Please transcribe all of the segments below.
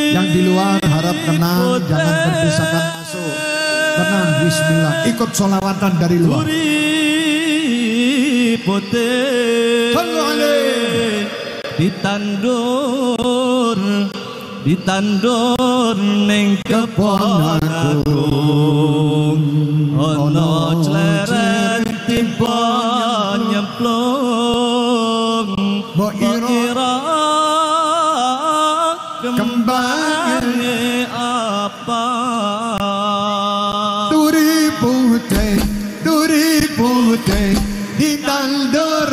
Yang di luar harap tenang, jangan berdesakan masuk. Tenang, bismillah. Ikut sholawatan dari luar. Ditandur ning kebon agung, ono cleret tiba nyemplung, mbok ira kembange apa? Duri putih ditandur.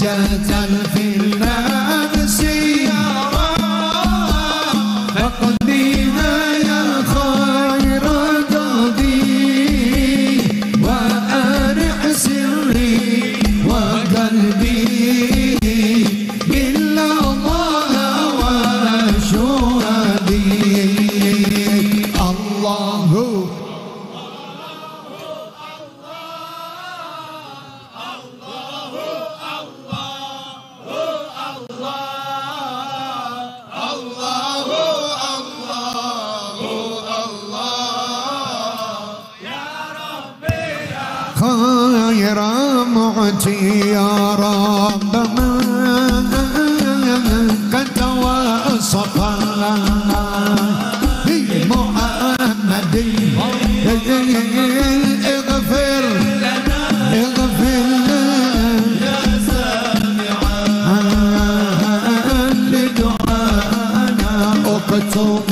حاجة في النفس يا رب خير معطي يا رب قد توسط بمحمد اغفر يا سامعا لدعانا اكتب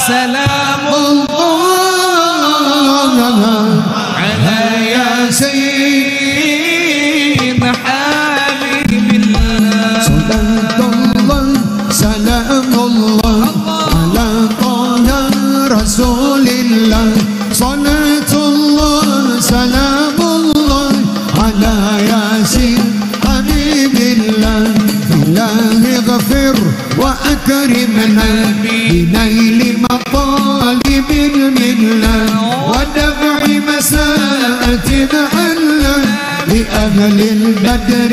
سلام الله على ياسين حبيب الله صلاة الله سلام الله على طه رسول الله صلاة الله سلام الله على ياسين حبيب الله إله اغفر وأكرمنا بنيل مطالب المنة ودفع مساءة عنا لأهل البدر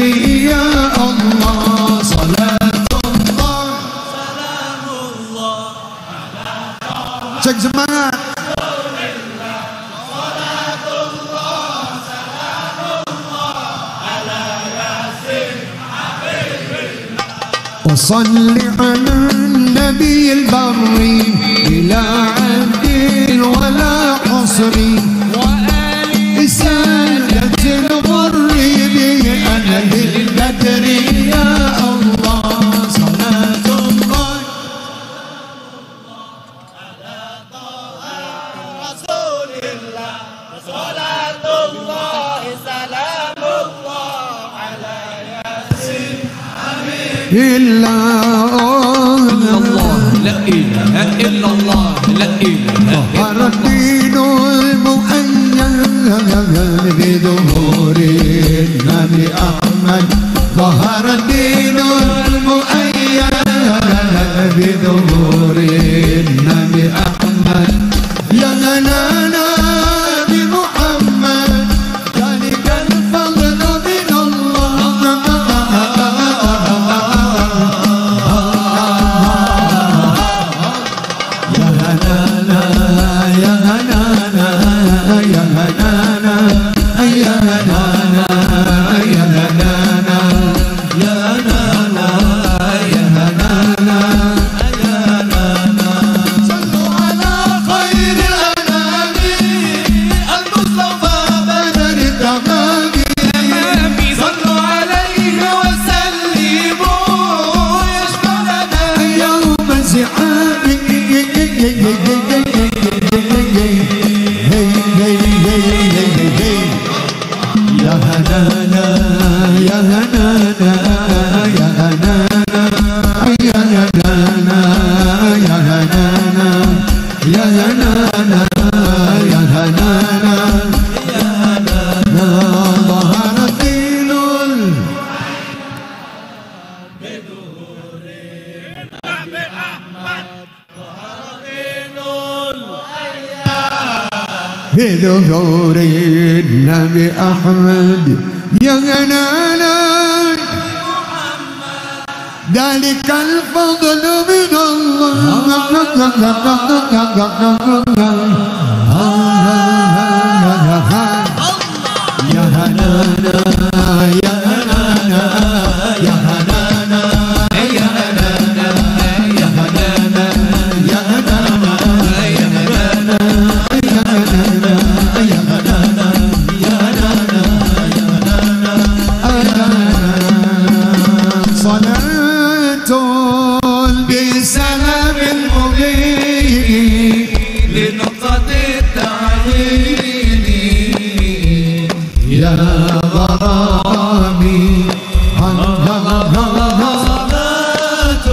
يا الله صلاة الله سلام الله cek semangat وصل على النبي البري بلا عد ولا قصر وآل سادة الغر بأهل البدر يا الله صلاة الله على طه إلا الله لا إله إلا الله لا إله ظهر الدين المؤيد بظهور النبي أحمد ظهر الدين المؤيد بظهور النبي أحمد يا غنانا بمحمد ذلك الفضل من الله يا هنانا يا هنانا يا هنانا يا هنانا يا هنانا يا هنانا يا هنانا يا هنانا صلوا على خير الأنام المصطفى بدر التمام صلوا عليه وسلموا يشملنا يوم الزحام يا هنانا يا هنانا يا هنانا يا هنانا يا هنانا يا هنانا يا هنانا يا هنانا ظهر الدين بظهور النبي أحمد يا غنانا ذلك الفضل من الله يا هنانا يا هنانا يا هنانا يا هنانا يا هنانا يا هنانا يا هنانا يا هنانا يا هنانا يا هنانا يا هنانا صلاة بسلام المبين لنقطة التعليل يا غرامي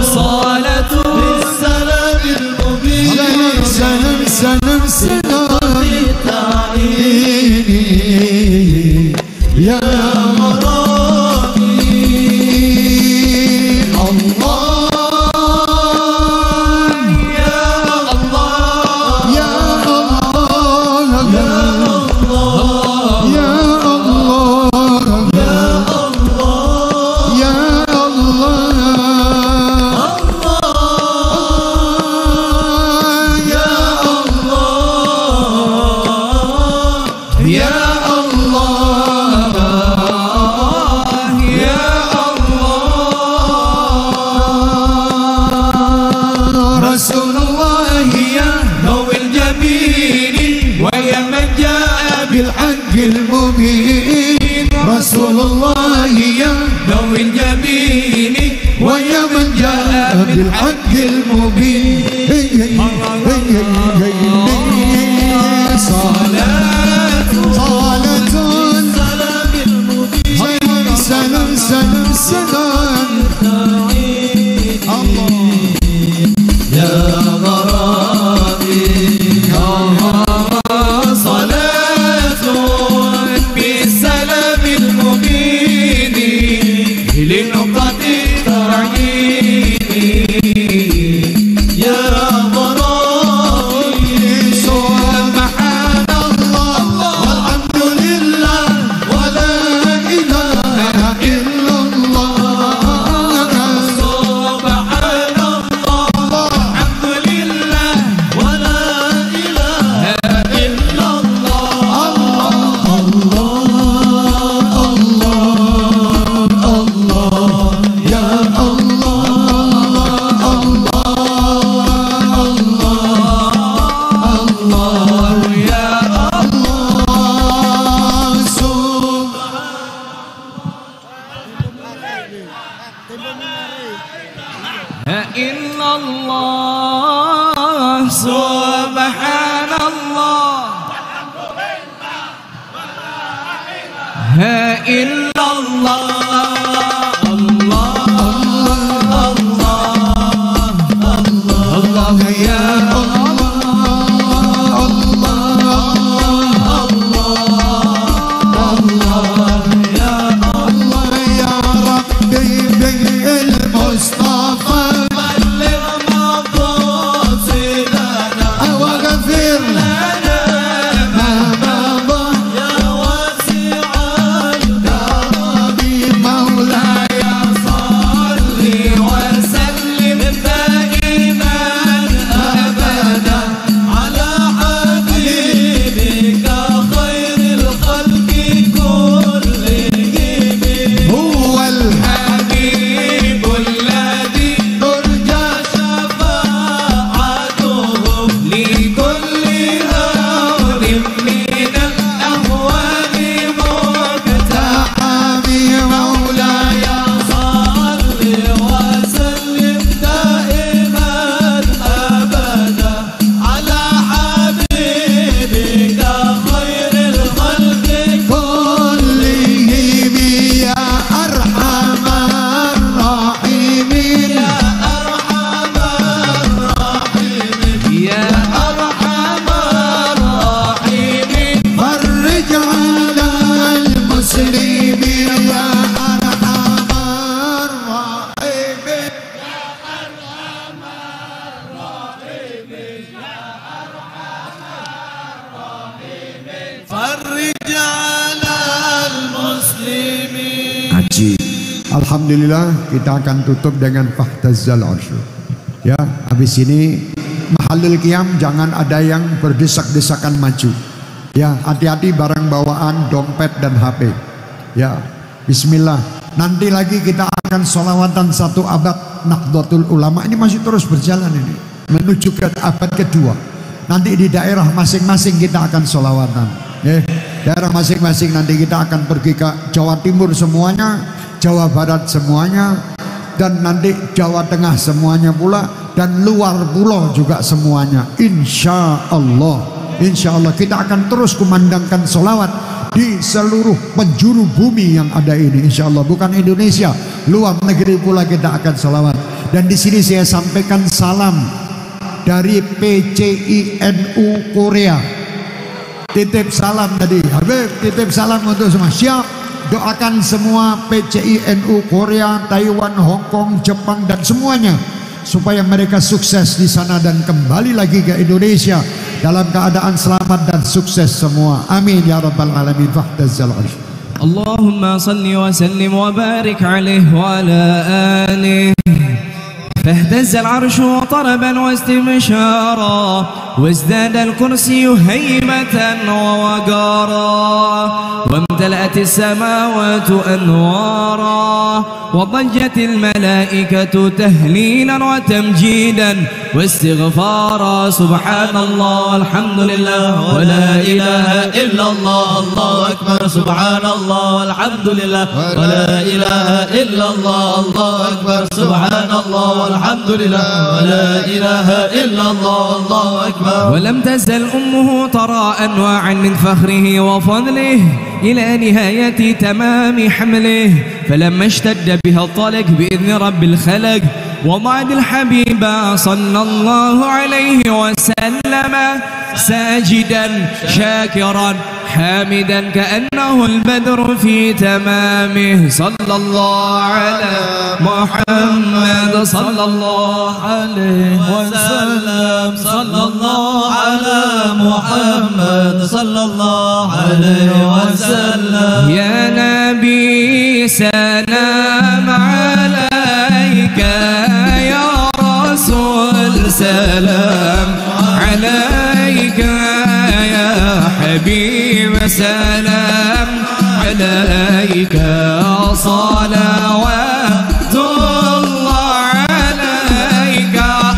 صلاة السلام المبين سلام سلام سلام يا غرامي الله يا الله يا الله يا الله يا رسول الله يا ضوء الجبين ويا من جاء بالحق المبين رسول الله يا ضوء الجبين ويا من جاء بالحق المبين صلاة صلاة سلام المبين سلام سلام سلام الله يا غرامي صلاة بالسلام المبين لنقطة التعيين يا غرامي سبحان الله والحمد لله ولا إله إلا الله سبحان الله الحمد لله ولا إله إلا الله يا الله يا إلا الله سبحان الله إلا الله الله فرج على المسلمين. Haji. Alhamdulillah kita akan tutup dengan Fahtazzal Arsy. Ya, habis ini Mahallul Qiyam jangan ada yang berdesak-desakan maju. Ya, hati-hati barang bawaan, dompet dan HP. Ya, bismillah. Nanti lagi kita akan sholawatan 1 abad Nahdlatul Ulama. Ini masih terus berjalan ini menuju ke abad kedua. Nanti di daerah masing-masing kita akan sholawatan. Daerah masing-masing nanti kita akan pergi ke Jawa Timur semuanya, Jawa Barat semuanya, dan nanti Jawa Tengah semuanya pula, dan luar pulau juga semuanya. Insya Allah kita akan terus kumandangkan sholawat di seluruh penjuru bumi yang ada ini. Insya Allah, bukan Indonesia, luar negeri pula kita akan sholawat. Dan di sini saya sampaikan salam dari PCINU Korea. Titip salam tadi, Habib titip salam untuk semua. Siap, doakan semua PCINU Korea, Taiwan, Hong Kong, Jepang dan semuanya supaya mereka sukses di sana dan kembali lagi ke Indonesia dalam keadaan selamat dan sukses semua. Amin ya rabbal alamin. Fahtazzal Arsy. Allahumma salli wa sallim wa barik alaihi wa ala alihi. فاهتز العرش طربا واستبشارا وازداد الكرسي هيبة ووقارا وامتلأت السماوات أنوارا وضجت الملائكة تهليلا وتمجيدا واستغفارا. سبحان الله والحمد لله ولا إله إلا الله الله أكبر. سبحان الله والحمد لله ولا إله إلا الله الله أكبر. سبحان الله الحمد لله ولا إله إلا الله الله أكبر. ولم تزل أمه ترى أنواعا من فخره وفضله إلى نهاية تمام حمله، فلما اشتد بها الطلق بإذن رب الخلق وضعت الحبيب صلى الله عليه وسلم ساجدا شاكرا حامدا كأنه البدر في تمامه. صلى الله على محمد صلى الله عليه وسلم. صلى الله على محمد صلى الله عليه وسلم. يا نبي سلام عليك، يا رسول سلام عليك، يا حبيب سلام عليك، صلوات الله عليك.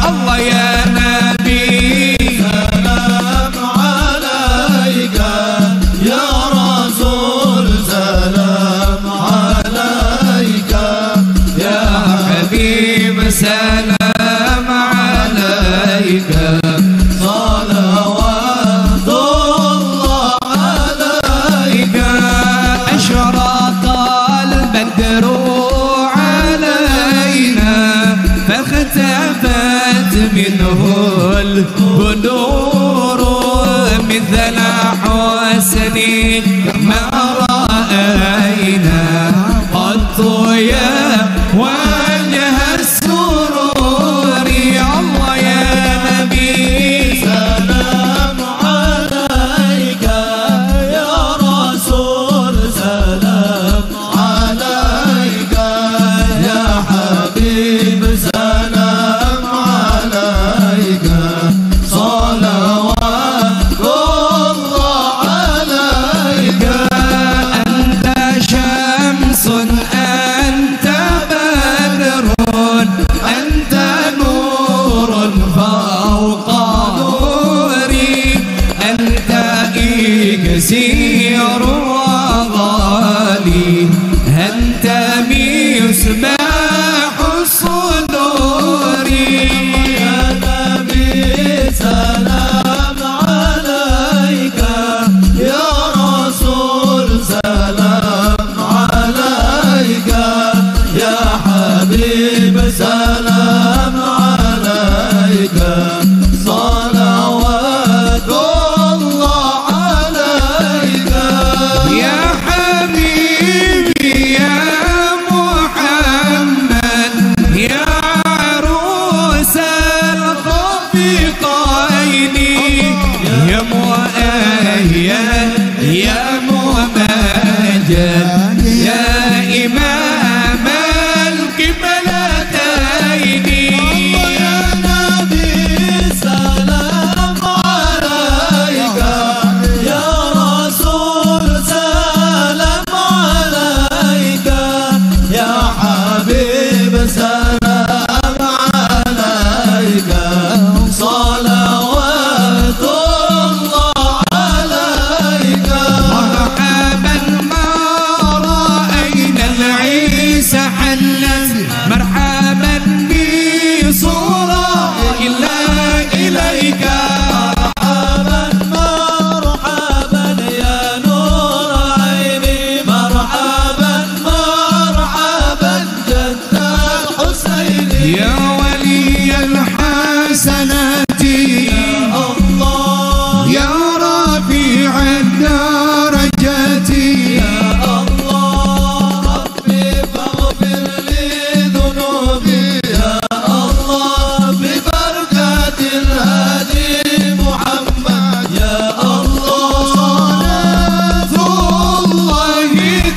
الله يا نبي سلام عليك، يا رسول سلام عليك، يا حبيب سلام عليك، صلوات الله عليك. أشرق البدر علينا فاختفت منه البدور مثل حسنك ما رأينا قط يا وجه السرور. الله يا نبي سلام عليك، يا رسول سلام عليك، يا حبيب سلام عليك، صلوات الله عليك. أنت شمس أنت بدر أنت نور فوق نوري، أنت إكسير وغالي، أنت مصباح الصدور. يا نبي سلام عليك، يا رسول سلام عليك، يا حبيب سلام عليك، صلوات الله عليك. يا حبيبي يا محمد، يا عروس الخفقين، يا مؤيد درجاتي يا الله ربي فاغفر لي ذنوبي يا الله ببركة الهادي محمد يا الله صلاة الله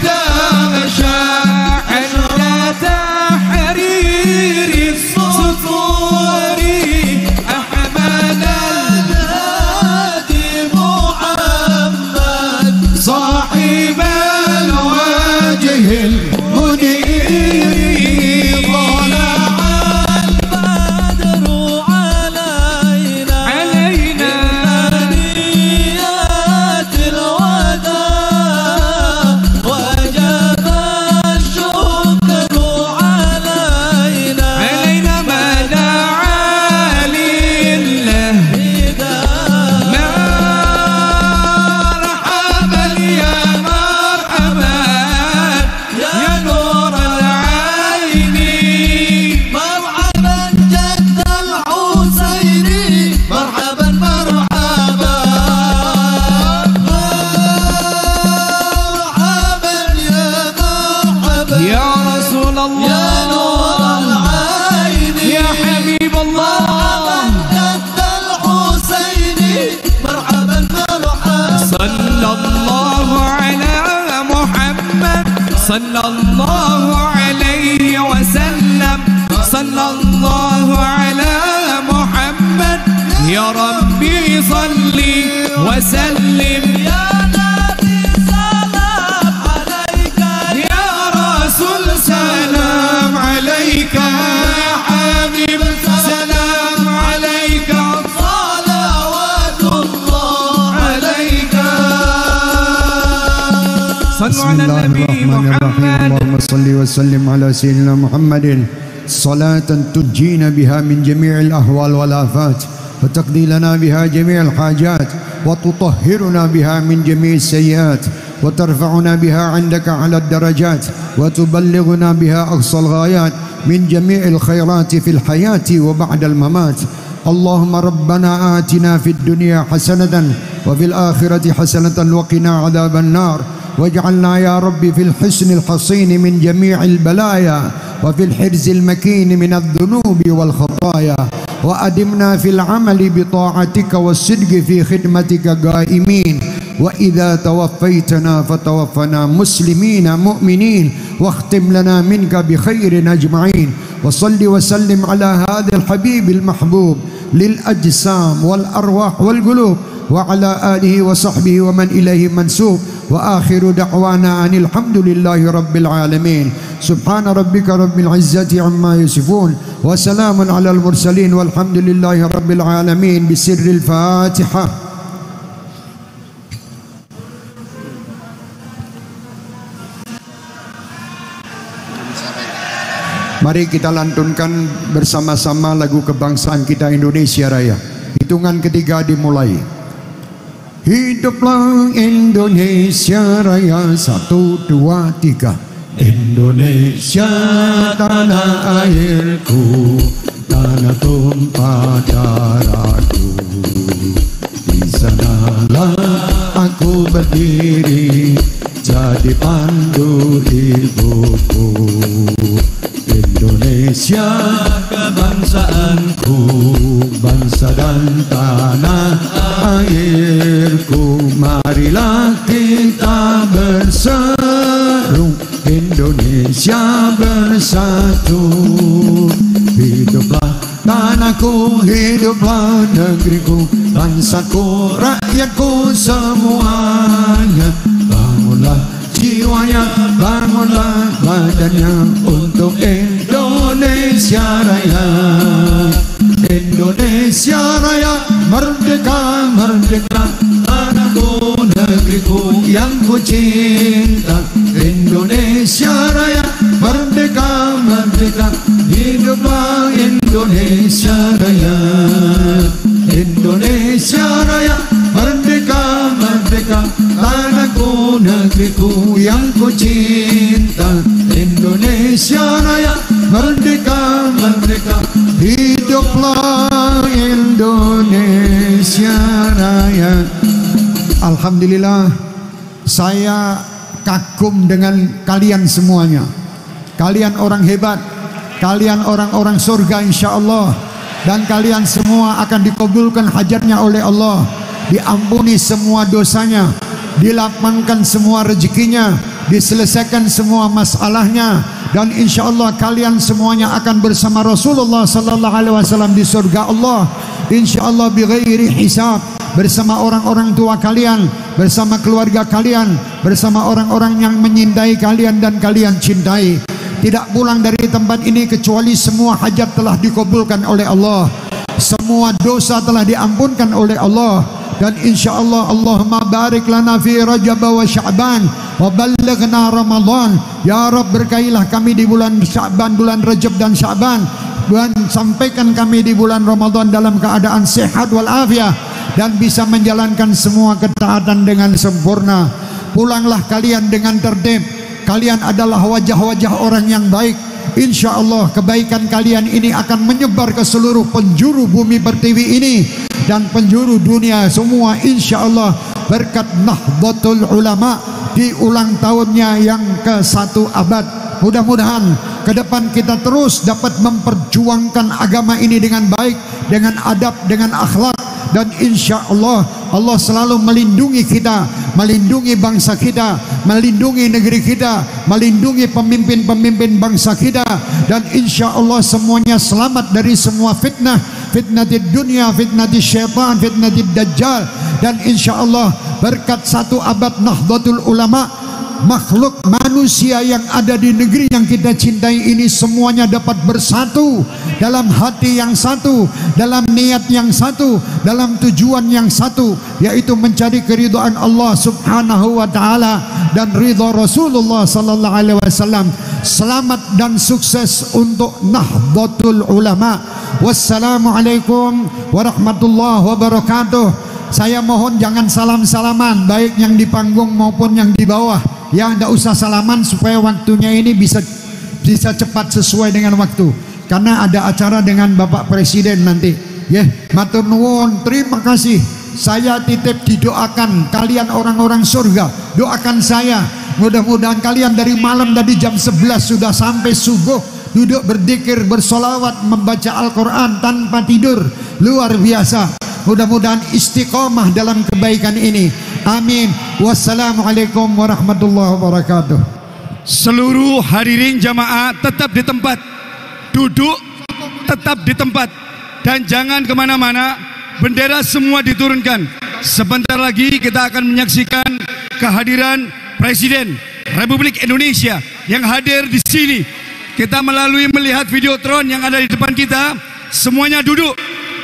تغشى عند تحرير السطور أحمد الهادي محمد صاحب الوجه المنير طلع البدر علينا ثنيات الوداع وجب الشكر علينا ما دعا لله مرحبا يا مرحبا يا نور العين مرحبا جد الحسين مرحبا مرحبا مرحبا يا مرحبا يا رسول الله يا نور العين يا حبيب الله جد الحسين مرحبا مرحبا صلى الله على محمد صلى الله عليه وسلم صلى الله على محمد يا ربي صلي وسلم يا نبي سلام عليك يا رسول سلام عليك يا حبيب سلام عليك صلوات الله عليك صلوا بسم على الله النبي الرحمن الرحيم محمد اللهم صل وسلم على سيدنا محمد صلاة تنجينا بها من جميع الأهوال والآفات وتقضي لنا بها جميع الحاجات وتطهرنا بها من جميع السيئات وترفعنا بها عندك على الدرجات وتبلغنا بها أقصى الغايات من جميع الخيرات في الحياة وبعد الممات. اللهم ربنا آتنا في الدنيا حسنة وفي الآخرة حسنة وقنا عذاب النار واجعلنا يا رب في الحسن الحصين من جميع البلايا وفي الحرز المكين من الذنوب والخطايا وأدمنا في العمل بطاعتك والصدق في خدمتك قائمين وإذا توفيتنا فتوفنا مسلمين مؤمنين واختم لنا منك بخير أجمعين. وصل وسلم على هذا الحبيب المحبوب للأجسام والأرواح والقلوب وعلى آله وصحبه ومن إليه منسوب وآخر دعوانا أن الحمد لله رب العالمين. سبحان ربك رب العزة عما يصفون وسلام على المرسلين والحمد لله رب العالمين. بسر الفاتحة. Mari kita lantunkan bersama-sama lagu kebangsaan kita Indonesia Raya. Hitungan ketiga dimulai. Hiduplah Indonesia Raya, 1, 2, 3. Indonesia tanah airku, tanah tumpah darahku. Di sanalah aku berdiri, jadi pandu ibuku. Indonesia kebangsaanku, bangsa dan tanah airku. Marilah kita berseru, Indonesia bersatu. Hiduplah tanahku, hiduplah negeriku, bangsaku, rakyatku semuanya. Bangunlah jiwanya, bangunlah badannya untuk Indonesia Raya. Indonesia Raya, merdeka, merdeka, tanahku, negeriku yang ku cinta. Indonesia Raya, merdeka, merdeka, hiduplah Indonesia Raya. Indonesia Raya, merdeka, merdeka, tanahku, negeriku yang ku cinta. Indonesia Raya, merdeka, merdeka, hiduplah Indonesia Raya. Alhamdulillah, saya kagum dengan kalian semuanya. Kalian orang hebat, kalian orang-orang surga insyaallah, dan kalian semua akan dikabulkan hajatnya oleh Allah, diampuni semua dosanya, dilapangkan semua rezekinya, diselesaikan semua masalahnya, dan insyaallah kalian semuanya akan bersama Rasulullah sallallahu alaihi wasallam di surga Allah insyaallah bighairi hisab, bersama orang-orang tua kalian, bersama keluarga kalian, bersama orang-orang yang menyintai kalian dan kalian cintai. Tidak pulang dari tempat ini kecuali semua hajat telah dikabulkan oleh Allah, semua dosa telah diampunkan oleh Allah, dan insyaallah Allahumma barik lana fi Rajab wa Sya'ban wa ballighna Ramadan. Ya Rabb, berkailah kami di bulan Sya'ban, bulan Rajab dan Sya'ban, dan sampaikan kami di bulan Ramadan dalam keadaan sehat walafiat dan bisa menjalankan semua ketaatan dengan sempurna. Pulanglah kalian dengan tertib. Kalian adalah wajah-wajah orang yang baik. InsyaAllah kebaikan kalian ini akan menyebar ke seluruh penjuru bumi pertiwi ini dan penjuru dunia semua InsyaAllah, berkat Nahdlatul Ulama di ulang tahunnya yang ke-1 abad. Mudah-mudahan ke depan kita terus dapat memperjuangkan agama ini dengan baik, dengan adab, dengan akhlak, dan insyaallah Allah selalu melindungi kita, melindungi bangsa kita, melindungi negeri kita, melindungi pemimpin-pemimpin bangsa kita, dan insyaallah semuanya selamat dari semua fitnah, fitnatid dunia, fitnatid syaitan, fitnatid dajjal, dan insyaallah berkat 1 abad Nahdlatul Ulama, makhluk manusia yang ada di negeri yang kita cintai ini semuanya dapat bersatu dalam hati yang satu, dalam niat yang satu, dalam tujuan yang satu, yaitu mencari keridhaan Allah Subhanahu wa taala dan ridha Rasulullah sallallahu alaihi wasallam. Selamat dan sukses untuk Nahdlatul Ulama. Wassalamualaikum warahmatullahi wabarakatuh. Saya mohon jangan salam-salaman, baik yang di panggung maupun yang di bawah. Ya, tidak usah salaman supaya waktunya ini bisa cepat sesuai dengan waktu. Karena ada acara dengan Bapak Presiden nanti. Ya, matur nuwun, terima kasih. Saya titip didoakan kalian orang-orang surga. Doakan saya. Mudah-mudahan kalian dari malam tadi jam 11 sudah sampai subuh duduk berzikir, bersolawat, membaca Al-Quran tanpa tidur. Luar biasa. Mudah-mudahan istiqomah dalam kebaikan ini. Amin. Wassalamualaikum warahmatullahi wabarakatuh. Seluruh hadirin jamaah tetap di tempat, duduk tetap di tempat, dan jangan kemana-mana. Bendera semua diturunkan. Sebentar lagi kita akan menyaksikan kehadiran Presiden Republik Indonesia yang hadir di sini. Kita melalui melihat videotron yang ada di depan kita. Semuanya duduk,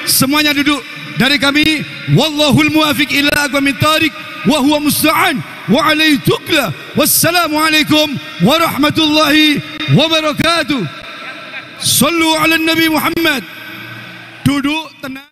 semuanya duduk. Dari kami, wallahul muwafiq ila aqwamit thariq wa huwa musta'an wa alaihi tukla. Wassalamualaikum warahmatullahi wabarakatuh. Sallu ala Nabi Muhammad. Duduk tenang.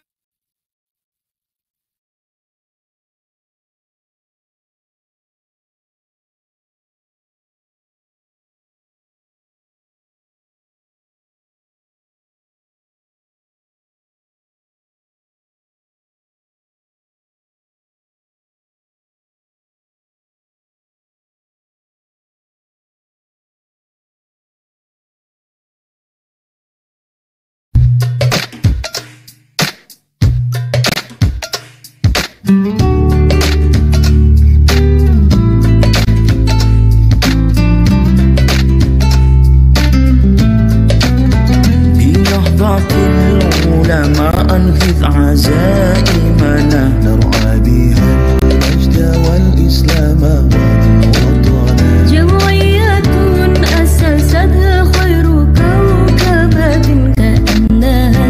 أنفذ عزائمنا نرعى بها المجد والإسلام وطنا. جمعية أسستها خير كوكبة كأنها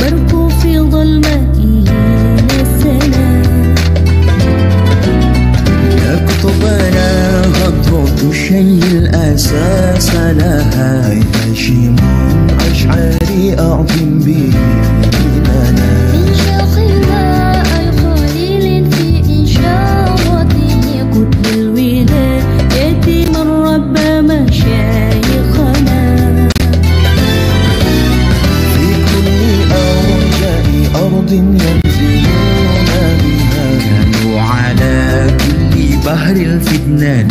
البرق في ظلمته نسنا. بحر الفتنان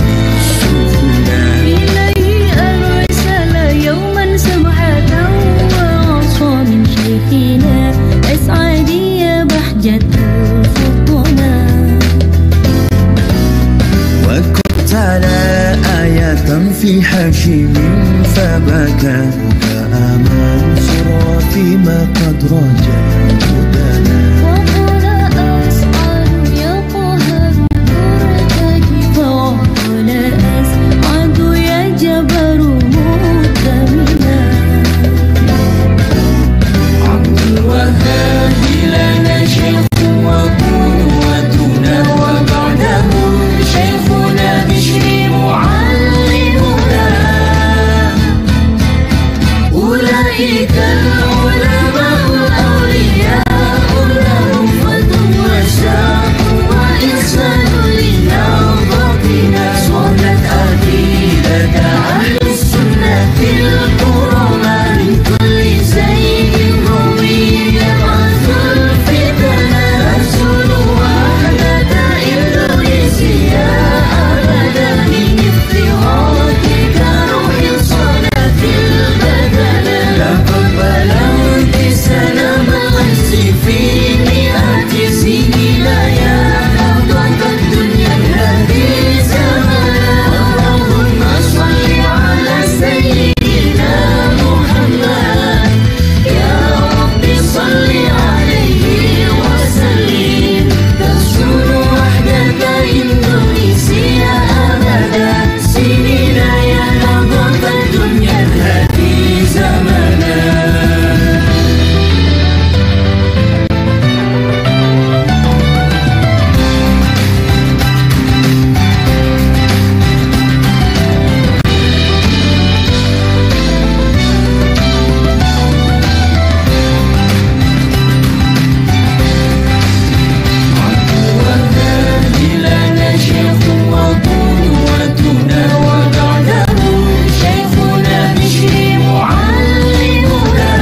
سفنا إليه أرسل يوما سبحة وعصى من شيخنا أسعدي يا بحجة الفطنا وقد على آية في حشم فبكى فآمن سرى فيما قد رجع هدانا وقال أسعد يا قهر مرتجي وقال أسعد يا جبر مؤتمنا عبد الوهاب لنا شيخ وقوتنا وبعده شيخنا بشر معلمنا أولئك العلماء الأولياء لهم فضل وشاق وإحسان لنهضتنا صلت أديلة أهل السنة الكرماء من كل زيد روي يبعث الفتن رسول وحدة إندونيسيا أبدا من افتراضك روح صلاة البدن لقد بلغت سلام العز في مئات سنين يا نهضة الدنيا هذه زمنا اللهم صل على سيدنا محمد يا رب صل عليه وسلم تسكن وحدة إندونيسيا أبدا سنين يا نهضة الدنيا هذه زمنا لنا شيخ وقوتنا وبعده شيخنا بشر معلمنا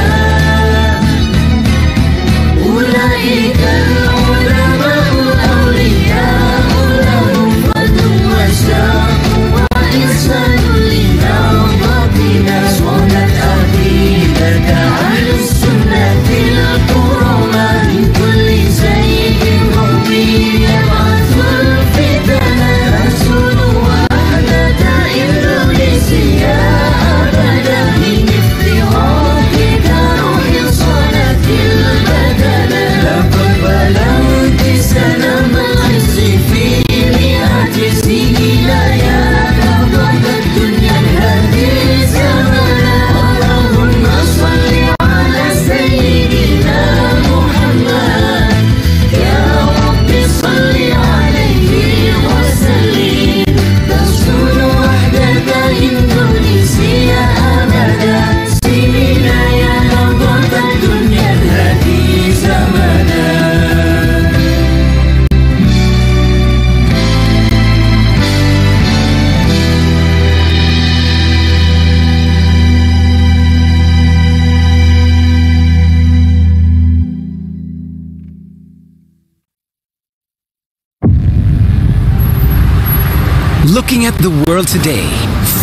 أولئك العلماء الأولياء لهم فضل وشاق وإحسان لنهضتنا صلت أديلة أهل السنة الكرماء من كل زيد روي يبعث الفتن رسول وحدة إندونيسيا أبدا من افتراضك روح صلاة البدن لقد بلغت سلام العز في مئات سنين يا نهضة الدنيا هذه زمنا اللهم صل على سيدنا محمد يا رب صل عليه وسلم تسكن وحدة إندونيسيا أبدا سنين يا نهضة الدنيا هذه زمنا Looking at the world today,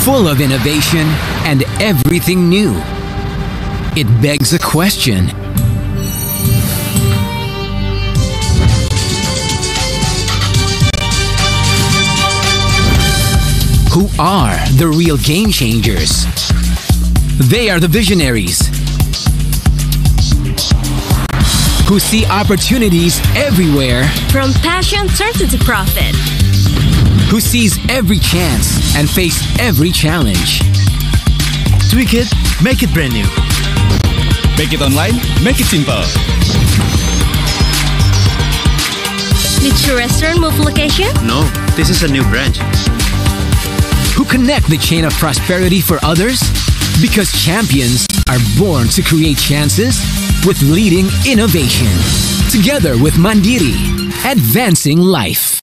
full of innovation and everything new, it begs a question. Who are the real game changers? They are the visionaries who see opportunities everywhere, From passion turned to profit. who sees every chance and face every challenge. Tweak it, make it brand new. Make it online, make it simple. Did your restaurant move location? No, this is a new branch. Who connect the chain of prosperity for others? Because champions are born to create chances with leading innovation. Together with Mandiri, advancing life.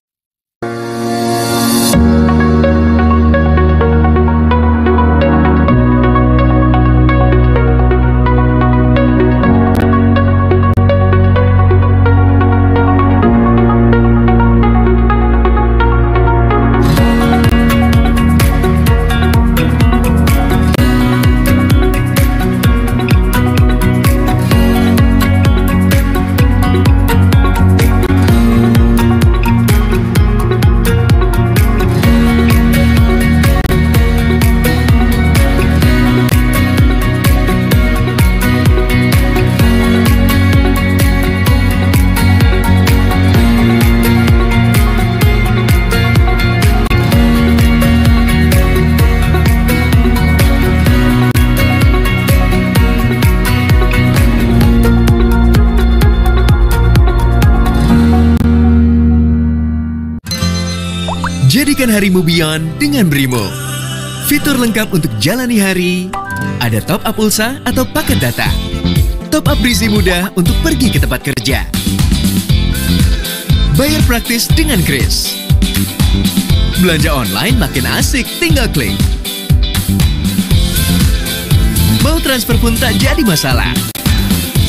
Jadikan harimu beyond dengan Brimo. Fitur lengkap untuk jalani hari. Ada top up pulsa atau paket data. Top up berisi mudah untuk pergi ke tempat kerja. Bayar praktis dengan Kris. Belanja online makin asik, tinggal klik. Mau transfer pun tak jadi masalah.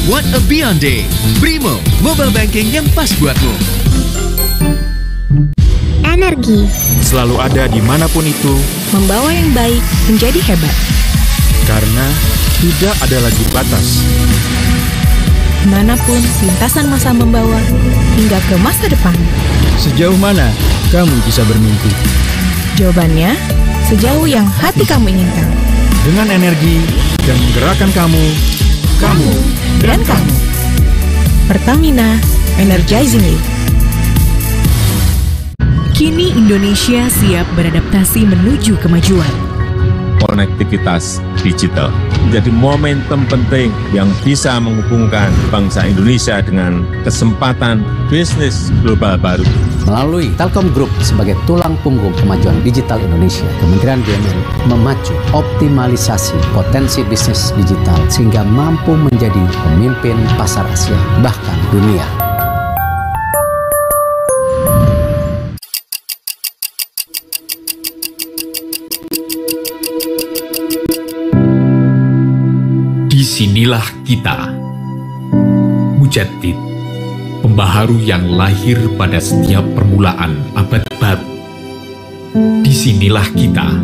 What a beyond day. Brimo, mobile banking yang pas buatmu. Energi. Selalu ada dimanapun itu. Membawa yang baik menjadi hebat. Karena tidak ada lagi batas. Manapun lintasan masa membawa hingga ke masa depan. Sejauh mana kamu bisa bermimpi? Jawabannya, sejauh yang hati kamu inginkan. Dengan energi dan menggerakkan kamu dan kamu. Pertamina, energizing you. Kini Indonesia siap beradaptasi menuju kemajuan. Konektivitas digital menjadi momentum penting yang bisa menghubungkan bangsa Indonesia dengan kesempatan bisnis global baru. Melalui Telkom Group sebagai tulang punggung kemajuan digital Indonesia, Kementerian BUMN memacu optimalisasi potensi bisnis digital sehingga mampu menjadi pemimpin pasar Asia, bahkan dunia. Disinilah kita, Mujaddid, pembaharu yang lahir pada setiap permulaan abad baru. Disinilah kita,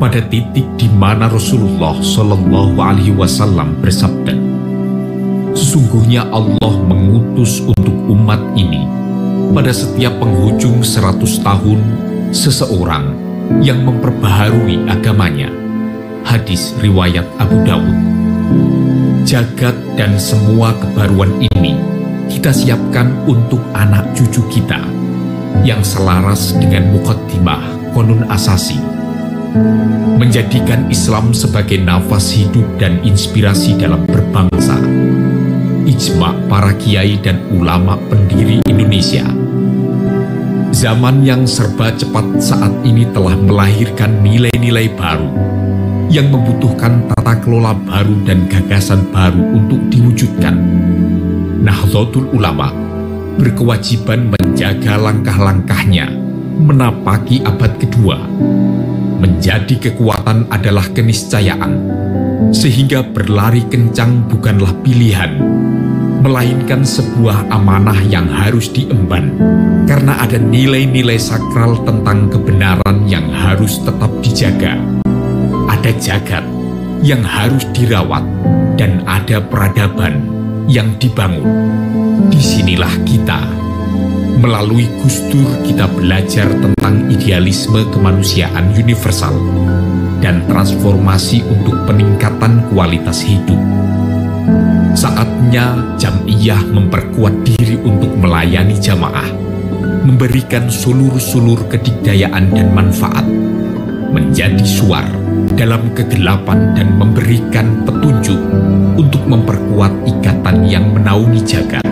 pada titik di mana Rasulullah Shallallahu Alaihi Wasallam bersabda, sesungguhnya Allah mengutus untuk umat ini pada setiap penghujung 100 tahun seseorang yang memperbaharui agamanya. Hadis riwayat Abu Dawud. Jagat dan semua kebaruan ini kita siapkan untuk anak cucu kita yang selaras dengan muqaddimah Qonun Asasi, menjadikan Islam sebagai nafas hidup dan inspirasi dalam berbangsa. Ijma para kiai dan ulama pendiri Indonesia. Zaman yang serba cepat saat ini telah melahirkan nilai-nilai baru yang membutuhkan tata kelola baru dan gagasan baru untuk diwujudkan. Nahdlatul Ulama berkewajiban menjaga langkah-langkahnya menapaki abad kedua. Menjadi kekuatan adalah keniscayaan, sehingga berlari kencang bukanlah pilihan, melainkan sebuah amanah yang harus diemban, karena ada nilai-nilai sakral tentang kebenaran yang harus tetap dijaga. Ada jagat yang harus dirawat dan ada peradaban yang dibangun. Disinilah kita. Melalui Gus Dur kita belajar tentang idealisme kemanusiaan universal dan transformasi untuk peningkatan kualitas hidup. Saatnya Jam'iyah memperkuat diri untuk melayani jamaah, memberikan sulur-sulur kedikdayaan dan manfaat, menjadi suar dalam kegelapan dan memberikan petunjuk untuk memperkuat ikatan yang menaungi jagat.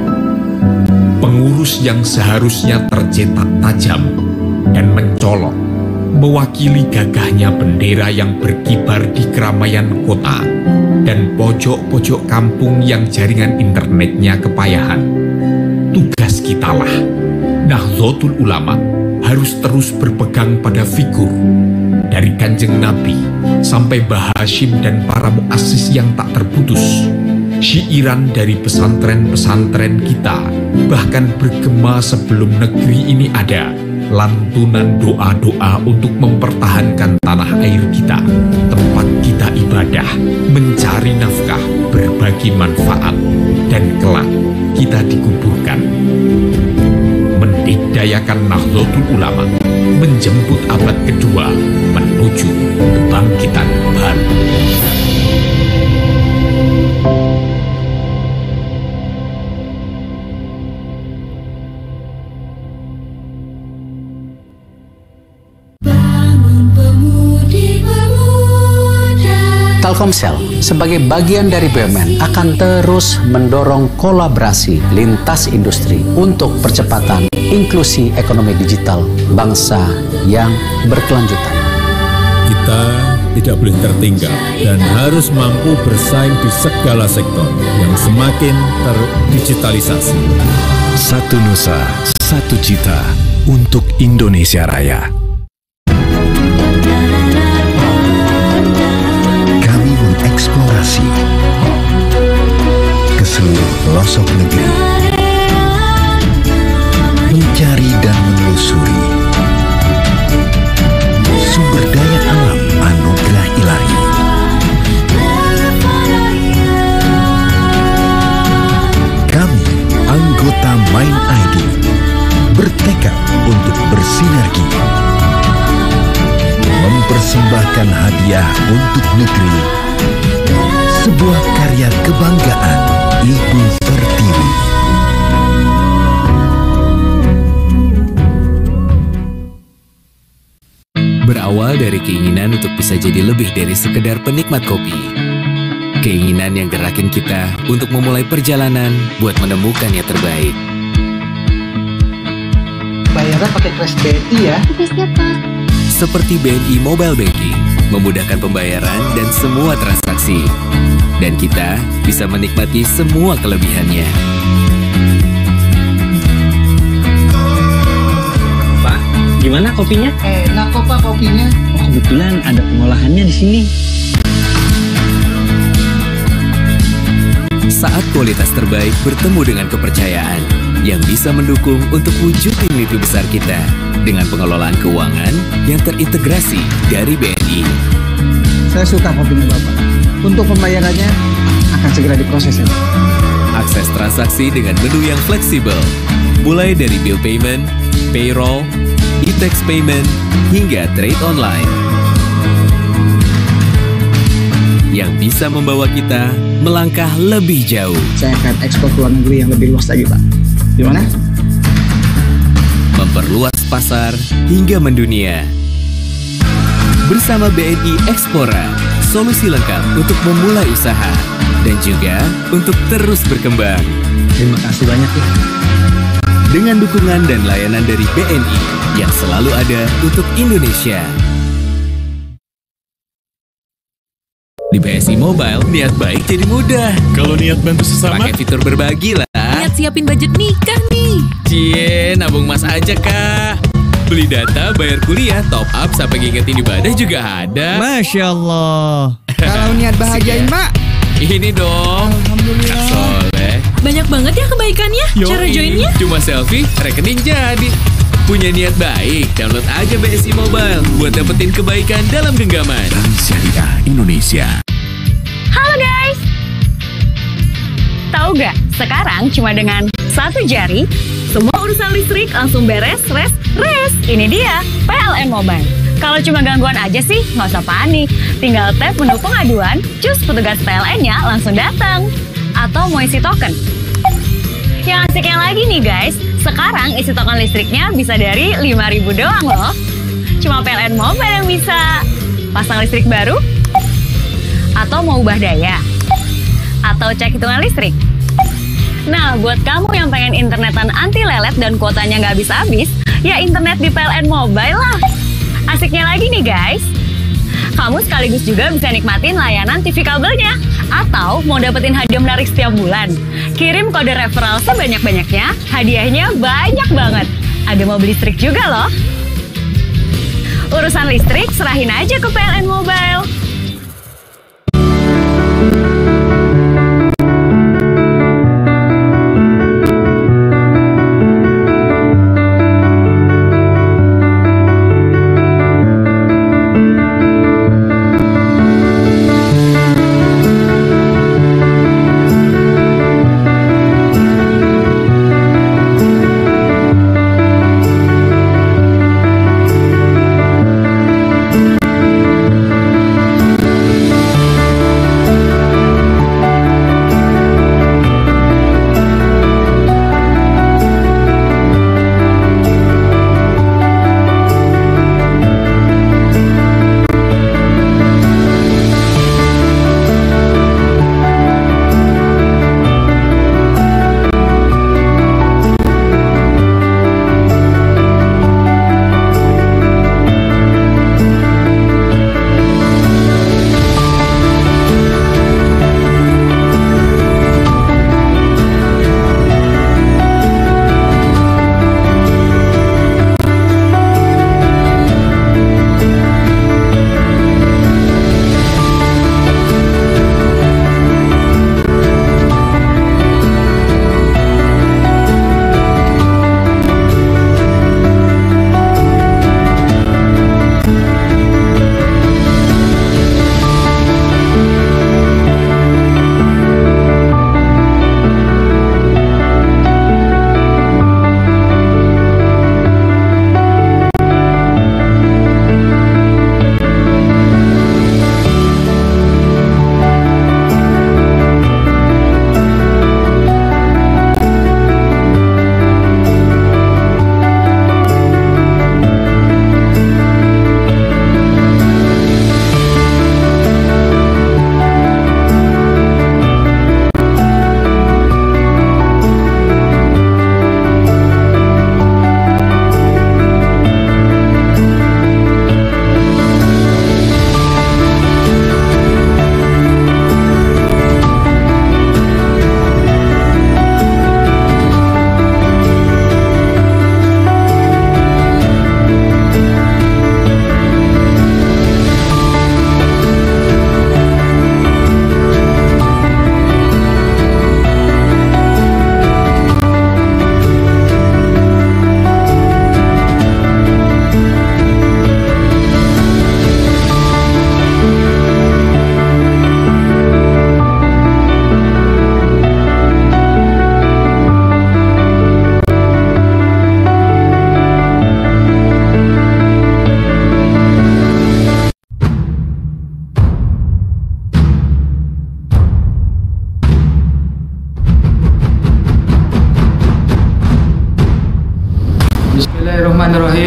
Pengurus yang seharusnya tercetak tajam dan mencolok, mewakili gagahnya bendera yang berkibar di keramaian kota dan pojok-pojok kampung yang jaringan internetnya kepayahan. Tugas kitalah, Nahdlatul Ulama, harus terus berpegang pada figur dari Kanjeng Nabi sampai Mbah Hashim dan para muassis yang tak terputus. Syiiran dari pesantren-pesantren kita bahkan bergema sebelum negeri ini ada. Lantunan doa-doa untuk mempertahankan tanah air kita, tempat kita ibadah, mencari nafkah, berbagi manfaat, dan kelak kita dikuburkan. Mendikdayakan Nahdlatul Ulama, menjemput abad kedua menuju kebangkitan baru. Telkomsel sebagai bagian dari BUMN akan terus mendorong kolaborasi lintas industri untuk percepatan inklusi ekonomi digital bangsa yang berkelanjutan. Kita tidak boleh tertinggal dan harus mampu bersaing di segala sektor yang semakin terdigitalisasi. Satu Nusa, satu cita untuk Indonesia Raya. Kami mengeksplorasi ke seluruh pelosok negeri, mencari dan menelusuri sumber daya alam anugerah ilahi. Kami, anggota Mind ID, bertekad untuk bersinergi, mempersembahkan hadiah untuk negeri, sebuah karya kebanggaan Ibu Pertiwi. Berawal dari keinginan untuk bisa jadi lebih dari sekedar penikmat kopi. Keinginan yang gerakin kita untuk memulai perjalanan buat menemukan yang terbaik. Bayarnya pakai Kris BNI ya? Seperti BNI Mobile Banking, memudahkan pembayaran dan semua transaksi. Dan kita bisa menikmati semua kelebihannya. Pak, gimana kopinya? Enak kok Pak kopinya. Oh, kebetulan ada pengolahannya di sini. Saat kualitas terbaik bertemu dengan kepercayaan yang bisa mendukung untuk wujudin mimpi besar kita dengan pengelolaan keuangan yang terintegrasi dari BNI. Saya suka kopinya Bapak. Untuk pembayarannya akan segera diproses ya. Akses transaksi dengan menu yang fleksibel, mulai dari bill payment, payroll, e-tax payment, hingga trade online. Yang bisa membawa kita melangkah lebih jauh. Saya akan ekspor ke luar negeri yang lebih luas lagi Pak. Gimana? Memperluas pasar hingga mendunia. Bersama BNI Ekspora, solusi lengkap untuk memulai usaha dan juga untuk terus berkembang. Terima kasih banyak ya. Dengan dukungan dan layanan dari BNI yang selalu ada untuk Indonesia. Di BSI Mobile, niat baik jadi mudah. Kalau niat bantu sesama, pakai fitur berbagi lah. Niat siapin budget nikah nih. Cie, nabung mas aja kah? Beli data, bayar kuliah, top up sampai ngingetin ibadah juga ada. Masya Allah. Kalau niat bahagiain Mak, ini dong. Alhamdulillah. Soleh. Banyak banget ya kebaikannya. Cara joinnya? Cuma selfie, rekening jadi. Punya niat baik, download aja BSI Mobile buat dapetin kebaikan dalam genggaman. Bank Syariah Indonesia. Halo guys! Tahu gak? Sekarang cuma dengan satu jari, semua urusan listrik langsung beres, res. Ini dia, PLN Mobile. Kalau cuma gangguan aja sih, nggak usah panik. Tinggal tap menu pengaduan, cus petugas PLN-nya langsung datang. Atau mau isi token. Yang asiknya lagi nih guys, sekarang isi token listriknya bisa dari 5.000 doang loh. Cuma PLN Mobile yang bisa. Pasang listrik baru? Atau mau ubah daya? Atau cek hitungan listrik? Nah, buat kamu yang pengen internetan anti lelet dan kuotanya nggak habis-habis, ya internet di PLN Mobile lah. Asiknya lagi nih guys, kamu sekaligus juga bisa nikmatin layanan TV kabelnya. Atau mau dapetin hadiah menarik setiap bulan, kirim kode referral sebanyak-banyaknya, hadiahnya banyak banget. Ada mobil listrik juga loh. Urusan listrik serahin aja ke PLN Mobile.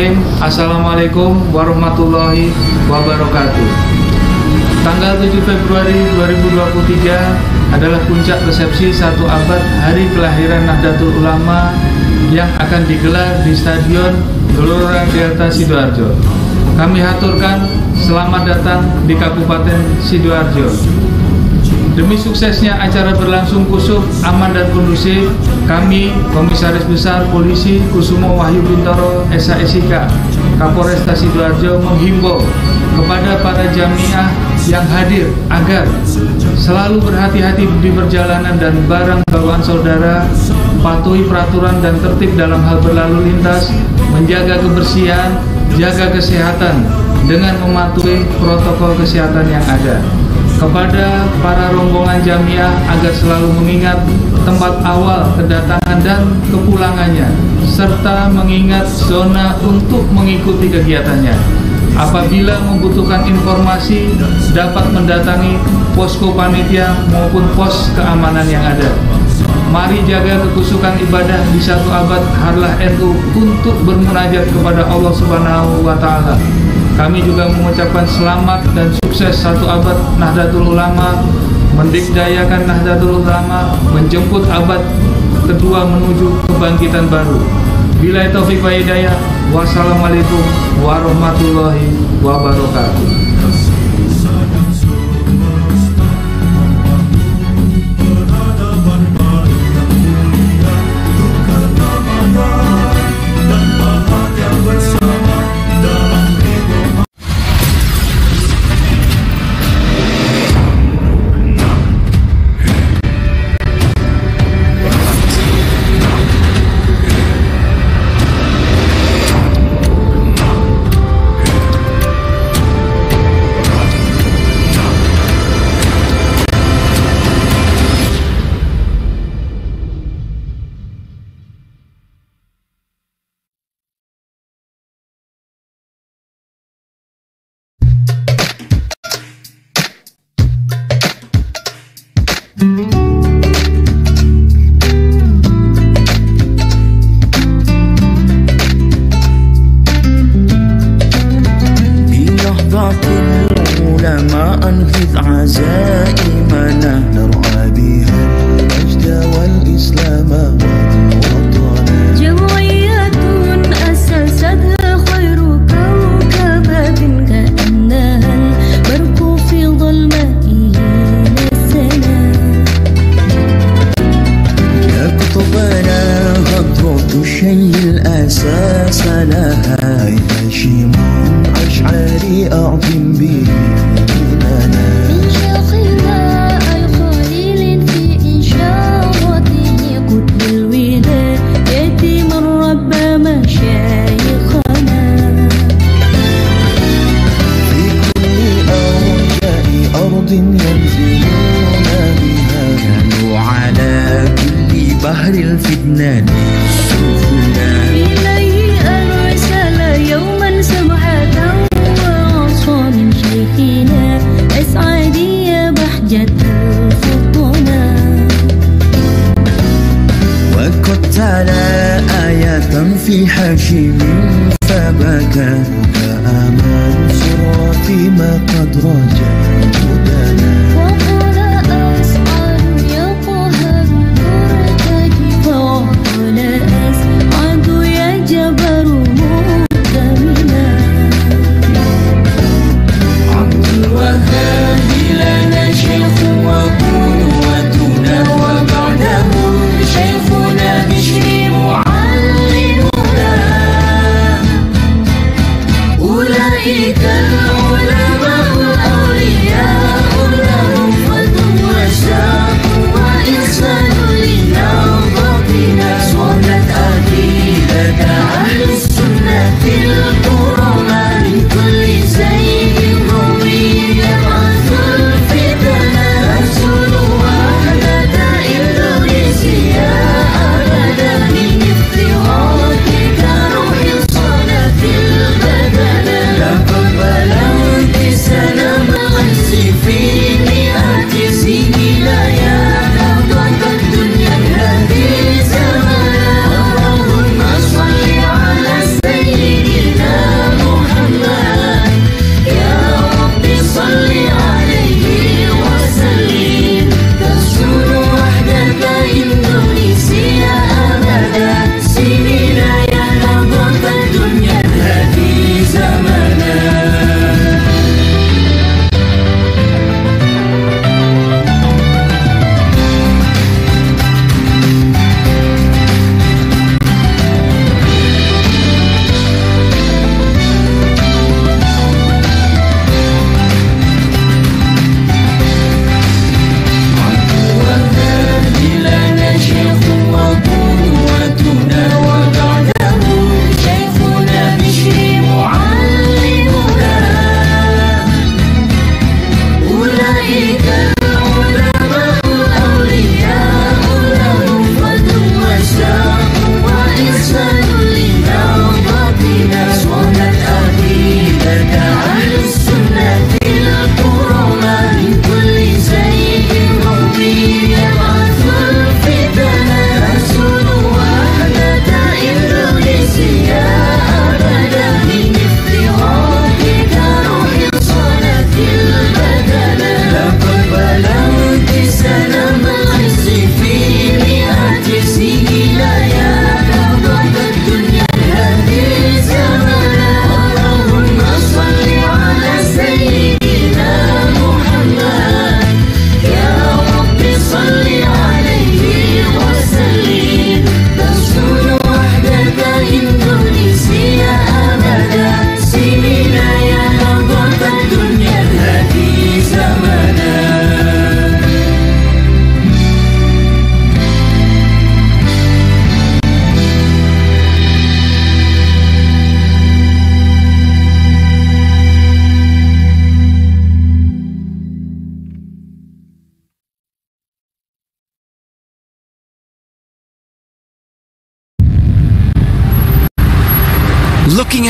Bismillahirrahmanirrahim. Assalamualaikum warahmatullahi wabarakatuh. Tanggal 7 Februari 2023 adalah puncak resepsi 1 abad hari kelahiran Nahdlatul Ulama yang akan digelar di Stadion Gelora Delta Sidoarjo. Kami haturkan selamat datang di Kabupaten Sidoarjo. Demi suksesnya acara berlangsung kusuk, aman dan kondusif, kami, Komisaris Besar Polisi Kusumo Wahyu Bintoro SHSIK, Kapolresta Sidoarjo menghimbau kepada para jamiah yang hadir agar selalu berhati-hati di perjalanan dan barang bawaan saudara, patuhi peraturan dan tertib dalam hal berlalu lintas, menjaga kebersihan, jaga kesehatan dengan mematuhi protokol kesehatan yang ada. Kepada para rombongan jamiah agar selalu mengingat tempat awal kedatangan dan kepulangannya, serta mengingat zona untuk mengikuti kegiatannya. Apabila membutuhkan informasi, dapat mendatangi posko panitia maupun pos keamanan yang ada. Mari jaga kekusukan ibadah di 1 abad Harlah NU untuk bermunajat kepada Allah Subhanahu wa Ta'ala. Kami juga mengucapkan selamat dan sukses 1 abad Nahdlatul Ulama, mendikdayakan Nahdlatul Ulama, menjemput abad kedua menuju kebangkitan baru. Billahi taufiq wa hidayah. Wassalamualaikum warahmatullahi wabarakatuh.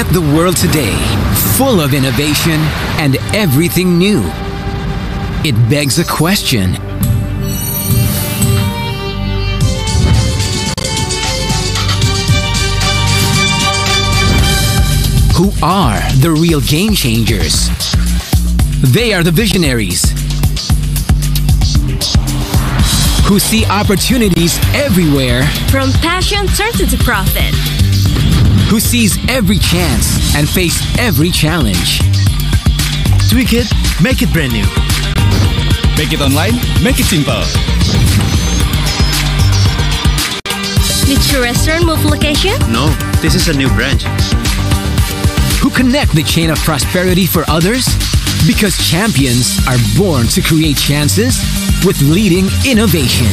at the world today, full of innovation and everything new. It begs a question. Who are the real game changers? They are the visionaries who see opportunities everywhere, from passion turned into profit, who sees every chance and face every challenge. Tweak it, make it brand new. Make it online, make it simple. Did your restaurant move location? No, this is a new branch. Who connect the chain of prosperity for others? Because champions are born to create chances with leading innovation.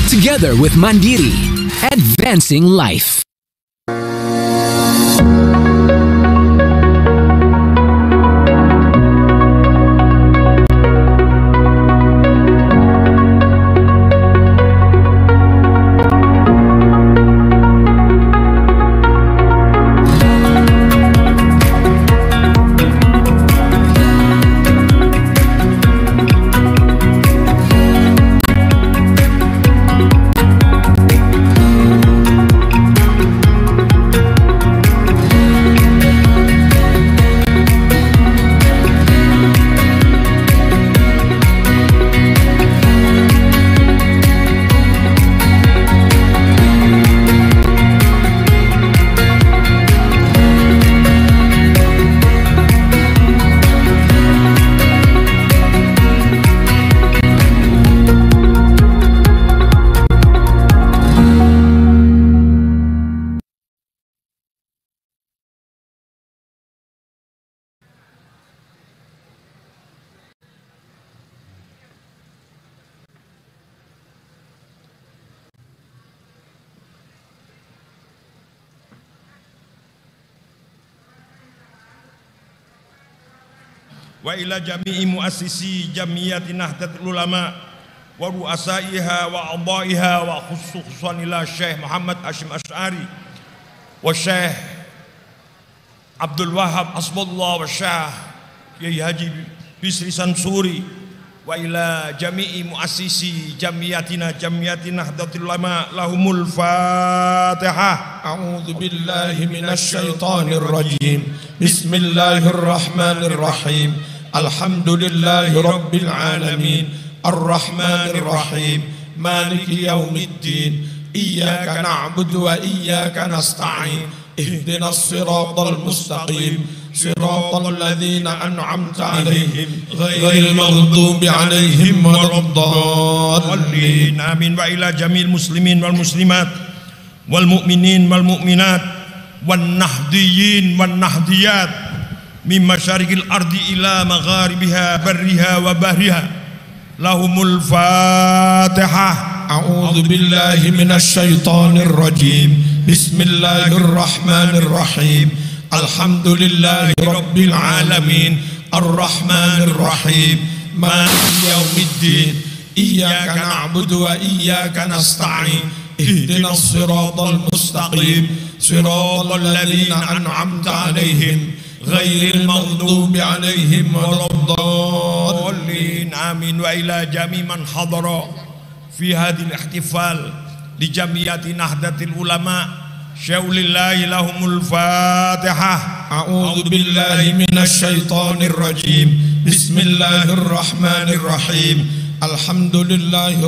Together with Mandiri, advancing life. wa ila jami'i muassisi jamiyati Nahdlatul Ulama wa ru'asaiha wa a'dha'iha wa khususan ila Syekh Muhammad Hashim Asy'ari wa Syekh Abdul Wahab Asbullah wa Syekh Kiai Haji Bisri Sansuri wa ila jami'i muassisi jamiyatina jamiyati Nahdlatul Ulama lahumul Fatihah. A'udzu billahi minasy syaithanir rajim. Bismillahirrahmanirrahim. Alhamdulillahi rabbil alamin. Arrahmanir rahim. Maliki yaumiddin. Iyyaka na'budu wa iyyaka nasta'in. Ihdinas siratal mustaqim. Siratal ladzina an'amta 'alaihim ghairil maghdubi 'alaihim waladdallin. Amin. Wa ila jamil muslimin wal muslimat wal mu'minin wal mu'minat wan nahdiyyin wan nahdiyat min masyariqil ardi ila magharibiha barriha wa bahriha lahumul Fatihah. A'udzu billahi minasy syaithanir rajim. Bismillahirrahmanirrahim. Alhamdulillahi rabbil alamin. Arrahmanir rahim. Maliki yaumiddin. Iyyaka na'budu wa iyyaka nasta'in. Ihdinas siratal mustaqim. Siratal ladzina an'amta 'alaihim ghairil maghdubi 'alaihim waladdallin. Amin. Wa ila jami man hadara fi hadhil ihtifal li jamiyati Nahdlatul Ulama syaulillahi lahumul Fatihah. A'udzu billahi minasy syaithanir rajim. Bismillahirrahmanirrahim. Alhamdulillahi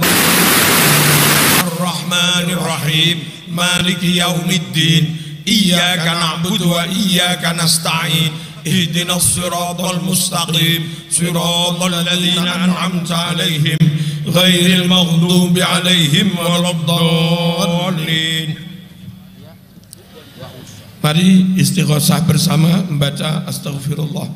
Ar-Rahmanir Rahim. Maliki yaumiddin. Iyyaka na'budu wa iyyaka nasta'in. Ihdinas siratal mustaqim. Siratal ladzina an'amta 'alaihim ghairil maghdubi 'alaihim waladdallin. Mari istighosah bersama membaca astaghfirullah.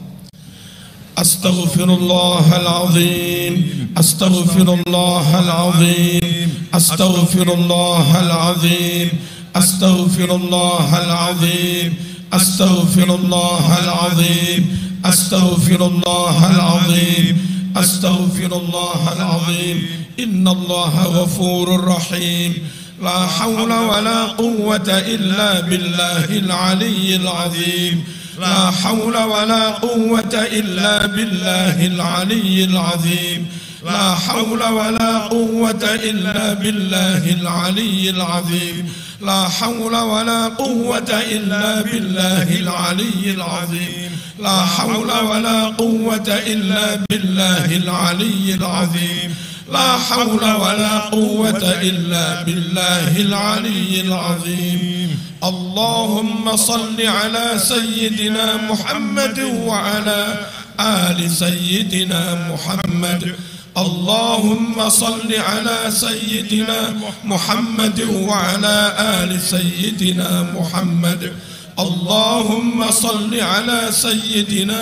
Astaghfirullahalazim. Astaghfirullahalazim. Astaghfirullahalazim. Astaghfirullahalazim. Astaghfirullahalazim. Astaghfirullahalazim. Astaghfirullahalazim. Innallaha ghafurur rahim. La hawla wa la quwwata illa billahil aliyyil azim. لا حول ولا قوة إلا بالله العلي العظيم لا حول ولا قوة إلا بالله العلي العظيم لا حول ولا قوة إلا بالله العلي العظيم لا حول ولا قوة إلا بالله العلي العظيم لا حول ولا قوة إلا بالله العلي العظيم اللهم صل على سيدنا محمد وعلى آل سيدنا محمد اللهم صل على سيدنا محمد وعلى آل سيدنا محمد اللهم صل على سيدنا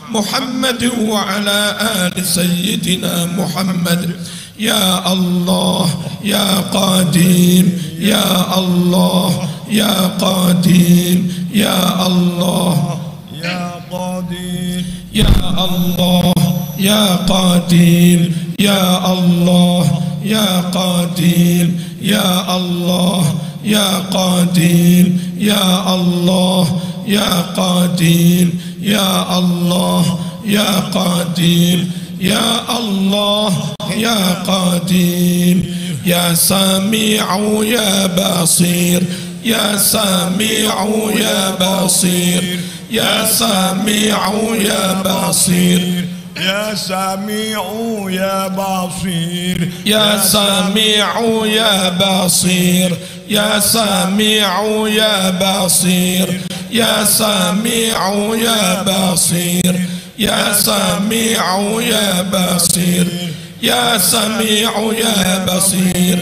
محمد وعلى آل سيدنا محمد يا الله يا قديم يا الله يا قديم يا الله يا قديم يا الله يا قديم يا الله يا قديم يا الله يا قديم يا الله يا قديم يا الله يا قديم يا الله يا قديم يا سميع يا بصير يا سميع يا بصير يا سميع يا بصير يا سميع يا بصير يا سميع يا بصير يا سميع يا بصير يا سميع يا بصير يا سميع يا بصير يا سميع يا بصير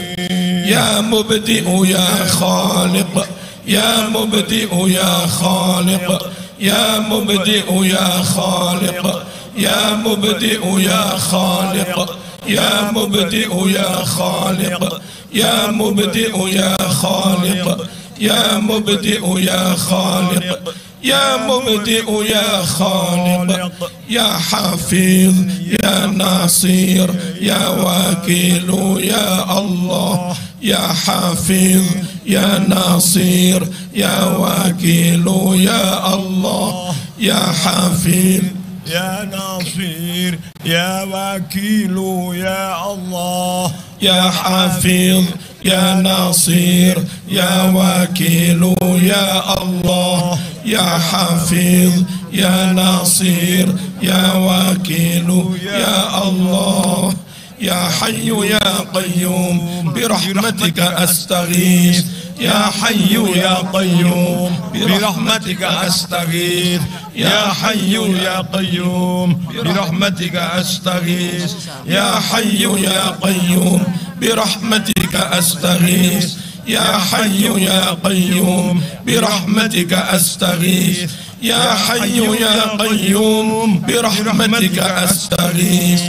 يا مبدئ يا خالق يا مبدئ يا خالق يا مبدئ يا خالق يا مبدئ يا خالق يا مبدئ يا خالق يا مبدئ يا خالق يا مبدئ يا خالق يا مبدئ يا خالق يا حفيظ يا ناصير يا وكيل يا الله يا حفيظ يا ناصير يا وكيل يا الله يا حفيظ يا ناصير يا وكيل يا الله يا حفيظ يا ناصير يا وكيل يا الله يا حفيظ يا ناصير يا وكيل يا الله يا حي يا قيوم برحمتك أستغيث يا حي يا قيوم برحمتك أستغيث يا حي يا قيوم برحمتك أستغيث يا حي يا قيوم برحمتك أستغيث يا حي يا قيوم برحمتك أستغيث يا حي يا قيوم برحمتك أستغيث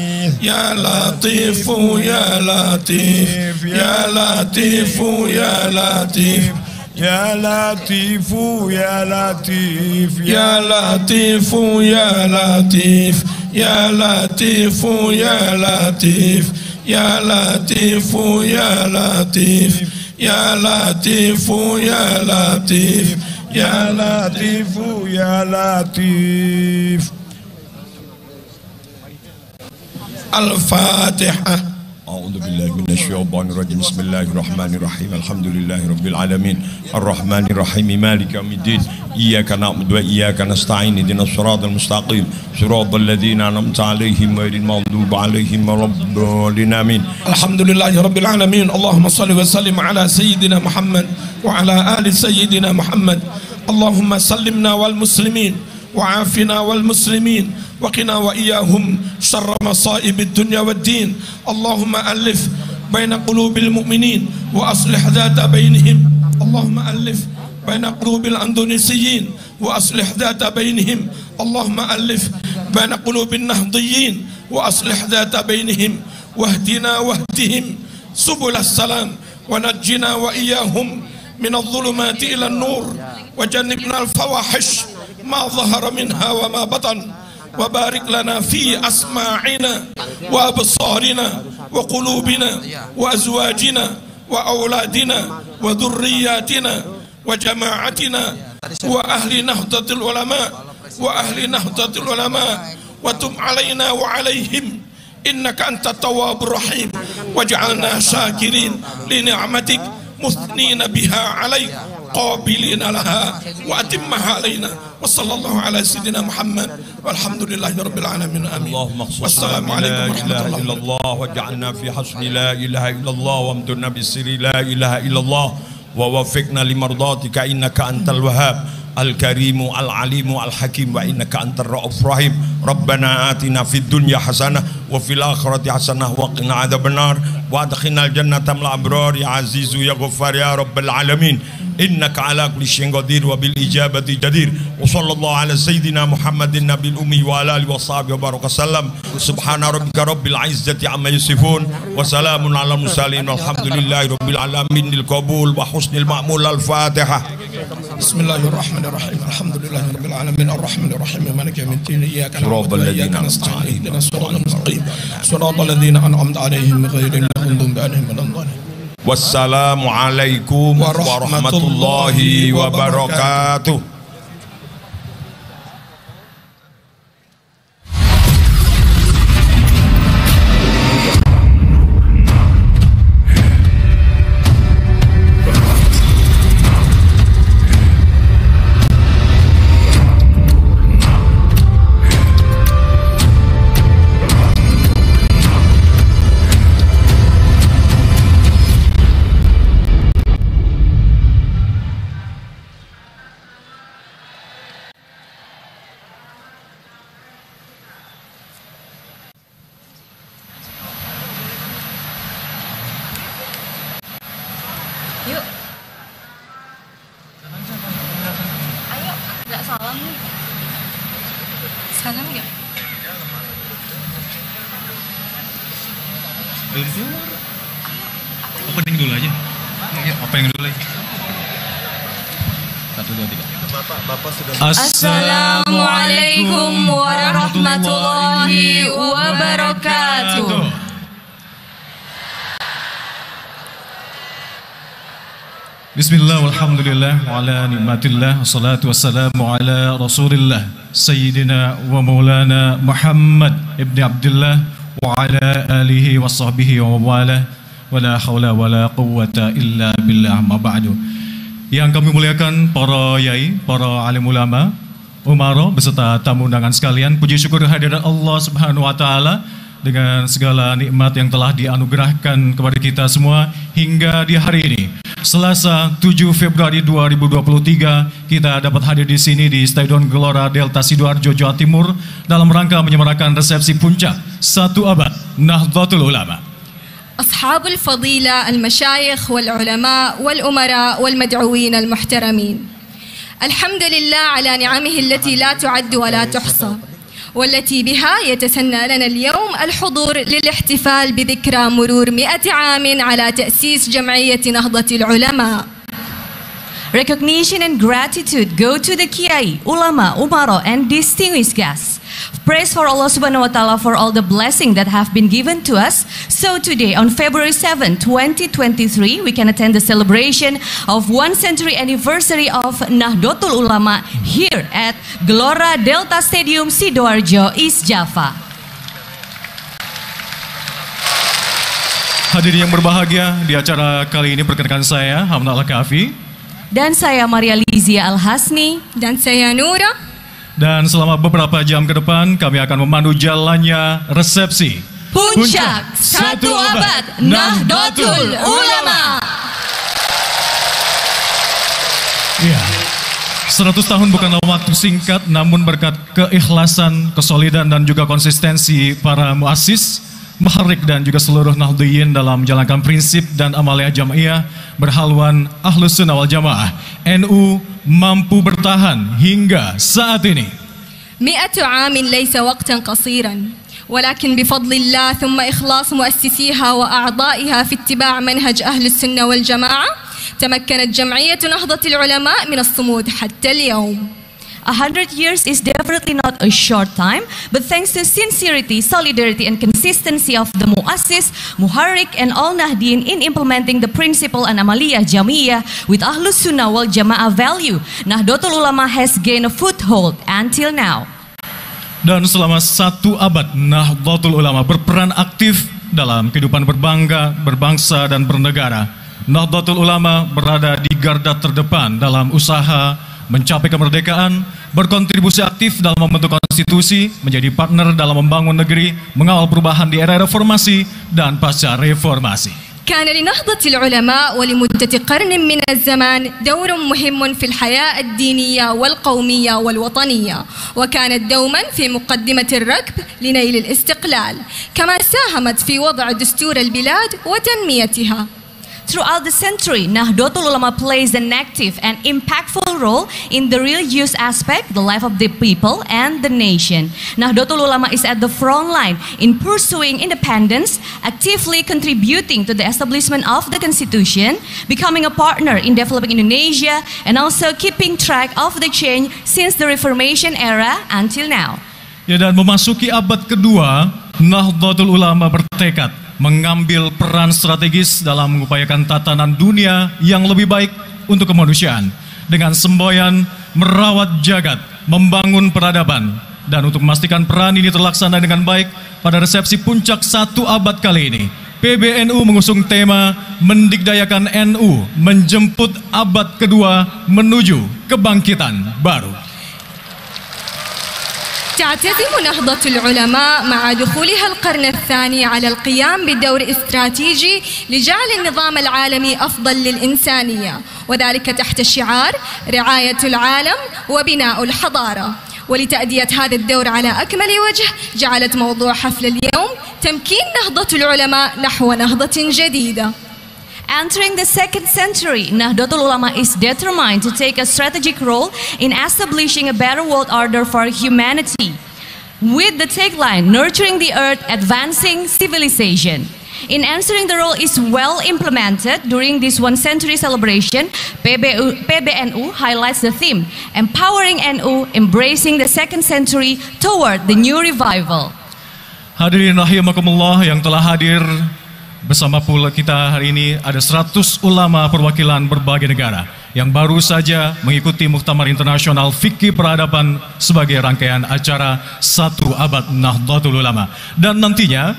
يا لطيف يا لطيف يا لطيف يا لطيف يا لطيف يا لطيف يا لطيف يا لطيف يا لطيف يا لطيف يا لطيف يا لطيف يا لطيف يا لطيف يا لطيف يا لطيف. الفاتحة. أعوذ بالله من الشيطان الرجيم. بسم الله الرحمن الرحيم. الحمد لله رب العالمين الرحمن الرحيم مالك يوم الدين إياك نعبد وإياك نستعين اهدنا الصراط المستقيم صراط الذين أنعمت عليهم غير المغضوب عليهم ولا الضالين آمين. الحمد لله رب العالمين. اللهم صل وسلم على سيدنا محمد وعلى آل سيدنا محمد. اللهم سلمنا والمسلمين وعافنا والمسلمين وقنا وإياهم شر مصائب الدنيا والدين. اللهم ألف بين قلوب المؤمنين وأصلح ذات بينهم. اللهم ألف بين قلوب الأندونيسيين وأصلح ذات بينهم. اللهم ألف بين قلوب النهضيين وأصلح ذات بينهم واهدنا واهدهم سبل السلام ونجنا وإياهم من الظلمات إلى النور وجنبنا الفواحش ما ظهر منها وما بطن وبارك لنا في أسماعنا وأبصارنا وقلوبنا وأزواجنا وأولادنا وذرياتنا وجماعتنا وأهل نهضة العلماء وأهل نهضة العلماء وتب علينا وعليهم إنك أنت التواب الرحيم واجعلنا شاكرين لنعمتك مثنين بها عليك قابلين لها وأتمها علينا وصلى الله على سيدنا محمد والحمد لله رب العالمين آمين. والسلام عليكم ورحمة الله. واجعلنا في حسن لا إله إلا الله وامتنا بالسر لا إله إلا الله ووفقنا لمرضاتك إنك أنت الوهاب الكريم العليم الحكيم وإنك أنت الرؤوف الرحيم. ربنا آتنا في الدنيا حسنة وفي الآخرة حسنة وقنا عذاب النار وأدخلنا الجنة مع الأبرار يا عزيز يا غفار يا رب العالمين إنك على كل شيء قدير وبالإجابة جدير. وصلى الله على سيدنا محمد النبي الأمي وعلى آله وصحبه وبارك وسلم. سبحان ربك رب العزة عما يصفون وسلام على المرسلين والحمد لله رب العالمين للقبول وحسن المأمول. الفاتحة. بسم الله الرحمن الرحيم الحمد لله رب العالمين الرحمن الرحيم مالك يوم الدين إياك نعبد وإياك نستعين اهدنا الصراط المستقيم صراط الذين أنعمت عليهم غير المغضوب عليهم ولا الضالين. Wassalamualaikum warahmatullahi wabarakatuh. Yuk. Ayo, nggak salam nih. Salam nggak? Belum keluar. Opening dulu aja. Yuk, opening dulu aja. 1, 2, 3. Bapak sudah. Assalamualaikum warahmatullahi wabarakatuh. Bismillah walhamdulillah wa ala nikmatillah wassalatu wassalamu ala rasulillah Sayyidina wa maulana Muhammad ibn Abdullah wa ala alihi wa sahbihi wa wala wa la hawla wa la quwwata illa billah ma ba'du. Yang kami muliakan para yai, para alim ulama, umara beserta tamu undangan sekalian, puji syukur kehadirat Allah Subhanahu wa taala dengan segala nikmat yang telah dianugerahkan kepada kita semua hingga di hari ini. Selasa 7 Februari 2023 kita dapat hadir di sini di Stadion Gelora Delta Sidoarjo, Jawa Timur dalam rangka menyemarakan resepsi puncak 1 abad Nahdlatul Ulama. أصحاب الفضيلة المشايخ والعلماء والأمراء والمدعوين المحترمين الحمد لله على نعمه التي لا تعد ولا تحصى والتي بها يتسنى لنا اليوم الحضور للاحتفال بذكرى مرور 100 عام على تأسيس جمعية نهضة العلماء. Recognition and gratitude go to the Kiai, Ulama, Umaro and distinguished guests. Praise for Allah Subhanahu wa Ta'ala for all the blessings that have been given to us. So today on February 7, 2023, we can attend the celebration of 1 century anniversary of Nahdlatul Ulama here at Gelora Delta Stadium, Sidoarjo, East Java. Hadirin yang berbahagia, di acara kali ini perkenalkan saya Hamna Al-Kafi. Dan saya Maria Lizia Al-Hasni. Dan saya Nura. Dan selama beberapa jam ke depan kami akan memandu jalannya resepsi Puncak 1 abad Nahdlatul Ulama. Ya, 100 tahun bukanlah waktu singkat, namun berkat keikhlasan, kesolidan dan juga konsistensi para muassis, muharrik dan juga seluruh Nahdliyin dalam menjalankan prinsip dan amaliyah jamaiyah berhaluan Ahlus Sunnah wal Jamaah, NU mampu bertahan hingga saat ini. 100 عام ليس وقتا قصيرا ولكن بفضل الله ثم إخلاص مؤسسيها وأعضائها في اتباع منهج أهل السنة والجماعة تمكنت جمعية نهضة العلماء من الصمود حتى اليوم. 100 years is definitely not a short time, but thanks to sincerity, solidarity, and consistency of the Muassis, Muharrik, and all Nahdien in implementing the principle and Amaliyah Jamiyah with Ahlus Sunnah wal Jamaah value, Nahdlatul Ulama has gained a foothold until now. Dan selama 1 abad, Nahdlatul Ulama berperan aktif dalam kehidupan berbangsa, dan bernegara. Nahdlatul Ulama berada di garda terdepan dalam usaha mencapai kemerdekaan, berkontribusi aktif dalam membentuk konstitusi, menjadi partner dalam membangun negeri, mengawal perubahan di era reformasi dan pasca reformasi. كان لنهضة العلماء ولمدة قرن من الزمان دور مهم في الحياة الدينية والقومية والوطنية، وكانت دوما في مقدمة الركب لنيل الاستقلال، كما ساهمت في وضع دستور البلاد وتنميتها. Throughout the century, Nahdlatul Ulama plays an active and impactful role in the religious aspect, the life of the people and the nation. Nahdlatul Ulama is at the front line in pursuing independence, actively contributing to the establishment of the constitution, becoming a partner in developing Indonesia, and also keeping track of the change since the Reformation era until now. Ya, dan memasuki abad kedua, Nahdlatul Ulama bertekad mengambil peran strategis dalam mengupayakan tatanan dunia yang lebih baik untuk kemanusiaan dengan semboyan merawat jagat, membangun peradaban, dan untuk memastikan peran ini terlaksana dengan baik pada resepsi puncak 1 abad kali ini, PBNU mengusung tema Mendikdayakan NU menjemput abad kedua menuju kebangkitan baru. تعتزم نهضة العلماء مع دخولها القرن الثاني على القيام بدور استراتيجي لجعل النظام العالمي أفضل للإنسانية، وذلك تحت شعار رعاية العالم وبناء الحضارة. ولتأدية هذا الدور على أكمل وجه جعلت موضوع حفل اليوم تمكين نهضة العلماء نحو نهضة جديدة. Entering the 2nd century, Nahdlatul Ulama is determined to take a strategic role in establishing a better world order for humanity, with the tagline, nurturing the earth, advancing civilization. In answering the role is well implemented during this 1 century celebration, PBNU highlights the theme, empowering NU, embracing the 2nd century toward the new revival. Hadirin rahimakumullah yang telah hadir bersama pula kita hari ini, ada 100 ulama perwakilan berbagai negara yang baru saja mengikuti Muktamar Internasional Fikih Peradaban sebagai rangkaian acara 1 abad Nahdlatul Ulama. Dan nantinya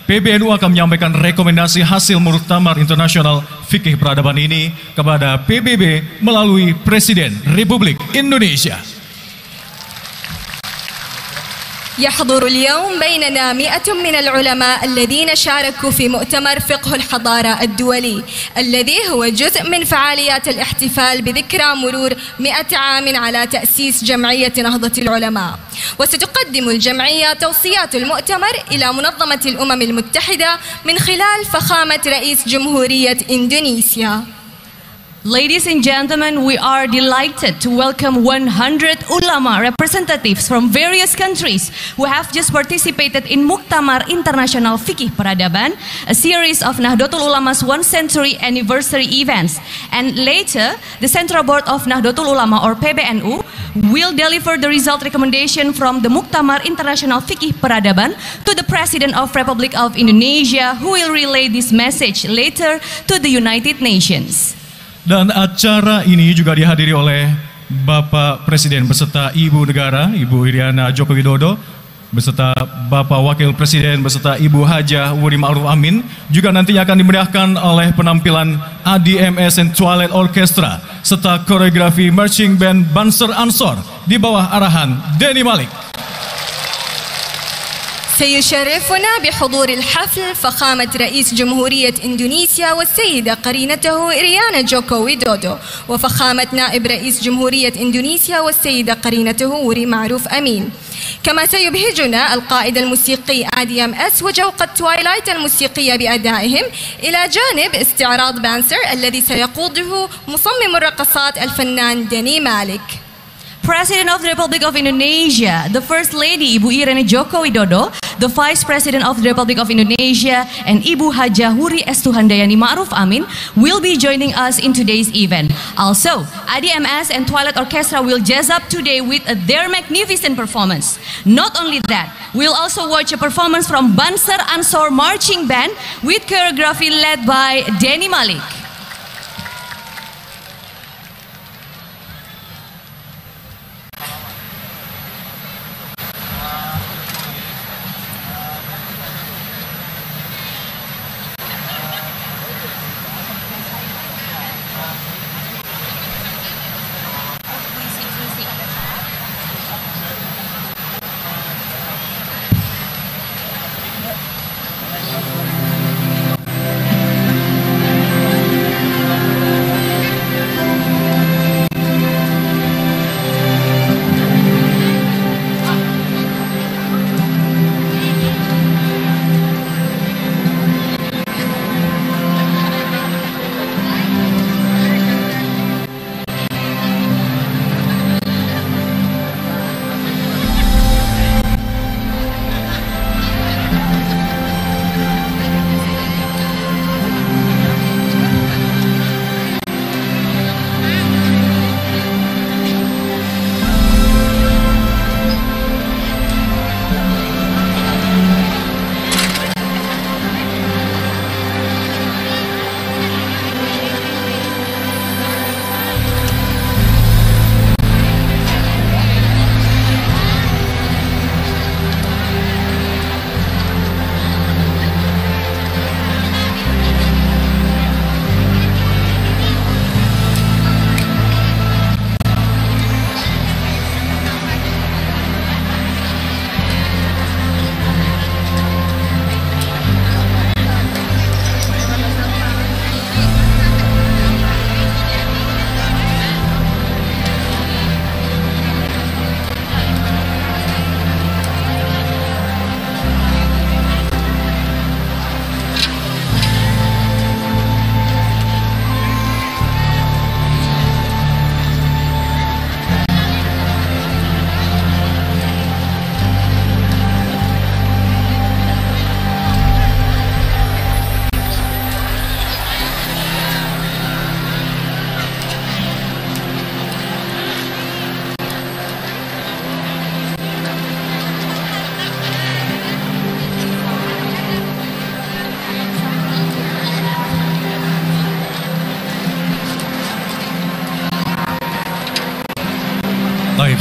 PBNU akan menyampaikan rekomendasi hasil Muktamar Internasional Fikih Peradaban ini kepada PBB melalui Presiden Republik Indonesia. يحضر اليوم بيننا 100 من العلماء الذين شاركوا في مؤتمر فقه الحضارة الدولي الذي هو جزء من فعاليات الاحتفال بذكرى مرور 100 عام على تأسيس جمعية نهضة العلماء. وستقدم الجمعية توصيات المؤتمر إلى منظمة الأمم المتحدة من خلال فخامة رئيس جمهورية إندونيسيا. Ladies and gentlemen, we are delighted to welcome 100 ulama representatives from various countries who have just participated in Muktamar Internasional Fikih Peradaban, a series of Nahdlatul Ulama's 1 century anniversary events. And later, the Central Board of Nahdlatul Ulama or PBNU will deliver the result recommendation from the Muktamar Internasional Fikih Peradaban to the President of Republic of Indonesia, who will relay this message later to the United Nations. Dan acara ini juga dihadiri oleh Bapak Presiden beserta Ibu Negara, Ibu Iriana Joko Widodo, beserta Bapak Wakil Presiden beserta Ibu Hajah Wuri Ma'ruf Amin. Juga nantinya akan dimeriahkan oleh penampilan ADMS and Twilight Orchestra serta koreografi Marching Band Banser Ansor di bawah arahan Denny Malik. سيشرفنا بحضور الحفل فخامة رئيس جمهورية إندونيسيا والسيدة قرينته إريانا جوكو ويدودو، وفخامة نائب رئيس جمهورية إندونيسيا والسيدة قرينته وري معروف أمين. كما سيبهجنا القائد الموسيقي ADMS وجوقة توايلايت الموسيقية بأدائهم، إلى جانب استعراض بانسر الذي سيقوده مصمم الرقصات الفنان ديني مالك. President of the Republic of Indonesia, the First Lady Ibu Irene Joko Widodo, the Vice President of the Republic of Indonesia, and Ibu Haja Huri Estuhandayani Ma'ruf Amin will be joining us in today's event. Also, ADMS and Twilight Orchestra will jazz up today with their magnificent performance. Not only that, we'll also watch a performance from Banser Ansor Marching Band with choreography led by Denny Malik.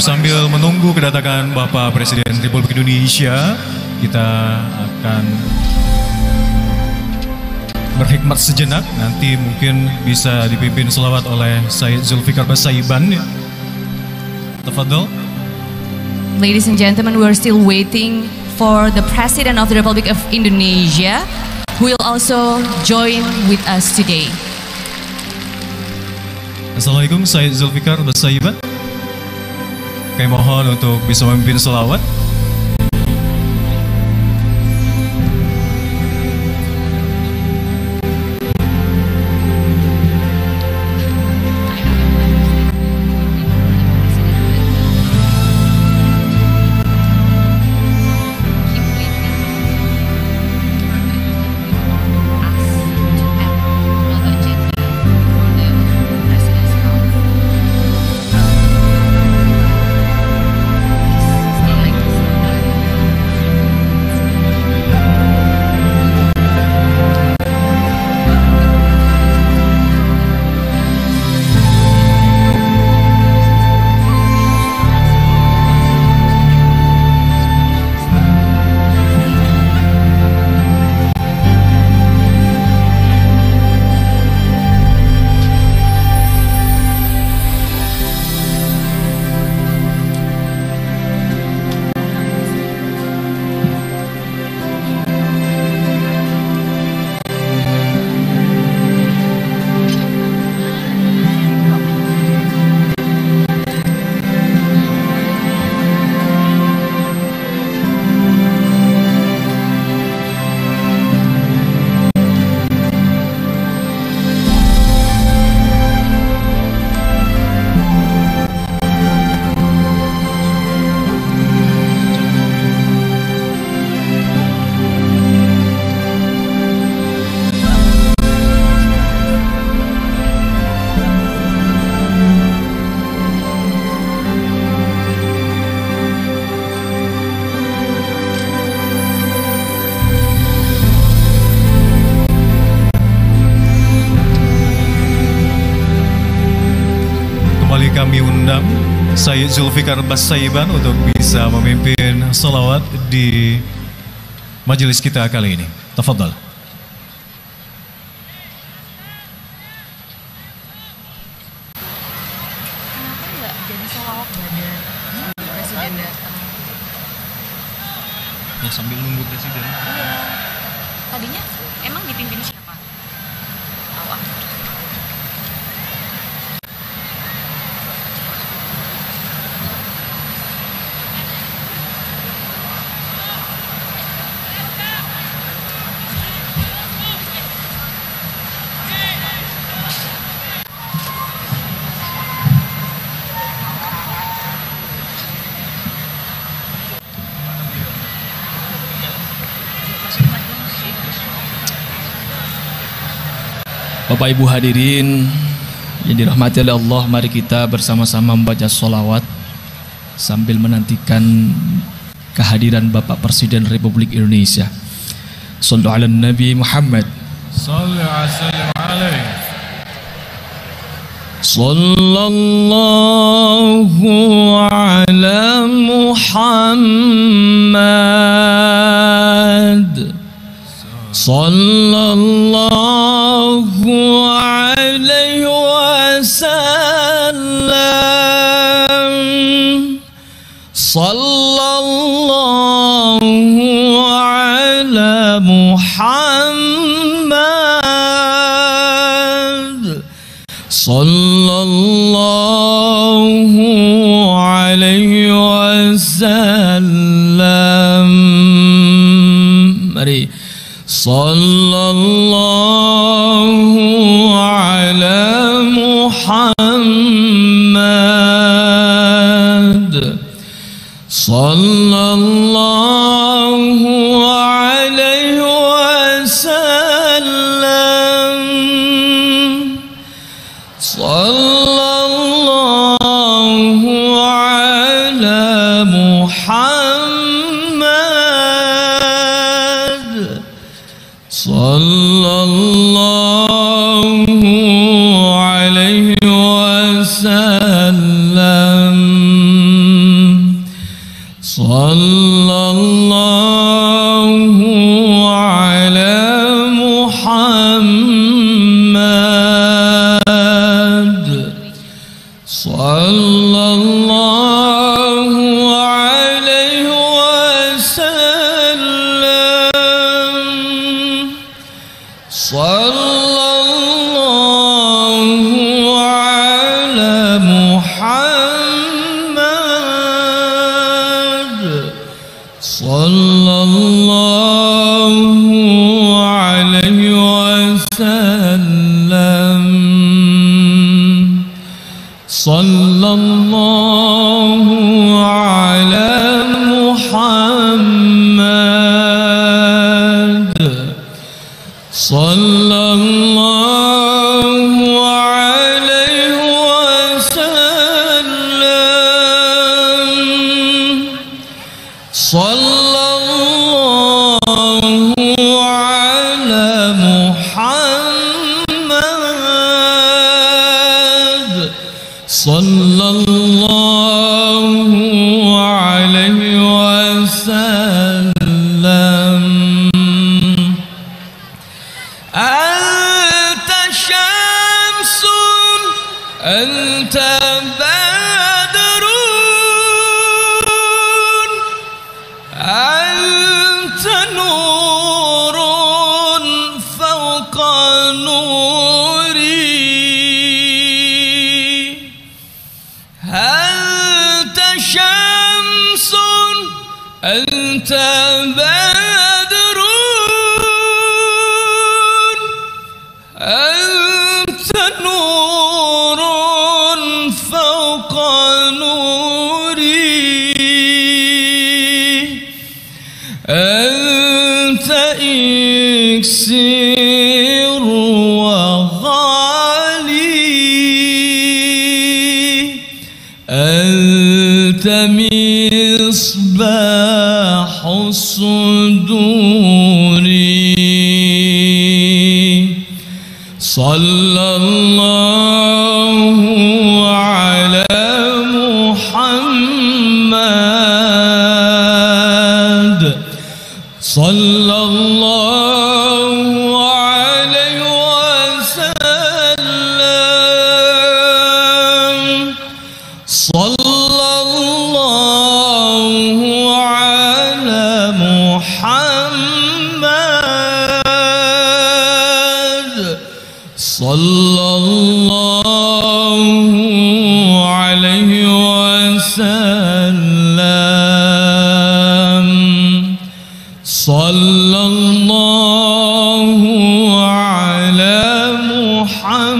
Sambil menunggu kedatangan Bapak Presiden Republik Indonesia, kita akan berhikmat sejenak. Nanti mungkin bisa dipimpin selawat oleh Sayyid Zulfikar Basaiban. Tafadhol. Ladies and gentlemen, we're still waiting for the President of the Republic of Indonesia, who will also join with us today. Assalamualaikum, Sayyid Zulfikar Basaiban. Kami mohon untuk bisa memimpin selawat. undang Sayyid Zulfikar Bassaiban untuk bisa memimpin salawat di majelis kita kali ini. Tafadhal. Ya, sambil nunggu presiden. Iya. Tadinya emang dipimpin siapa? Awak. Bapak Ibu hadirin yang dirahmati oleh Allah, mari kita bersama-sama membaca sholawat sambil menantikan kehadiran Bapak Presiden Republik Indonesia. Shallu ala Nabi Muhammad. Sallallahu ala Muhammad. Sallallahu alaihi wasallam. Sallallahu ala Muhammad. Sallallahu alaihi wasallam. Mari. Sallallahu ala Muhammad. Sallallahu alaihi wasallam. Sallallahu ala Muhammad. Sallallahu alaihi wasallam. Sallallahu ala Muhammad. Sallallahu alaihi wasallam. Sallallahu ala Muhammad. Sallallahu alaihi wasallam. Sallallahu ala Muhammad. Sallallahu alaihi wasallam. Sallallahu ala Muhammad. Sallallahu alaihi wasallam. Anta syamsun, anta badrun, anta nurun fawqa nuri. Anta syamsun, anta badrun, anta nurun fawqa nuri. Anta iksir wa ghali. Anta misbahu suduri. Sallallahu ala sallallahu alaihi wasallam, sallallahu ala Muhammad, sallallahu alaihi wasallam, sallallahu ala Muhammad,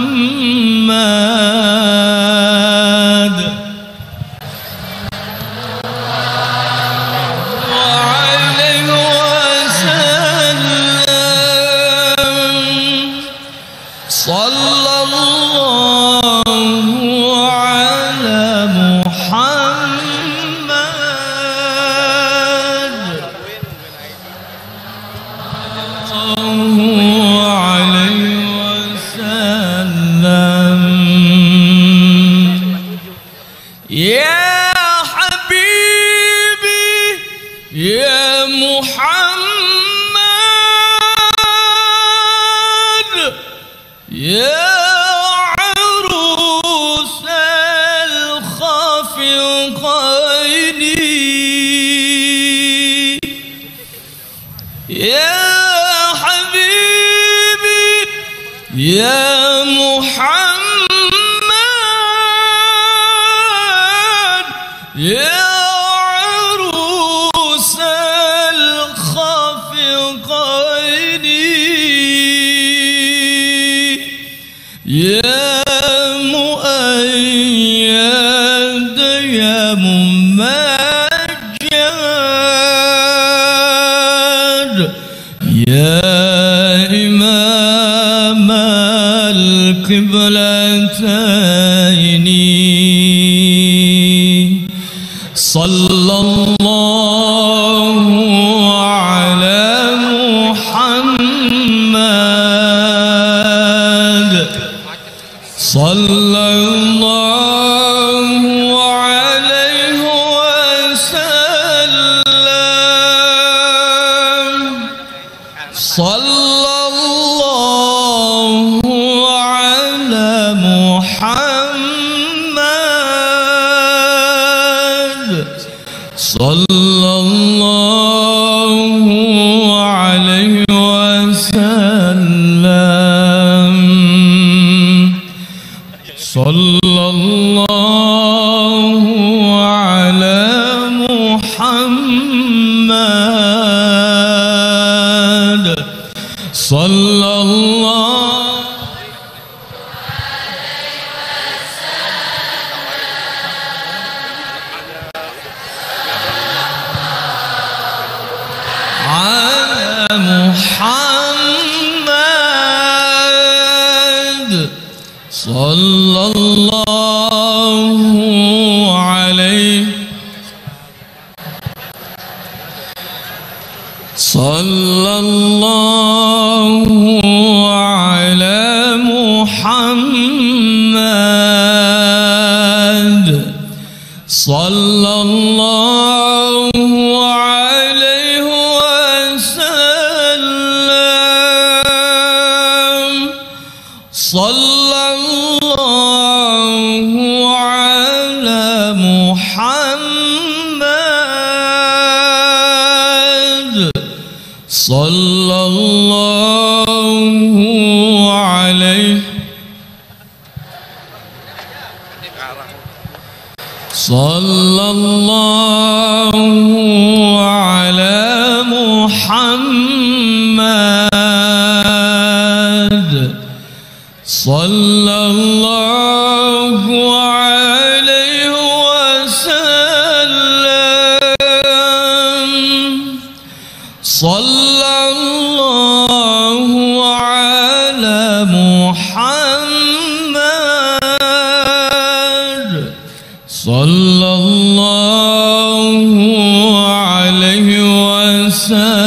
wa alaihi wasallam, sallallahu ala Muhammad, sallallahu alaihi wasallam. Ya Habibi, ya Muhammad, ya arus al-khafiqaini, ya Habibi, ya Muhammad, ya arus al-khafiqaini, ya muayyad, ya mumajjad, ya imam al-qiblataini, sallallahu ala Muhammad, sallallahu alaihi wasallam, sallallahu ala Muhammad, sallallahu alaihi wasallam, sallallahu ala Muhammad, sallallahu ala Muhammad, sallallahu alaihi, sallallahu ala Muhammad, sallallahu alaihi wasallam, sallallahu ala Muhammad, sallallahu alaihi, sallallahu ala Muhammad, sallallahu alaihi wasallam, sallallahu ala Muhammad, sallallahu alaihi wasallam.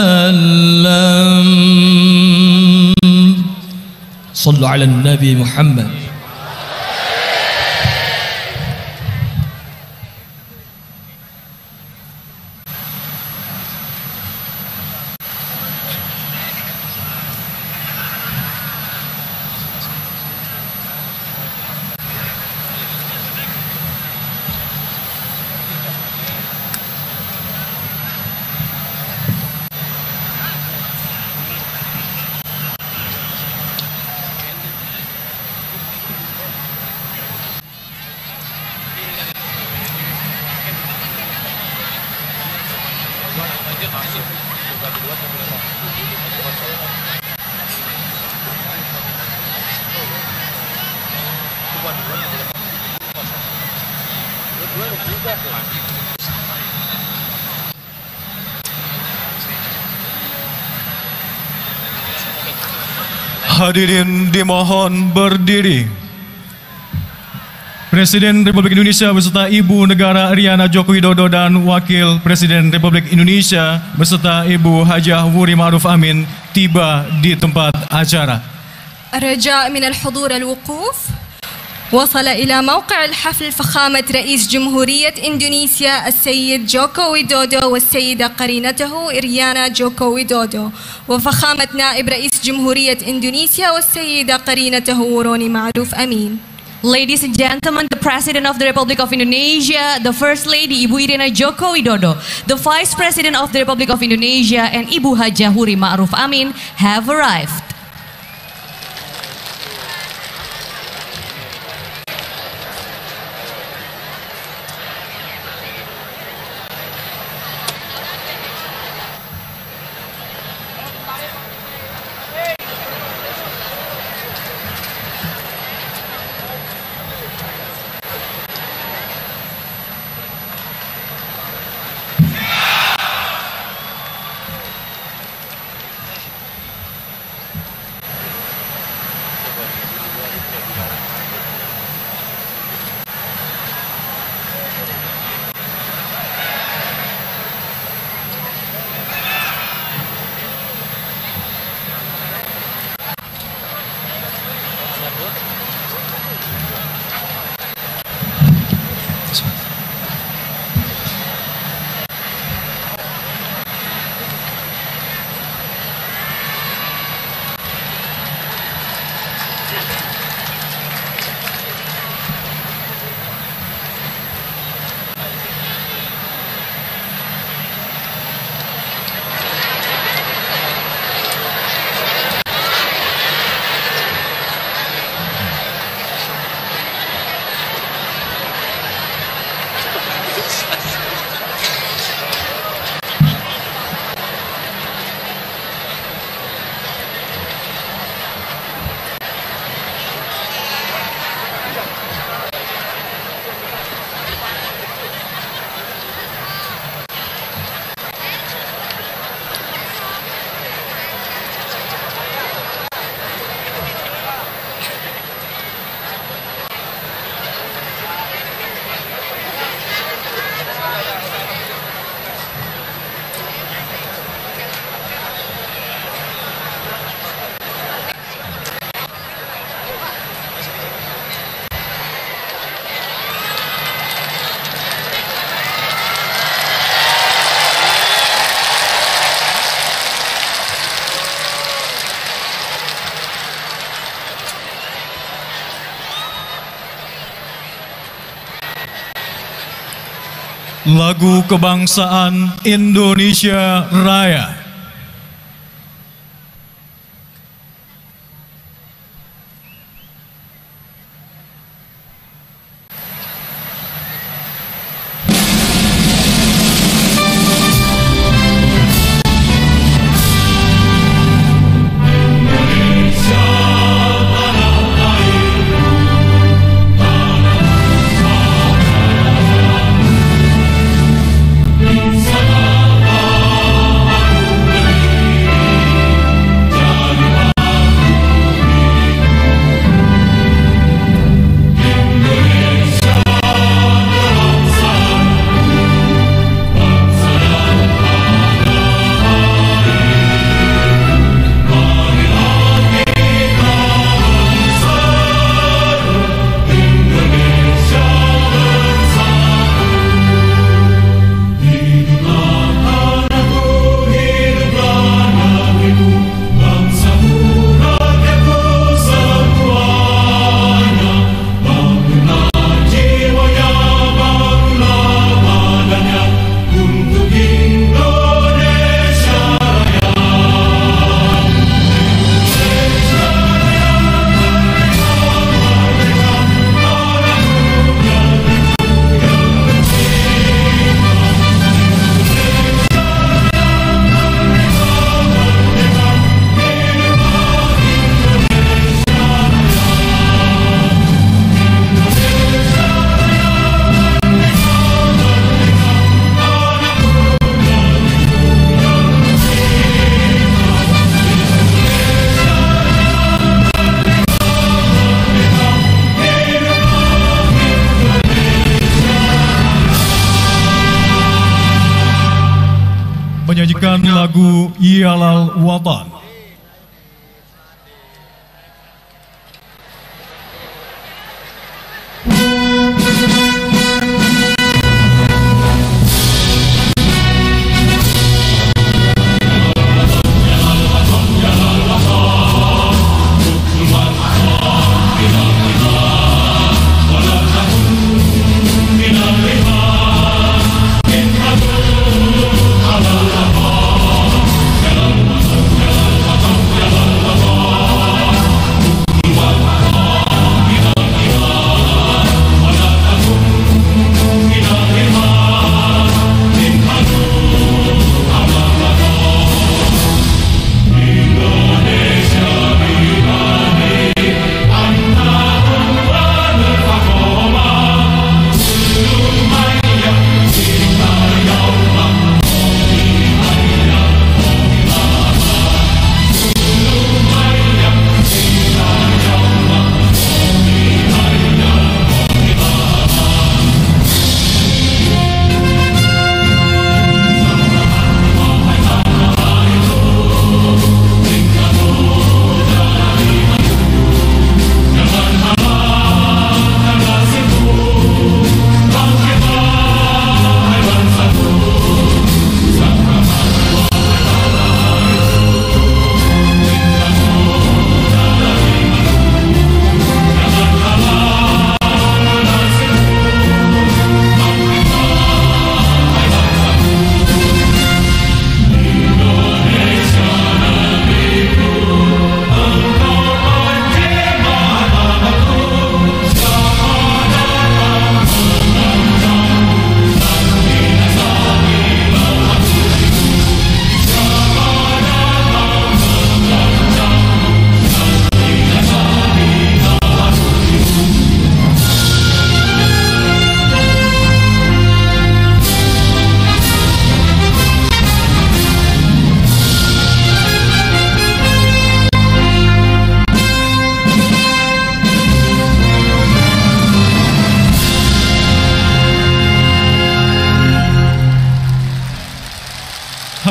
Sallu ala Nabi Muhammad. Hadirin dimohon berdiri. Presiden Republik Indonesia beserta Ibu Negara Riana Joko Widodo dan Wakil Presiden Republik Indonesia beserta Ibu Hajah Wuri Ma'ruf Amin tiba di tempat acara. الرجاء من الحضور الوقوف. وصل إلى موقع الحفل فخامة رئيس جمهورية إندونيسيا السيد جوكو ويدودو والسيدة قرينته إريانا جوكو ويدودو وفخامة نائب رئيس جمهورية إندونيسيا والسيدة قرينته وروني معروف أمين. Ladies and gentlemen, the President of the Republic of Indonesia, the First Lady Ibu Irina Joko Widodo, the Vice President of the Republic of Indonesia, and Ibu Hajah Wuri Ma'ruf Amin have arrived. Lagu Kebangsaan Indonesia Raya. menyanyikan lagu Iyalal Watan.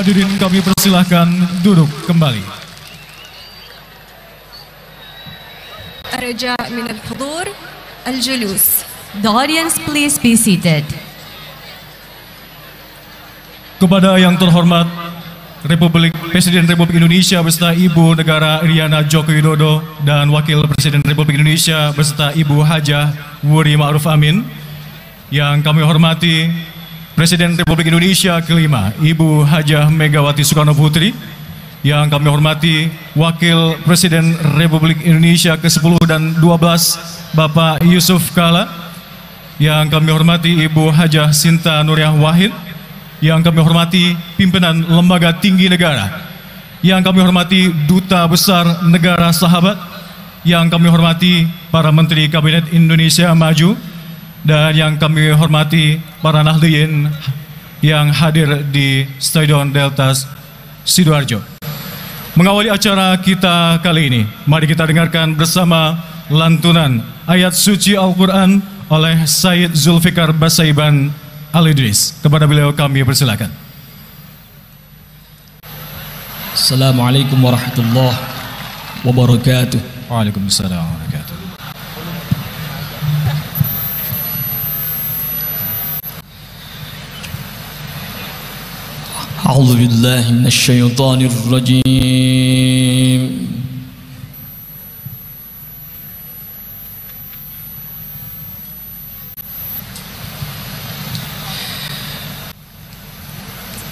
Hadirin kami persilahkan duduk kembali. الرجاء من الحضور الجلوس. The audience, please be seated. Kepada yang terhormat Presiden Republik Indonesia beserta Ibu Negara Iriana Joko Widodo dan Wakil Presiden Republik Indonesia beserta Ibu Hajah Wuri Ma'ruf Amin, yang kami hormati Presiden Republik Indonesia kelima, Ibu Hajah Megawati Soekarno Putri, yang kami hormati Wakil Presiden Republik Indonesia ke-10 dan 12, Bapak Yusuf Kala, yang kami hormati Ibu Hajah Sinta Nuriyah Wahid, yang kami hormati pimpinan lembaga tinggi negara, yang kami hormati Duta Besar Negara Sahabat, yang kami hormati para Menteri Kabinet Indonesia Maju, dan yang kami hormati para nahliyin yang hadir di Stadion Delta Sidoarjo. Mengawali acara kita kali ini, mari kita dengarkan bersama lantunan ayat suci Al-Quran oleh Sayyid Zulfikar Basaiban Al-Idris. Kepada beliau kami persilakan. Assalamualaikum warahmatullahi wabarakatuh. Waalaikumsalam warahmatullahi wabarakatuh. أعوذ بالله من الشيطان الرجيم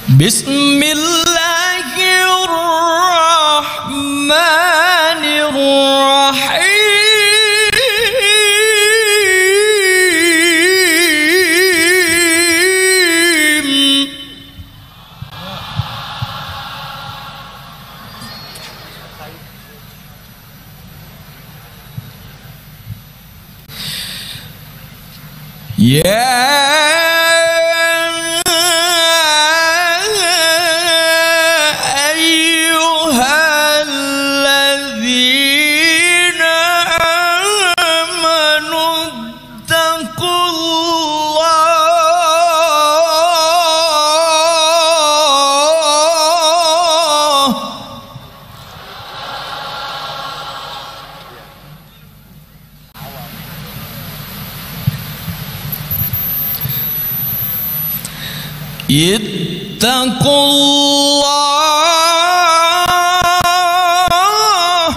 بسم الله الرحمن الرحيم Ittaqullah.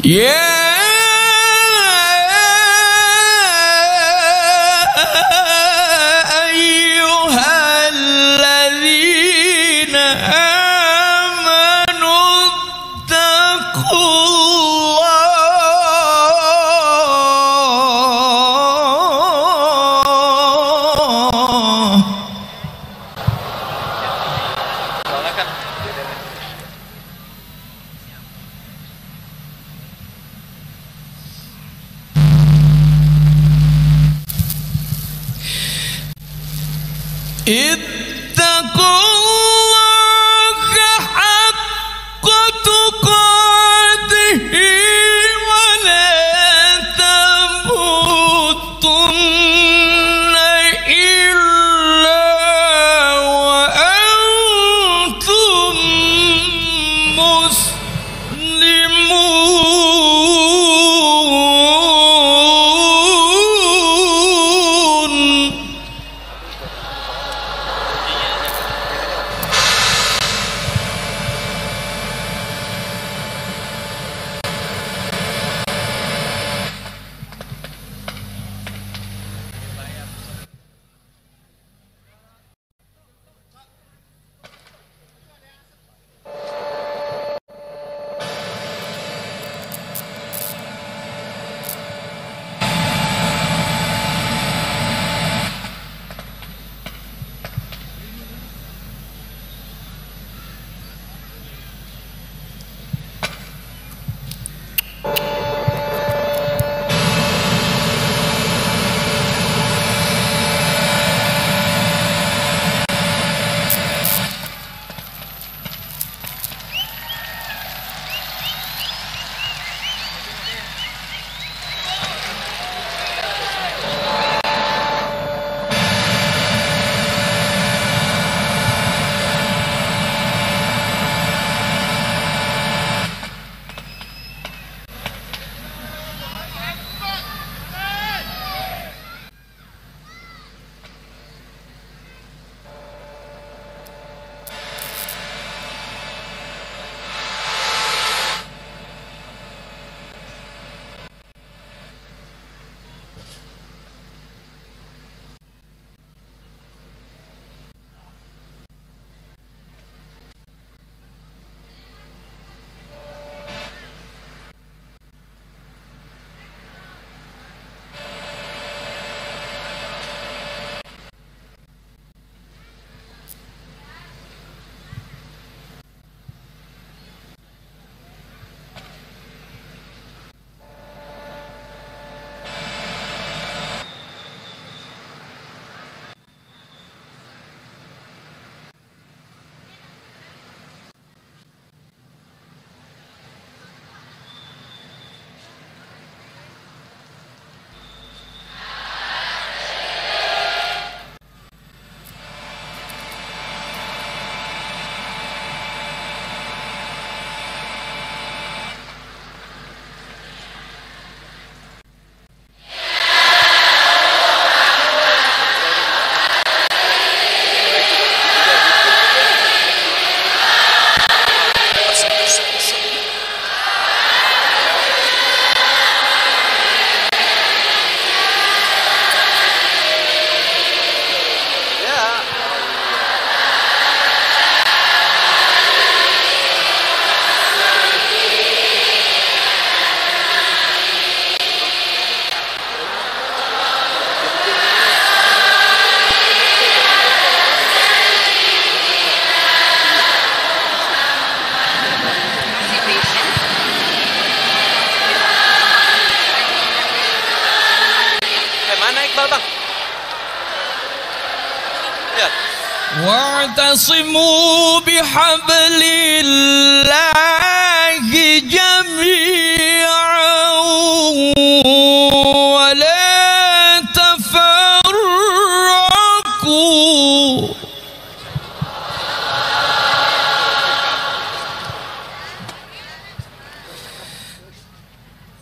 Ya ayyuhalladzina amanu ittaqullah. Ittaqullaha haqqa tuqatihi wa la tamutunna illa wa antum muslimun. واعتصموا بحبل الله جميعا ولا تفرقوا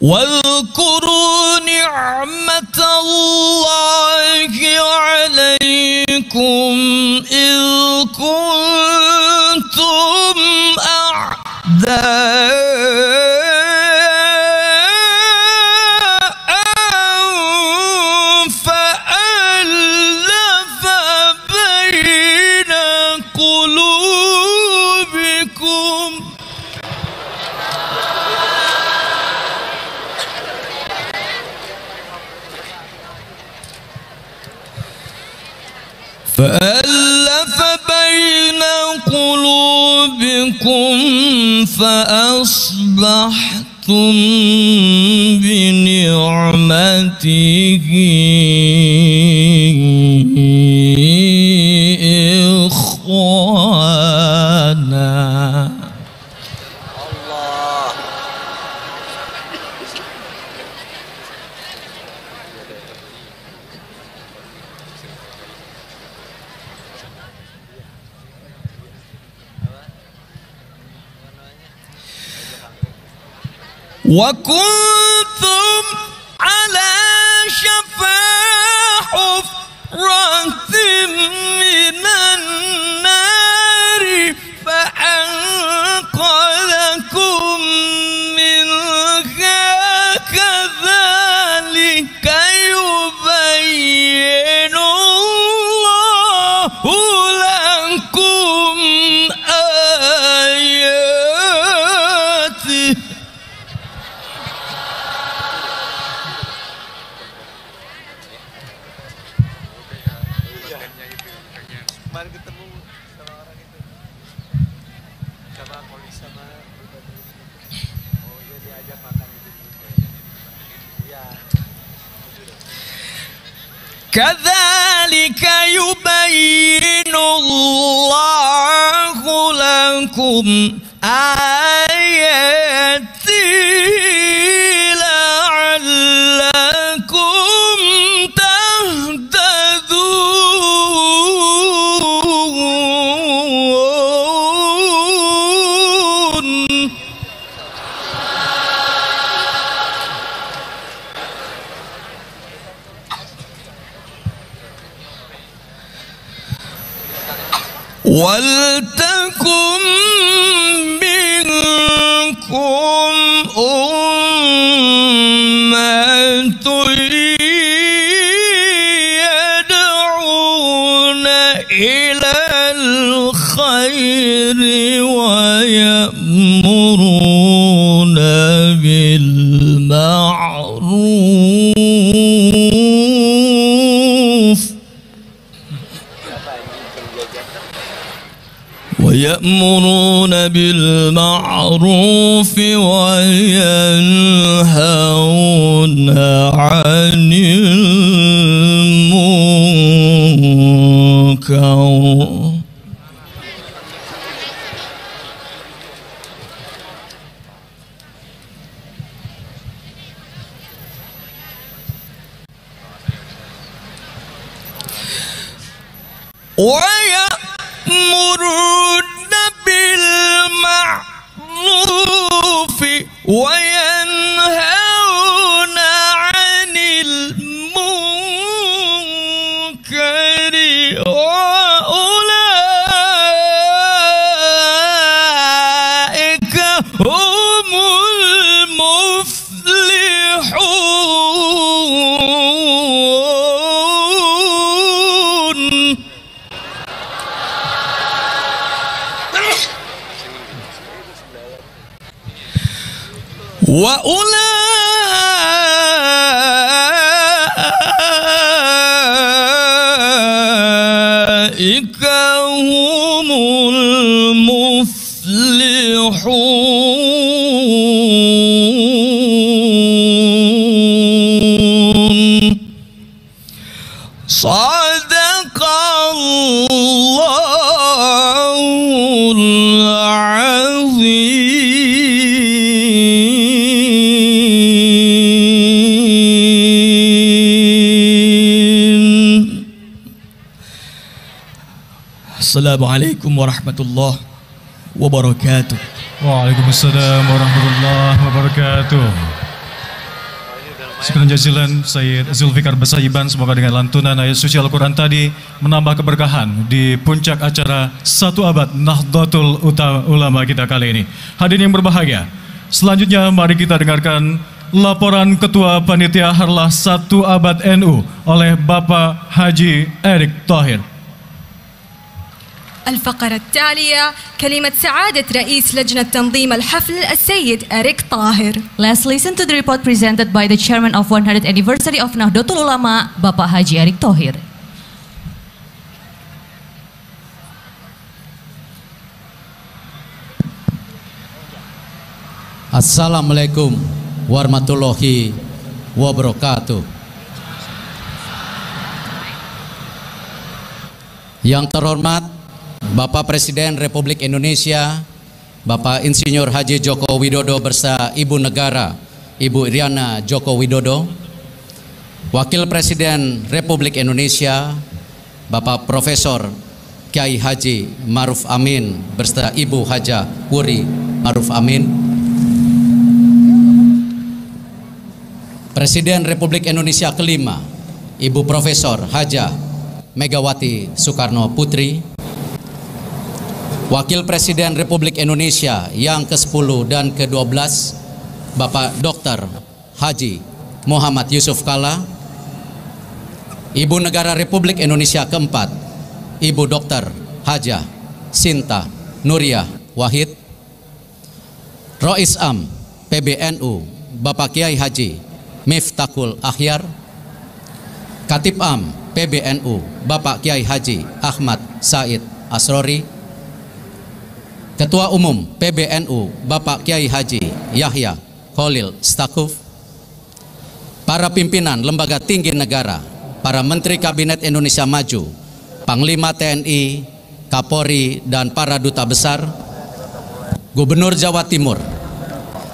واذكروا واذكروا نعمة الله عليكم إذ كنتم أعداء فألف بين قلوبكم فأصبحتم بنعمته إخوانا. وكنتم على شفا حفرة من النار فأنقذكم منها كذلك يبين الله لكم آياته. كذلك يبين الله لكم آياته لعلكم تهتدون. ولتكن منكم أمة يدعون إلى الخير ويأمرون بالمعروف وينهون عن المنكر. ويأمرون بالمعروف وينهون عن المنكر وأولئك هم المفلحون. وأولئك هم المفلحون. صدق الله العظيم. Assalamualaikum warahmatullahi wabarakatuh. Waalaikumsalam warahmatullahi wabarakatuh. Syukran jazilan Sayyid Zulfikar Basaiban. Semoga dengan lantunan ayat suci Al-Quran tadi menambah keberkahan di puncak acara 1 abad Nahdlatul Ulama kita kali ini. Hadirin yang berbahagia, selanjutnya mari kita dengarkan laporan Ketua Panitia Harlah 1 Abad NU oleh Bapak Haji Erick Thohir. الفقرة التالية كلمة سعادة رئيس لجنة تنظيم الحفل السيد إريك طاهر. Let's listen to the report presented by the Chairman of 100th Anniversary of Nahdlatul Ulama, Bapak Haji Erick Thohir. Assalamualaikum warahmatullahi wabarakatuh. Yang terhormat Bapak Presiden Republik Indonesia, Bapak Insinyur Haji Joko Widodo beserta Ibu Negara, Ibu Iriana Joko Widodo, Wakil Presiden Republik Indonesia, Bapak Profesor Kiai Haji Ma'ruf Amin beserta Ibu Haja Wuri Ma'ruf Amin, Presiden Republik Indonesia kelima, Ibu Profesor Haja Megawati Soekarno Putri, Wakil Presiden Republik Indonesia yang ke-10 dan ke-12, Bapak Dr. Haji Muhammad Yusuf Kalla, Ibu Negara Republik Indonesia keempat, Ibu Dr. Haja Sinta Nuriyah Wahid, Rois Am PBNU Bapak Kiai Haji Miftahul Akhyar, Katib Am PBNU Bapak Kiai Haji Ahmad Said Asrori, Ketua Umum PBNU Bapak Kiai Haji Yahya Khalil Stakuf, para pimpinan lembaga tinggi negara, para Menteri Kabinet Indonesia Maju, Panglima TNI, Kapolri dan para duta besar, Gubernur Jawa Timur,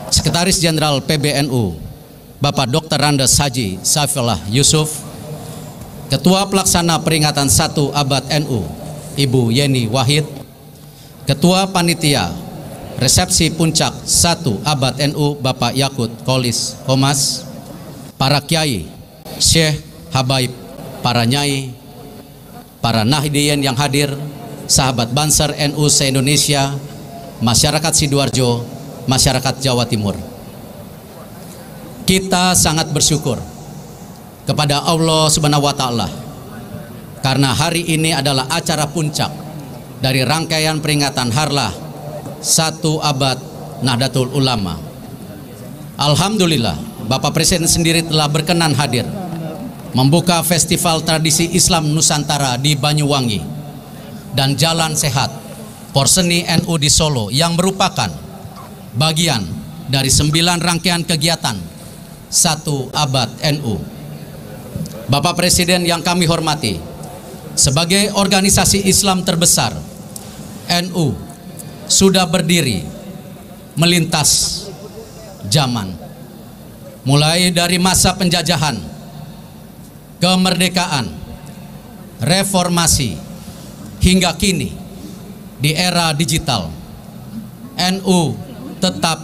Sekretaris Jenderal PBNU Bapak Dr. Andes Haji Saifullah Yusuf, Ketua Pelaksana Peringatan 1 Abad NU Ibu Yeni Wahid, Ketua Panitia Resepsi Puncak 1 Abad NU Bapak Yakut Kolis Komas, para kiai, syekh, habaib, para nyai, para nahdiyin yang hadir, sahabat Banser NU se-Indonesia, masyarakat Sidoarjo, masyarakat Jawa Timur. Kita sangat bersyukur kepada Allah Subhanahu wa Ta'ala karena hari ini adalah acara puncak dari rangkaian peringatan Harlah 1 Abad Nahdlatul Ulama. Alhamdulillah, Bapak Presiden sendiri telah berkenan hadir membuka Festival Tradisi Islam Nusantara di Banyuwangi dan Jalan Sehat Porseni NU di Solo yang merupakan bagian dari 9 rangkaian kegiatan 1 Abad NU. Bapak Presiden yang kami hormati, sebagai organisasi Islam terbesar, NU sudah berdiri melintas zaman, mulai dari masa penjajahan, kemerdekaan, reformasi, hingga kini di era digital. NU tetap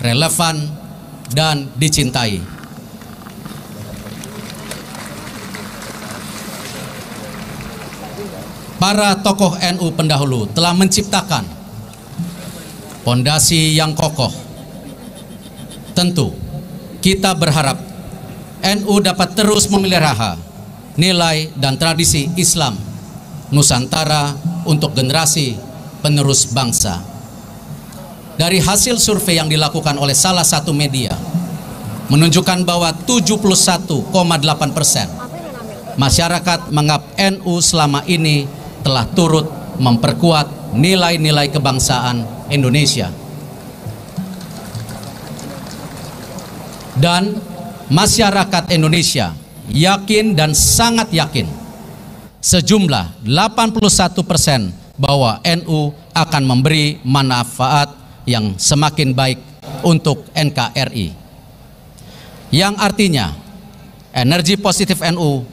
relevan dan dicintai. Para tokoh NU pendahulu telah menciptakan fondasi yang kokoh. Tentu kita berharap NU dapat terus memelihara nilai dan tradisi Islam Nusantara untuk generasi penerus bangsa. Dari hasil survei yang dilakukan oleh salah satu media menunjukkan bahwa 71,8% masyarakat menganggap NU selama ini telah turut memperkuat nilai-nilai kebangsaan Indonesia. Dan masyarakat Indonesia yakin dan sangat yakin, sejumlah 81% bahwa NU akan memberi manfaat yang semakin baik untuk NKRI. Yang artinya energi positif NU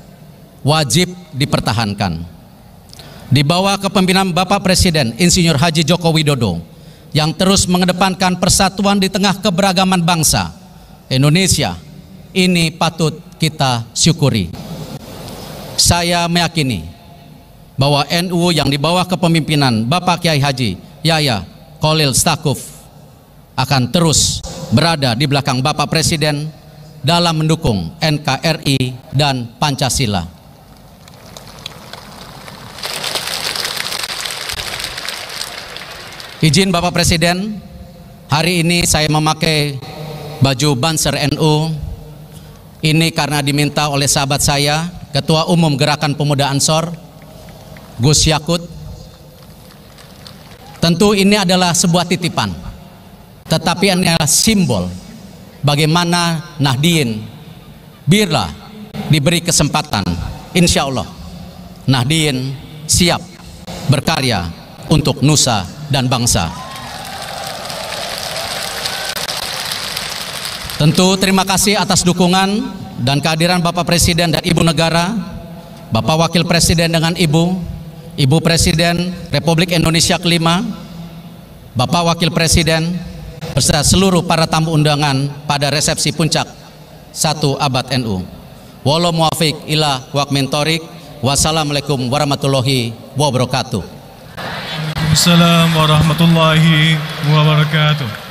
wajib dipertahankan. Di bawah kepemimpinan Bapak Presiden Insinyur Haji Joko Widodo yang terus mengedepankan persatuan di tengah keberagaman bangsa Indonesia, ini patut kita syukuri. Saya meyakini bahwa NU yang di bawah kepemimpinan Bapak Kiai Haji Yahya Khalil Stakuf akan terus berada di belakang Bapak Presiden dalam mendukung NKRI dan Pancasila. Izin Bapak Presiden, hari ini saya memakai baju Banser NU ini karena diminta oleh sahabat saya, Ketua Umum Gerakan Pemuda Ansor, Gus Yakut. Tentu ini adalah sebuah titipan, tetapi ini adalah simbol bagaimana Nahdien bila diberi kesempatan, insya Allah Nahdien siap berkarya untuk nusa dan bangsa. Tentu terima kasih atas dukungan dan kehadiran Bapak Presiden dan Ibu Negara, Bapak Wakil Presiden dengan Ibu Presiden Republik Indonesia kelima, Bapak Wakil Presiden beserta seluruh para tamu undangan pada resepsi puncak 1 abad NU. Wallahu muwafiq ila waq min thoriq. Wassalamualaikum warahmatullahi wabarakatuh. Assalamualaikum warahmatullahi wabarakatuh.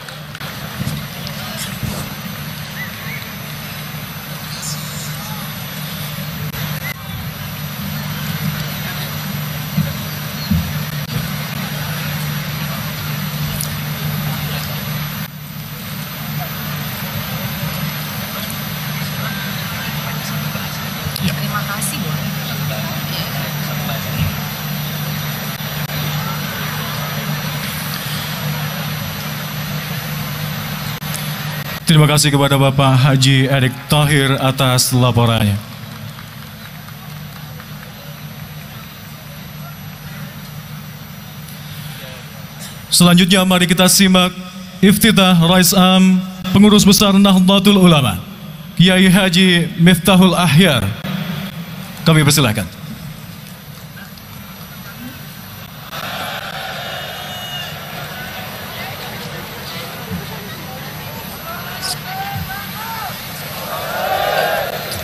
Terima kasih kepada Bapak Haji Erick Thohir atas laporannya. Selanjutnya mari kita simak iftitah Rais Am Pengurus Besar Nahdlatul Ulama Kiai Haji Miftahul Ahyar. Kami persilahkan.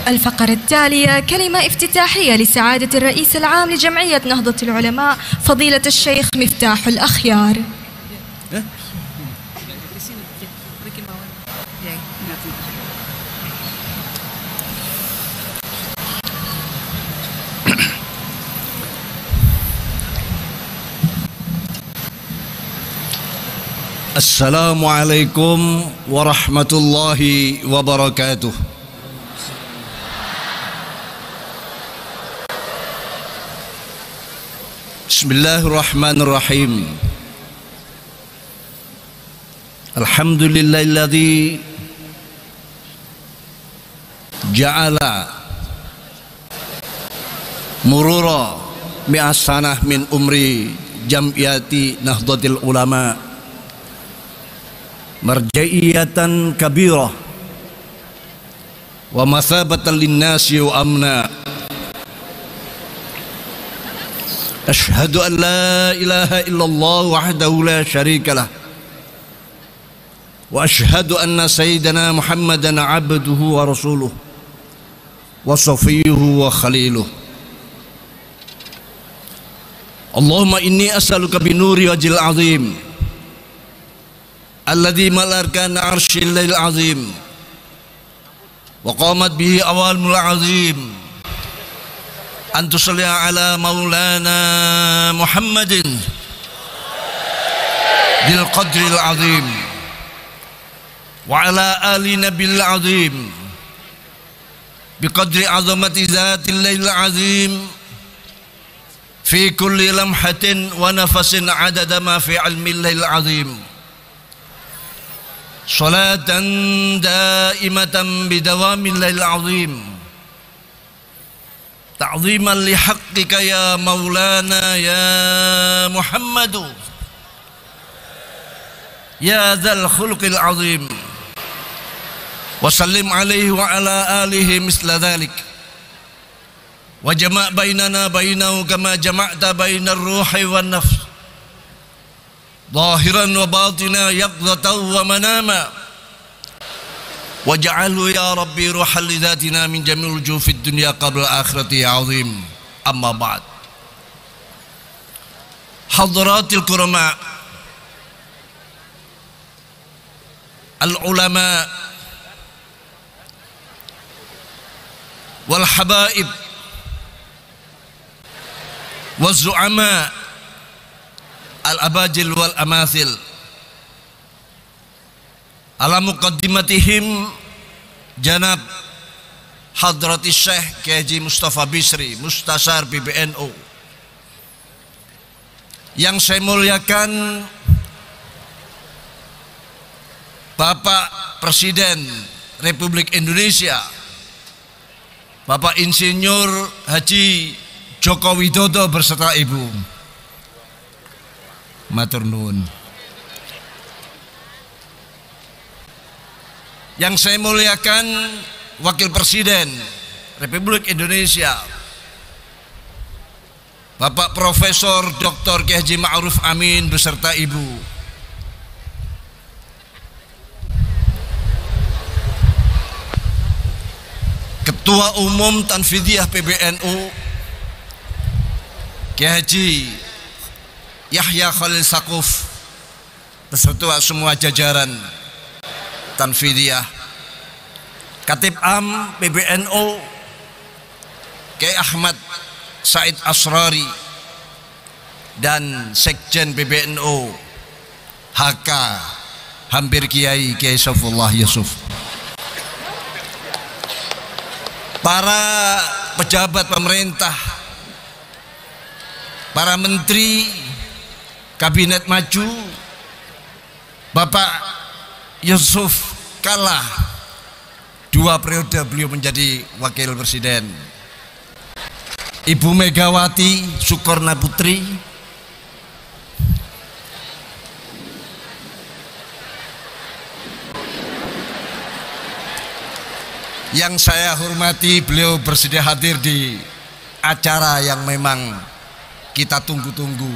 الفقرة التالية كلمة افتتاحية لسعادة الرئيس العام لجمعية نهضة العلماء فضيلة الشيخ مفتاح الأخيار. Assalamualaikum warahmatullahi wabarakatuh. Bismillahirrahmanirrahim. Alhamdulillahilladzi ja'ala murura mi'as sanah min umri jam'iyati Nahdlatul Ulama marja'iyatan kabirah wa mathabatan linnasi wa amna. أشهد أن لا إله إلا الله وحده لا شريك له وأشهد أن سيدنا محمدا عبده ورسوله وصفيه وخليله. اللهم إني أسألك بنور وجه العظيم الذي ملأ أركان عرش الله العظيم وقامت به أوامر العظيم أن تصلي على مولانا محمد ذي القدر العظيم وعلى آل نبي العظيم بقدر عظمة ذات الله العظيم في كل لمحة ونفس عدد ما في علم الله العظيم صلاة دائمة بدوام الله العظيم تعظيما لحقك يا مولانا يا محمد يا ذا الخلق العظيم وسلم عليه وعلى آله مثل ذلك وجمع بيننا بينه كما جمعت بين الروح والنفس ظاهرا وباطنا يقظة ومناما waj'alhu ya rabbi ruhal lidzatina min jamil wujuh fid dunya qabla akhirati ya azim. Amma ba'd. Hadratil kurama, al-ulama wal habaib wal zu'ama al-abajil wal amathil, ala muqaddimatihim Janab Hadratis Syekh Kiai Haji Mustafa Bisri, Mustasyar PBNU. Yang saya muliakan Bapak Presiden Republik Indonesia, Bapak Insinyur Haji Joko Widodo beserta Ibu. Matur nuwun. Yang saya muliakan Wakil Presiden Republik Indonesia, Bapak Profesor Dr. Kiai Haji Ma'ruf Amin beserta Ibu. Ketua Umum Tanfidiyah PBNU Kiai Haji Yahya Khalil Saquf beserta semua jajaran Tanfidiyah. Katib Am PBNU Kiai Ahmad Said Asrari dan Sekjen PBNU HK Hampir Kiai Kiai Saifullah Yusuf. Para pejabat pemerintah, para menteri Kabinet Maju, Bapak Yusuf Kala, 2 periode beliau menjadi Wakil Presiden. Ibu Megawati Soekarno Putri, yang saya hormati, beliau bersedia hadir di acara yang memang kita tunggu-tunggu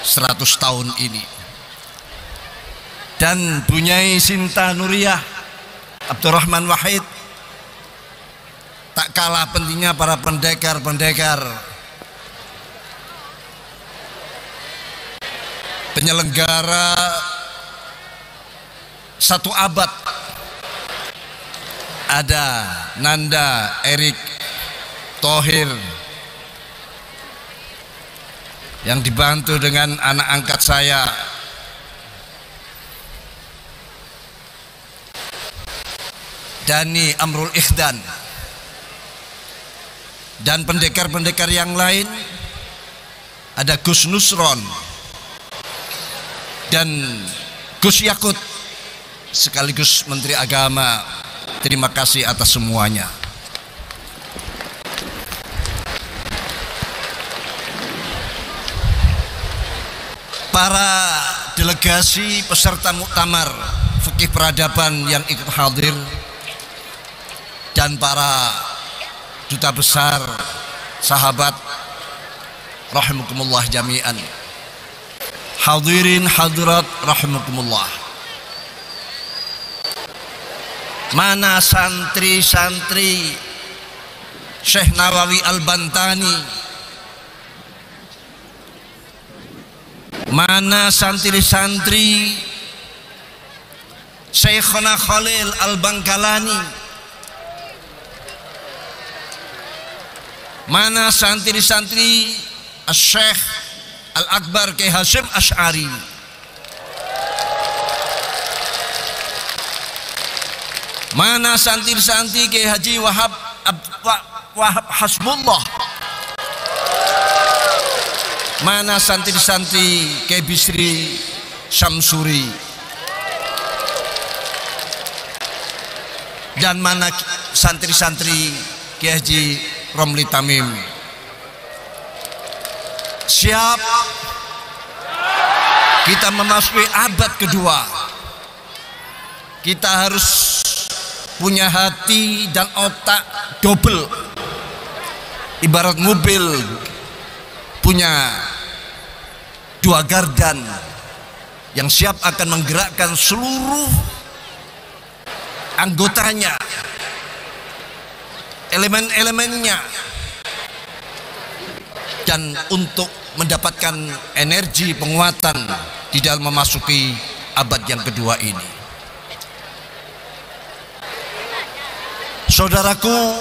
100 tahun ini. Dan Bunyai Sinta Nuriyah Abdurrahman Wahid, tak kalah pentingnya para pendekar-pendekar, penyelenggara 1 abad. Ada Nanda, Erik, Thohir, yang dibantu dengan anak angkat saya, Dani Amrul Ikhdan, dan pendekar-pendekar yang lain. Ada Gus Nusron dan Gus Yakut sekaligus Menteri Agama. Terima kasih atas semuanya. Para delegasi peserta muktamar fikih peradaban yang ikut hadir, dan para duta besar, sahabat, rahimakumullah jami'an. Hadirin hadirat rahimakumullah. Mana santri-santri Syekh Nawawi Al-Bantani, mana santri-santri Syekhona Khalil Al-Bangkalani, mana santri-santri Syekh Al-Akbar Kiai Hasyim Asy'ari, mana santri-santri Kiai Haji Wahab Hasbullah, mana santri-santri Kiai Bisri Syamsuri, dan mana santri-santri Kiai Haji Romli Tamim. Siap kita memasuki abad kedua. Kita harus punya hati dan otak double, ibarat mobil punya 2 gardan yang siap akan menggerakkan seluruh anggotanya, elemen-elemennya, dan untuk mendapatkan energi penguatan di dalam memasuki abad yang kedua ini. Saudaraku,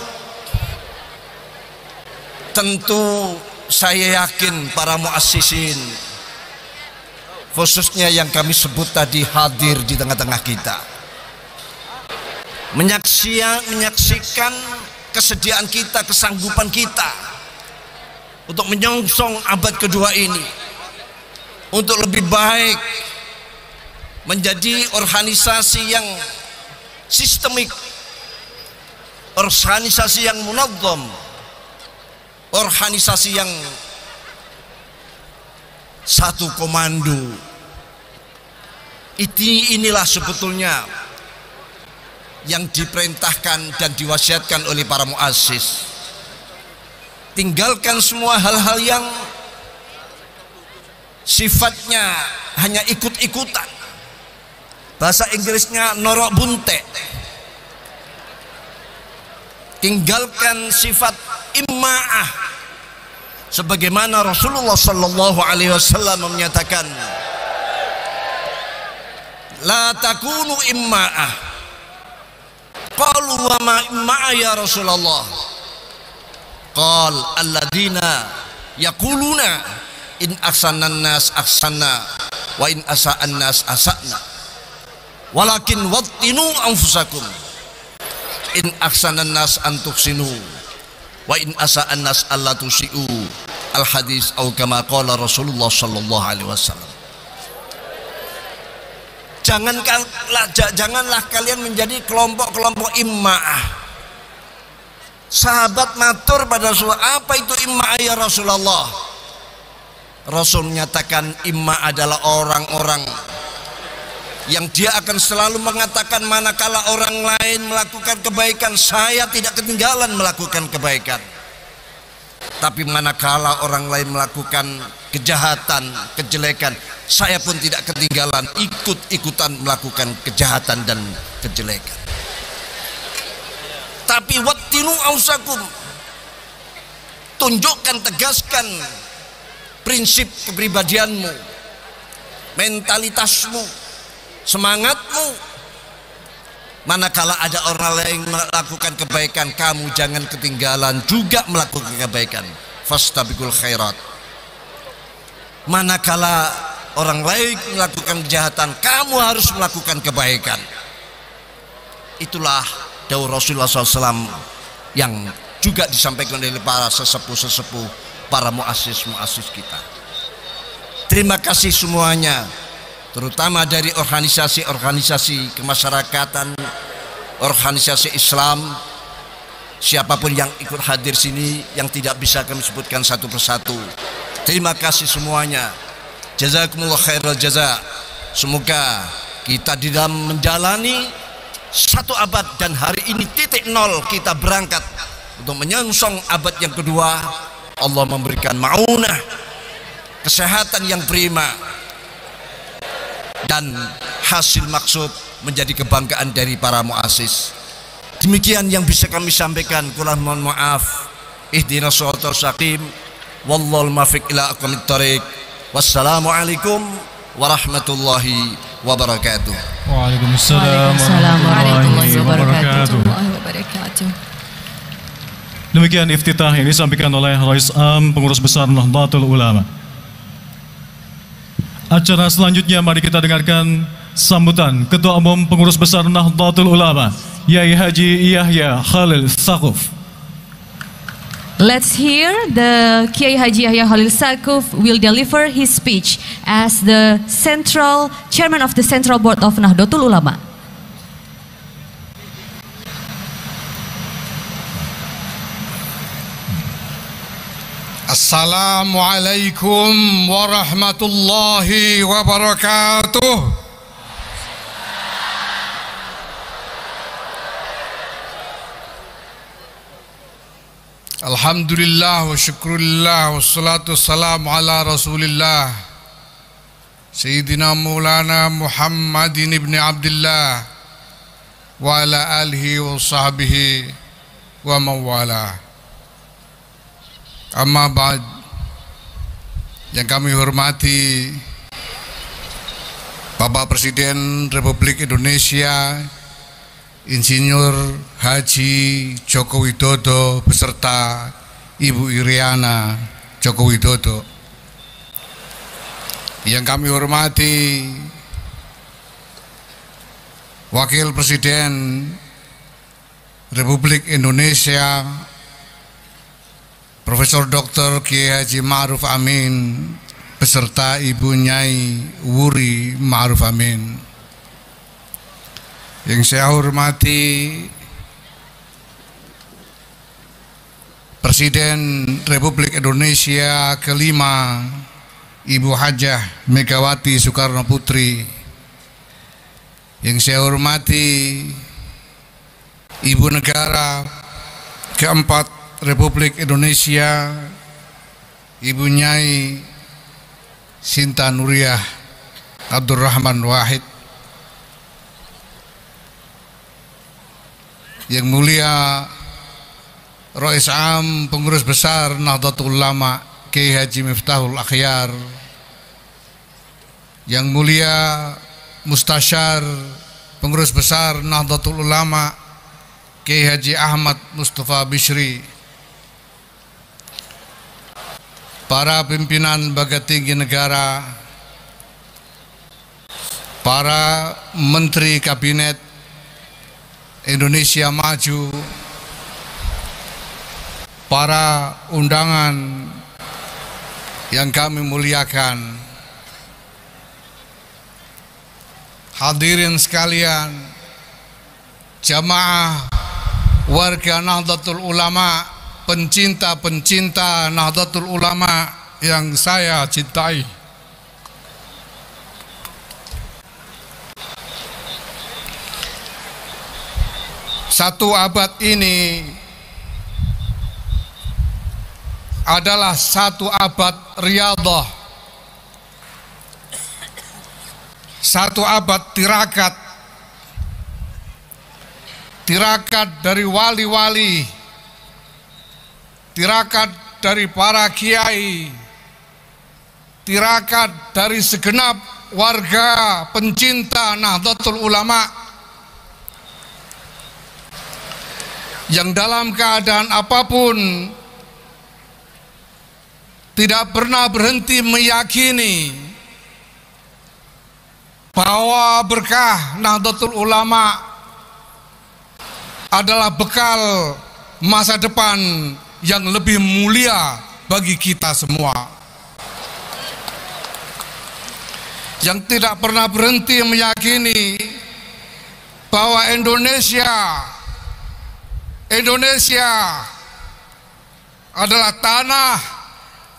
tentu saya yakin para muassisin, khususnya yang kami sebut tadi, hadir di tengah-tengah kita, menyaksikan kesediaan kita, kesanggupan kita untuk menyongsong abad kedua ini, untuk lebih baik menjadi organisasi yang sistemik, organisasi yang munazzam, organisasi yang satu komando. Inilah sebetulnya yang diperintahkan dan diwasiatkan oleh para muassis. Tinggalkan semua hal-hal yang sifatnya hanya ikut-ikutan, bahasa Inggrisnya norok bunte. Tinggalkan sifat imma'ah, sebagaimana Rasulullah sallallahu alaihi wasallam menyatakan, la takunu imma'ah. Qalu wa ma imma'ah ya Rasulullah? Qal alladzina yaquluna in ahsanan nas ahsanna wa in asa'an nas asa'na walakin wattinu anfusakum in ahsanan nas antuksinu wa in asa'an nas alla tusi'u. Al hadis atau kama qala Rasulullah sallallahu alaihi wasallam. Janganlah kalian menjadi kelompok-kelompok imma'ah. Sahabat matur pada Rasulullah, apa itu imma'ah ya Rasulullah? Rasul menyatakan imma'ah adalah orang-orang yang dia akan selalu mengatakan, manakala orang lain melakukan kebaikan, saya tidak ketinggalan melakukan kebaikan. Tapi manakala orang lain melakukan kejahatan, kejelekan, saya pun tidak ketinggalan ikut-ikutan melakukan kejahatan dan kejelekan. Tapi wattinu ausakum, tunjukkan, tegaskan prinsip kepribadianmu, mentalitasmu, semangatmu. Manakala ada orang lain melakukan kebaikan, kamu jangan ketinggalan juga melakukan kebaikan. Fastabiqul khairat. Manakala orang lain melakukan kejahatan, kamu harus melakukan kebaikan. Itulah dawuh Rasulullah SAW yang juga disampaikan oleh para sesepuh-sesepuh, para muassis-muassis kita. Terima kasih semuanya, terutama dari organisasi-organisasi kemasyarakatan, organisasi Islam, siapapun yang ikut hadir sini yang tidak bisa kami sebutkan satu persatu. Terima kasih semuanya. Jazakumullah khairal jaza. Semoga kita di dalam menjalani satu abad dan hari ini titik nol kita berangkat untuk menyongsong abad yang kedua, Allah memberikan maunah, kesehatan yang prima, dan hasil maksud menjadi kebanggaan dari para muassis. Demikian yang bisa kami sampaikan. Kurang mohon maaf. Ihdinas shiratal mustaqim. Wallahul muwaffiq ila aqwamit thoriq. Wassalamualaikum warahmatullahi wabarakatuh. Waalaikumsalam warahmatullahi wabarakatuh. Demikian iftitah yang disampaikan oleh Rais Am Pengurus Besar Nahdlatul Ulama. Acara selanjutnya mari kita dengarkan sambutan Ketua Umum Pengurus Besar Nahdlatul Ulama, Yai Haji Yahya Khalil Saquf. Let's hear the Kiai Haji Yahya Khalil Saquf will deliver his speech as the Central Chairman of the Central Board of Nahdlatul Ulama. Assalamualaikum warahmatullahi wabarakatuh. Alhamdulillah wa syukurillah wa salatu wassalamu ala rasulillah Sayyidina Maulana Muhammadin ibn Abdullah wa ala alihi wa sahbihi wa mawala. Amma ba'd. Yang kami hormati Bapak Presiden Republik Indonesia Insinyur Haji Joko Widodo beserta Ibu Iriana Joko Widodo. Yang kami hormati Wakil Presiden Republik Indonesia Profesor Dr. Kiai Haji Ma'ruf Amin beserta Ibu Nyai Wuri Ma'ruf Amin. Yang saya hormati Presiden Republik Indonesia kelima Ibu Hajah Megawati Soekarno Putri. Yang saya hormati Ibu Negara keempat Republik Indonesia Ibu Nyai Sinta Nuriyah Abdurrahman Wahid. Yang mulia Rais Am Pengurus Besar Nahdlatul Ulama Kiai Haji Miftahul Akhyar. Yang mulia Mustasyar Pengurus Besar Nahdlatul Ulama Kiai Haji Ahmad Mustafa Bishri. Para pimpinan lembaga tinggi negara, para menteri kabinet Indonesia Maju, para undangan yang kami muliakan, hadirin sekalian, jamaah warga Nahdlatul Ulama, pencinta-pencinta Nahdlatul Ulama yang saya cintai. Satu abad ini adalah satu abad riyadhah, satu abad tirakat dari wali-wali, tirakat dari para kiai, tirakat dari segenap warga pencinta Nahdlatul Ulama yang dalam keadaan apapun tidak pernah berhenti meyakini bahwa berkah Nahdlatul Ulama adalah bekal masa depan yang lebih mulia bagi kita semua. Yang tidak pernah berhenti meyakini bahwa Indonesia adalah tanah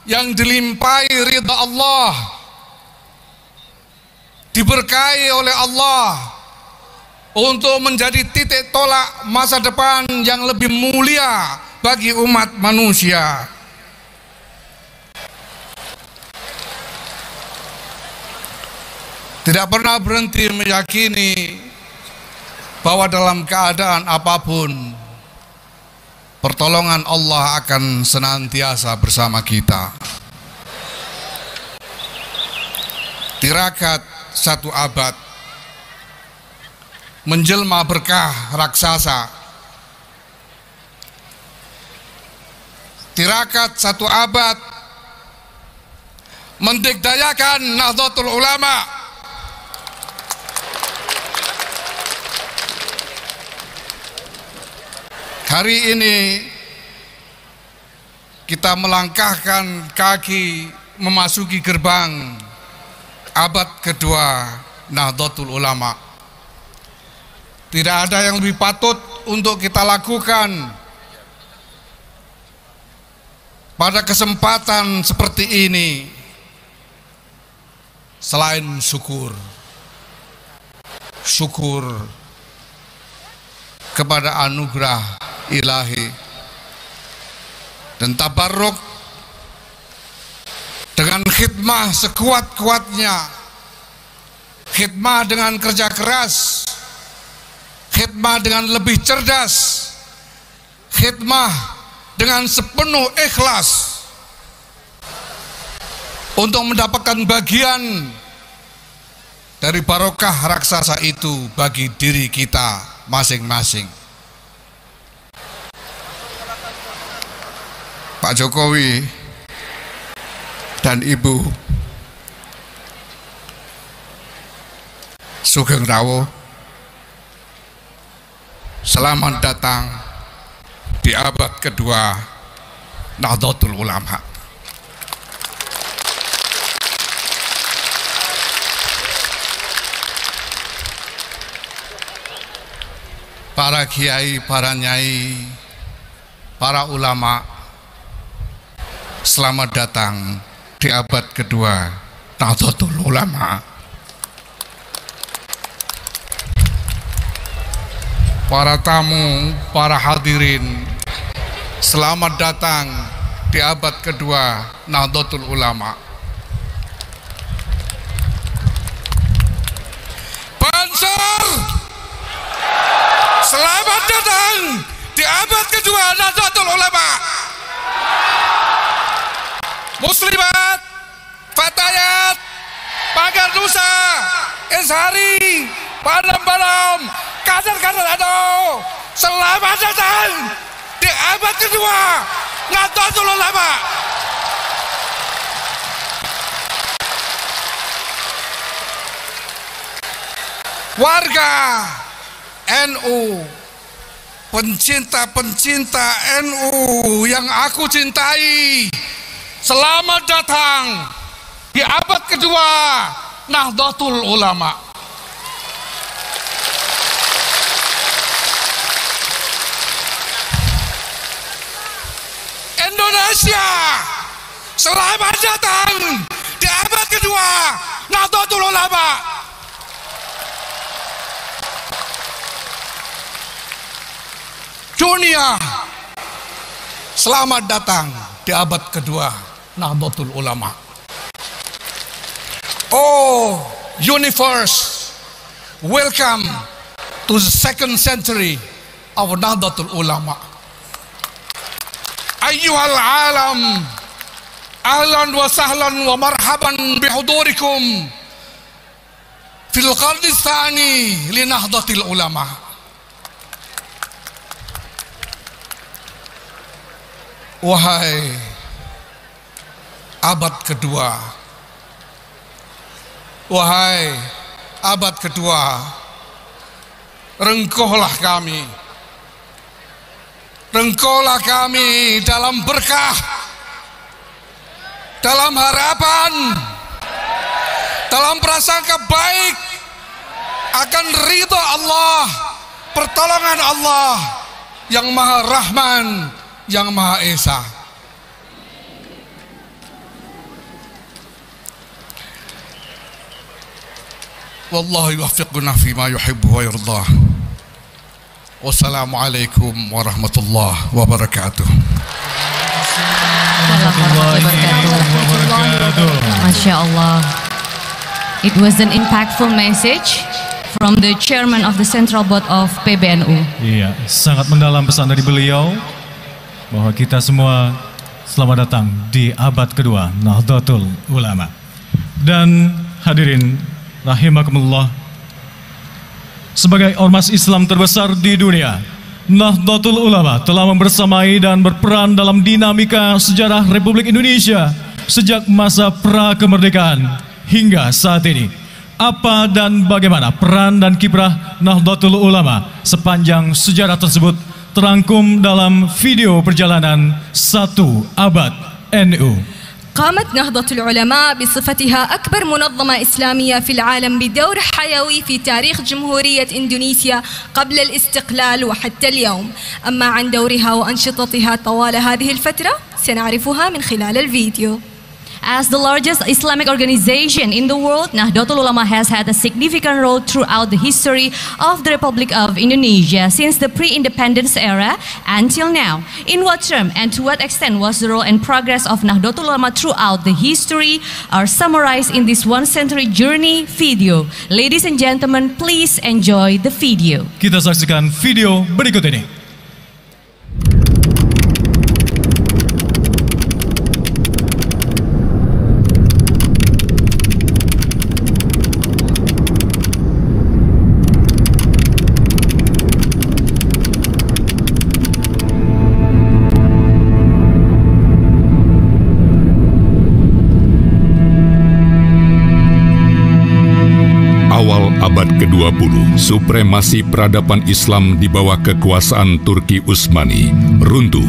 yang dilimpahi ridha Allah, diberkahi oleh Allah untuk menjadi titik tolak masa depan yang lebih mulia bagi umat manusia. Tidak pernah berhenti meyakini bahwa dalam keadaan apapun pertolongan Allah akan senantiasa bersama kita. Tirakat satu abad menjelma berkah raksasa. Tirakat satu abad mendikdayakan Nahdlatul Ulama. Hari ini kita melangkahkan kaki memasuki gerbang abad kedua Nahdlatul Ulama. Tidak ada yang lebih patut untuk kita lakukan pada kesempatan seperti ini selain syukur kepada anugerah ilahi dan tabarruk dengan khidmah sekuat-kuatnya, khidmah dengan kerja keras, khidmah dengan lebih cerdas, khidmah dengan sepenuh ikhlas untuk mendapatkan bagian dari barokah raksasa itu bagi diri kita masing-masing. Pak Jokowi dan Ibu Sugeng Rawo, selamat datang di abad kedua Nahdlatul Ulama. Para kiai, para nyai, para ulama, selamat datang di abad kedua Nahdlatul Ulama. Para tamu, para hadirin, selamat datang di abad kedua Nahdlatul Ulama. Bansar, selamat datang di abad kedua Nahdlatul Ulama. Muslimat, Fatayat, Pagar Nusa, Ishari, Padam-Padam, kader-kader ANU, selamat datang di abad kedua Nahdlatul Ulama. Warga NU, pencinta-pencinta NU yang aku cintai, selamat datang di abad kedua Nahdlatul Ulama. Indonesia, selamat datang di abad kedua Nahdlatul Ulama. Dunia, selamat datang di abad kedua Nahdlatul Ulama. Oh universe, welcome to the second century of Nahdlatul Ulama. Ayyuhal alam, ahlan wa sahlan wa marhaban bihudurikum fil qarni tsani li Nahdlatil Ulama. Wahai abad kedua, wahai abad kedua, rengkuhlah kami. Rengkuhlah kami dalam berkah, dalam harapan, dalam prasangka baik akan ridha Allah, pertolongan Allah yang Maha Rahman, yang Maha Esa. Wallahu yuwaffiquna fima yuhibbu wa yardah. Wassalamualaikum warahmatullahi wabarakatuh. Masya Allah. It was an impactful message from the chairman of the Central Board of PBNU. Iya, sangat mendalam pesan dari beliau bahwa kita semua selamat datang di abad kedua Nahdlatul Ulama. Dan hadirin rahimakumullah, sebagai ormas Islam terbesar di dunia, Nahdlatul Ulama telah membersamai dan berperan dalam dinamika sejarah Republik Indonesia sejak masa pra-kemerdekaan hingga saat ini. Apa dan bagaimana peran dan kiprah Nahdlatul Ulama sepanjang sejarah tersebut terangkum dalam video perjalanan 1 abad NU. قامت نهضة العلماء بصفتها أكبر منظمة إسلامية في العالم بدور حيوي في تاريخ جمهورية إندونيسيا قبل الاستقلال وحتى اليوم. أما عن دورها وأنشطتها طوال هذه الفترة سنعرفها من خلال الفيديو. As the largest Islamic organization in the world, Nahdlatul Ulama has had a significant role throughout the history of the Republic of Indonesia since the pre-independence era until now. In what term and to what extent was the role and progress of Nahdlatul Ulama throughout the history are summarized in this one-century journey video. Ladies and gentlemen, please enjoy the video. Kita saksikan video berikut ini. Abad ke-20, supremasi peradaban Islam di bawah kekuasaan Turki Utsmani runtuh,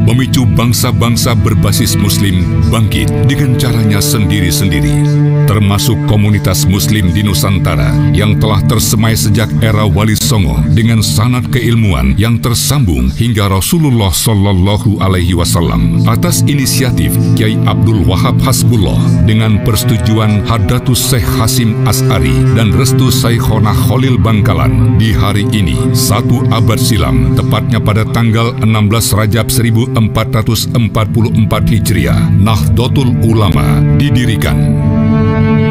memicu bangsa-bangsa berbasis Muslim bangkit dengan caranya sendiri-sendiri, termasuk komunitas Muslim di Nusantara yang telah tersemai sejak era Wali Songo dengan sanad keilmuan yang tersambung hingga Rasulullah Shallallahu Alaihi Wasallam. Atas inisiatif Kiai Abdul Wahab Hasbullah dengan persetujuan Hadratus Syekh Hasim As'ari dan restu Syekhona Khalil Bangkalan, di hari ini 1 abad silam, tepatnya pada tanggal 16 Rajab 1444 Hijriah, Nahdlatul Ulama didirikan.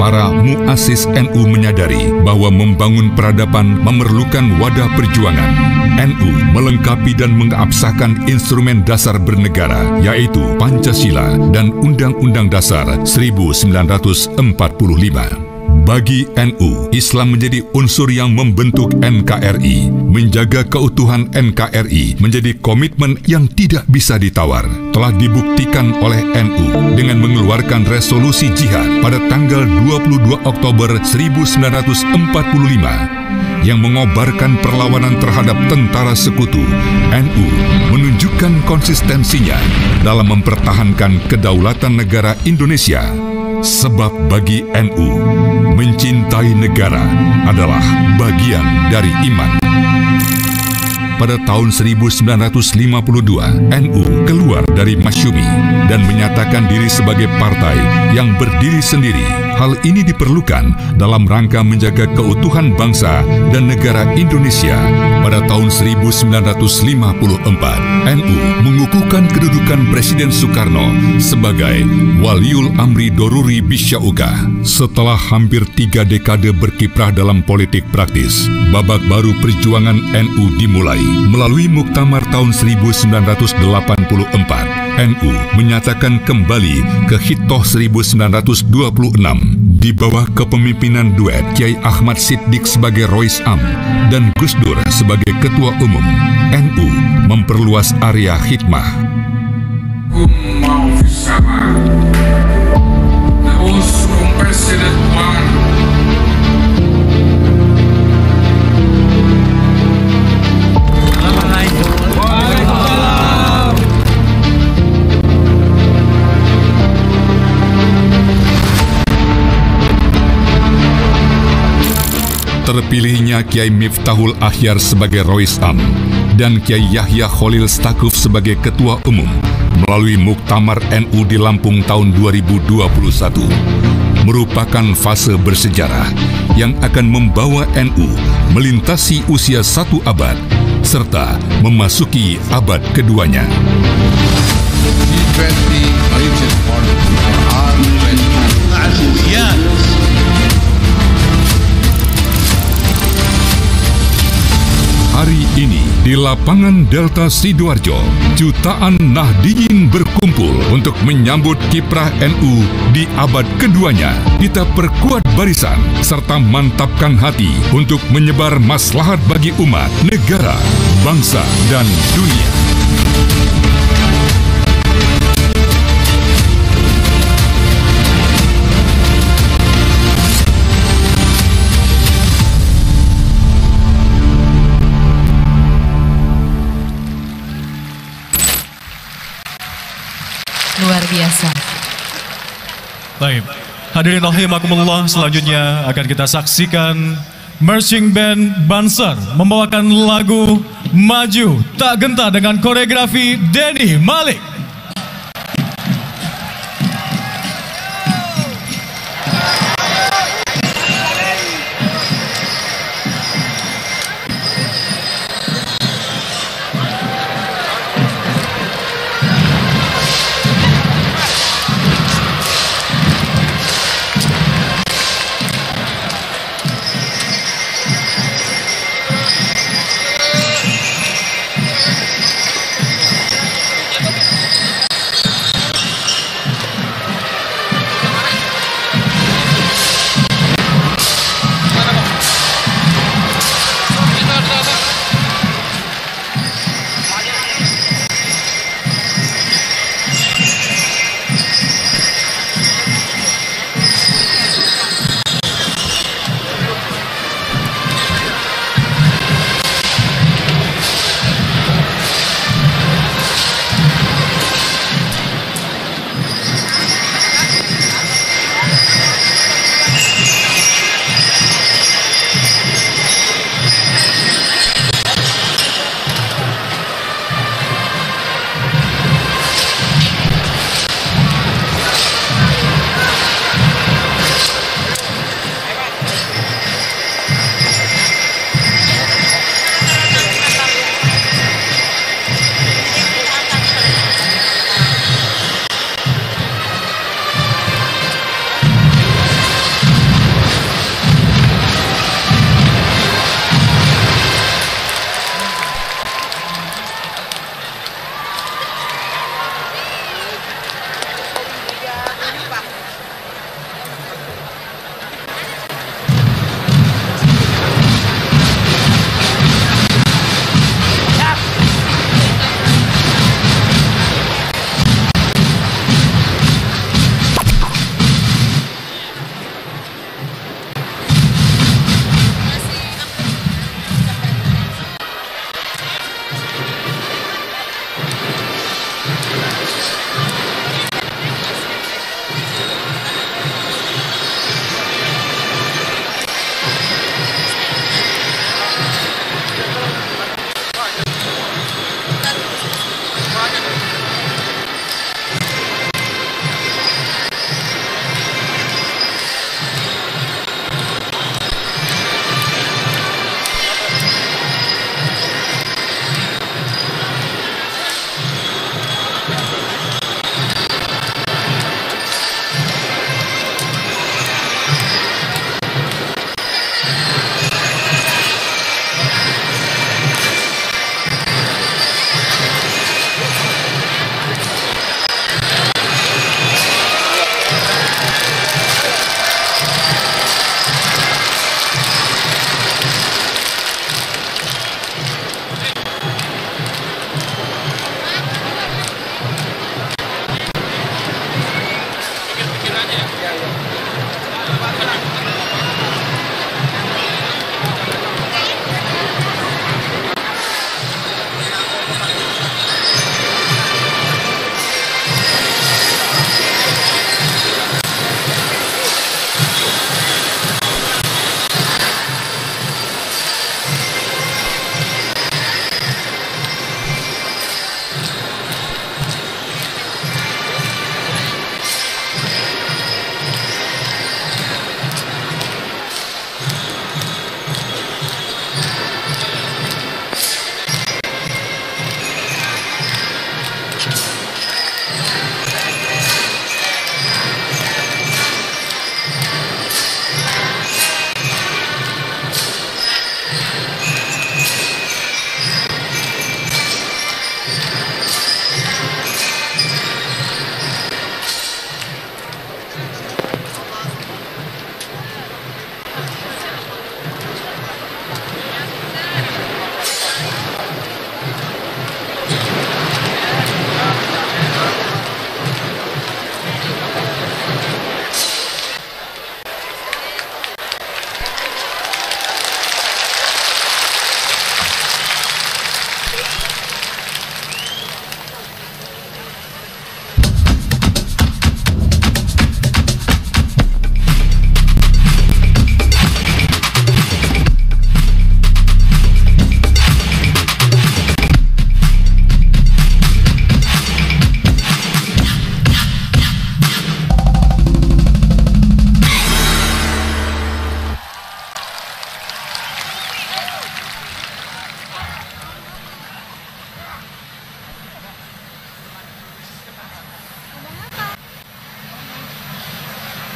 Para muassis NU menyadari bahwa membangun peradaban memerlukan wadah perjuangan. NU melengkapi dan mengabsahkan instrumen dasar bernegara, yaitu Pancasila dan Undang-Undang Dasar 1945. Bagi NU, Islam menjadi unsur yang membentuk NKRI. Menjaga keutuhan NKRI menjadi komitmen yang tidak bisa ditawar. Telah dibuktikan oleh NU dengan mengeluarkan resolusi jihad pada tanggal 22 Oktober 1945 yang mengobarkan perlawanan terhadap tentara sekutu. NU menunjukkan konsistensinya dalam mempertahankan kedaulatan negara Indonesia. Sebab bagi NU, mencintai negara adalah bagian dari iman. Pada tahun 1952, NU keluar dari Masyumi dan menyatakan diri sebagai partai yang berdiri sendiri. Hal ini diperlukan dalam rangka menjaga keutuhan bangsa dan negara Indonesia. Pada tahun 1954, NU mengukuhkan kedudukan Presiden Soekarno sebagai Waliul Amri Doruri Bisyauka. Setelah hampir 3 dekade berkiprah dalam politik praktis, babak baru perjuangan NU dimulai. Melalui Muktamar tahun 1984, NU menyatakan kembali ke Hitoh 1926 di bawah kepemimpinan duet Kiai Ahmad Siddiq sebagai Rois Am dan Gus Dur sebagai Ketua Umum. NU memperluas area khidmah. Terpilihnya Kiai Miftahul Akhyar sebagai Rois Am dan Kiai Yahya Khalil Stakuf sebagai Ketua Umum melalui Muktamar NU di Lampung tahun 2021 merupakan fase bersejarah yang akan membawa NU melintasi usia 1 abad serta memasuki abad keduanya. Hari ini di lapangan Delta Sidoarjo, jutaan Nahdiyin berkumpul untuk menyambut kiprah NU di abad keduanya. Kita perkuat barisan serta mantapkan hati untuk menyebar maslahat bagi umat, negara, bangsa, dan dunia. Luar biasa. Baik, hadirin rahimakumullah, selanjutnya akan kita saksikan Marching Band Banser membawakan lagu Maju Tak Gentar dengan koreografi Denny Malik.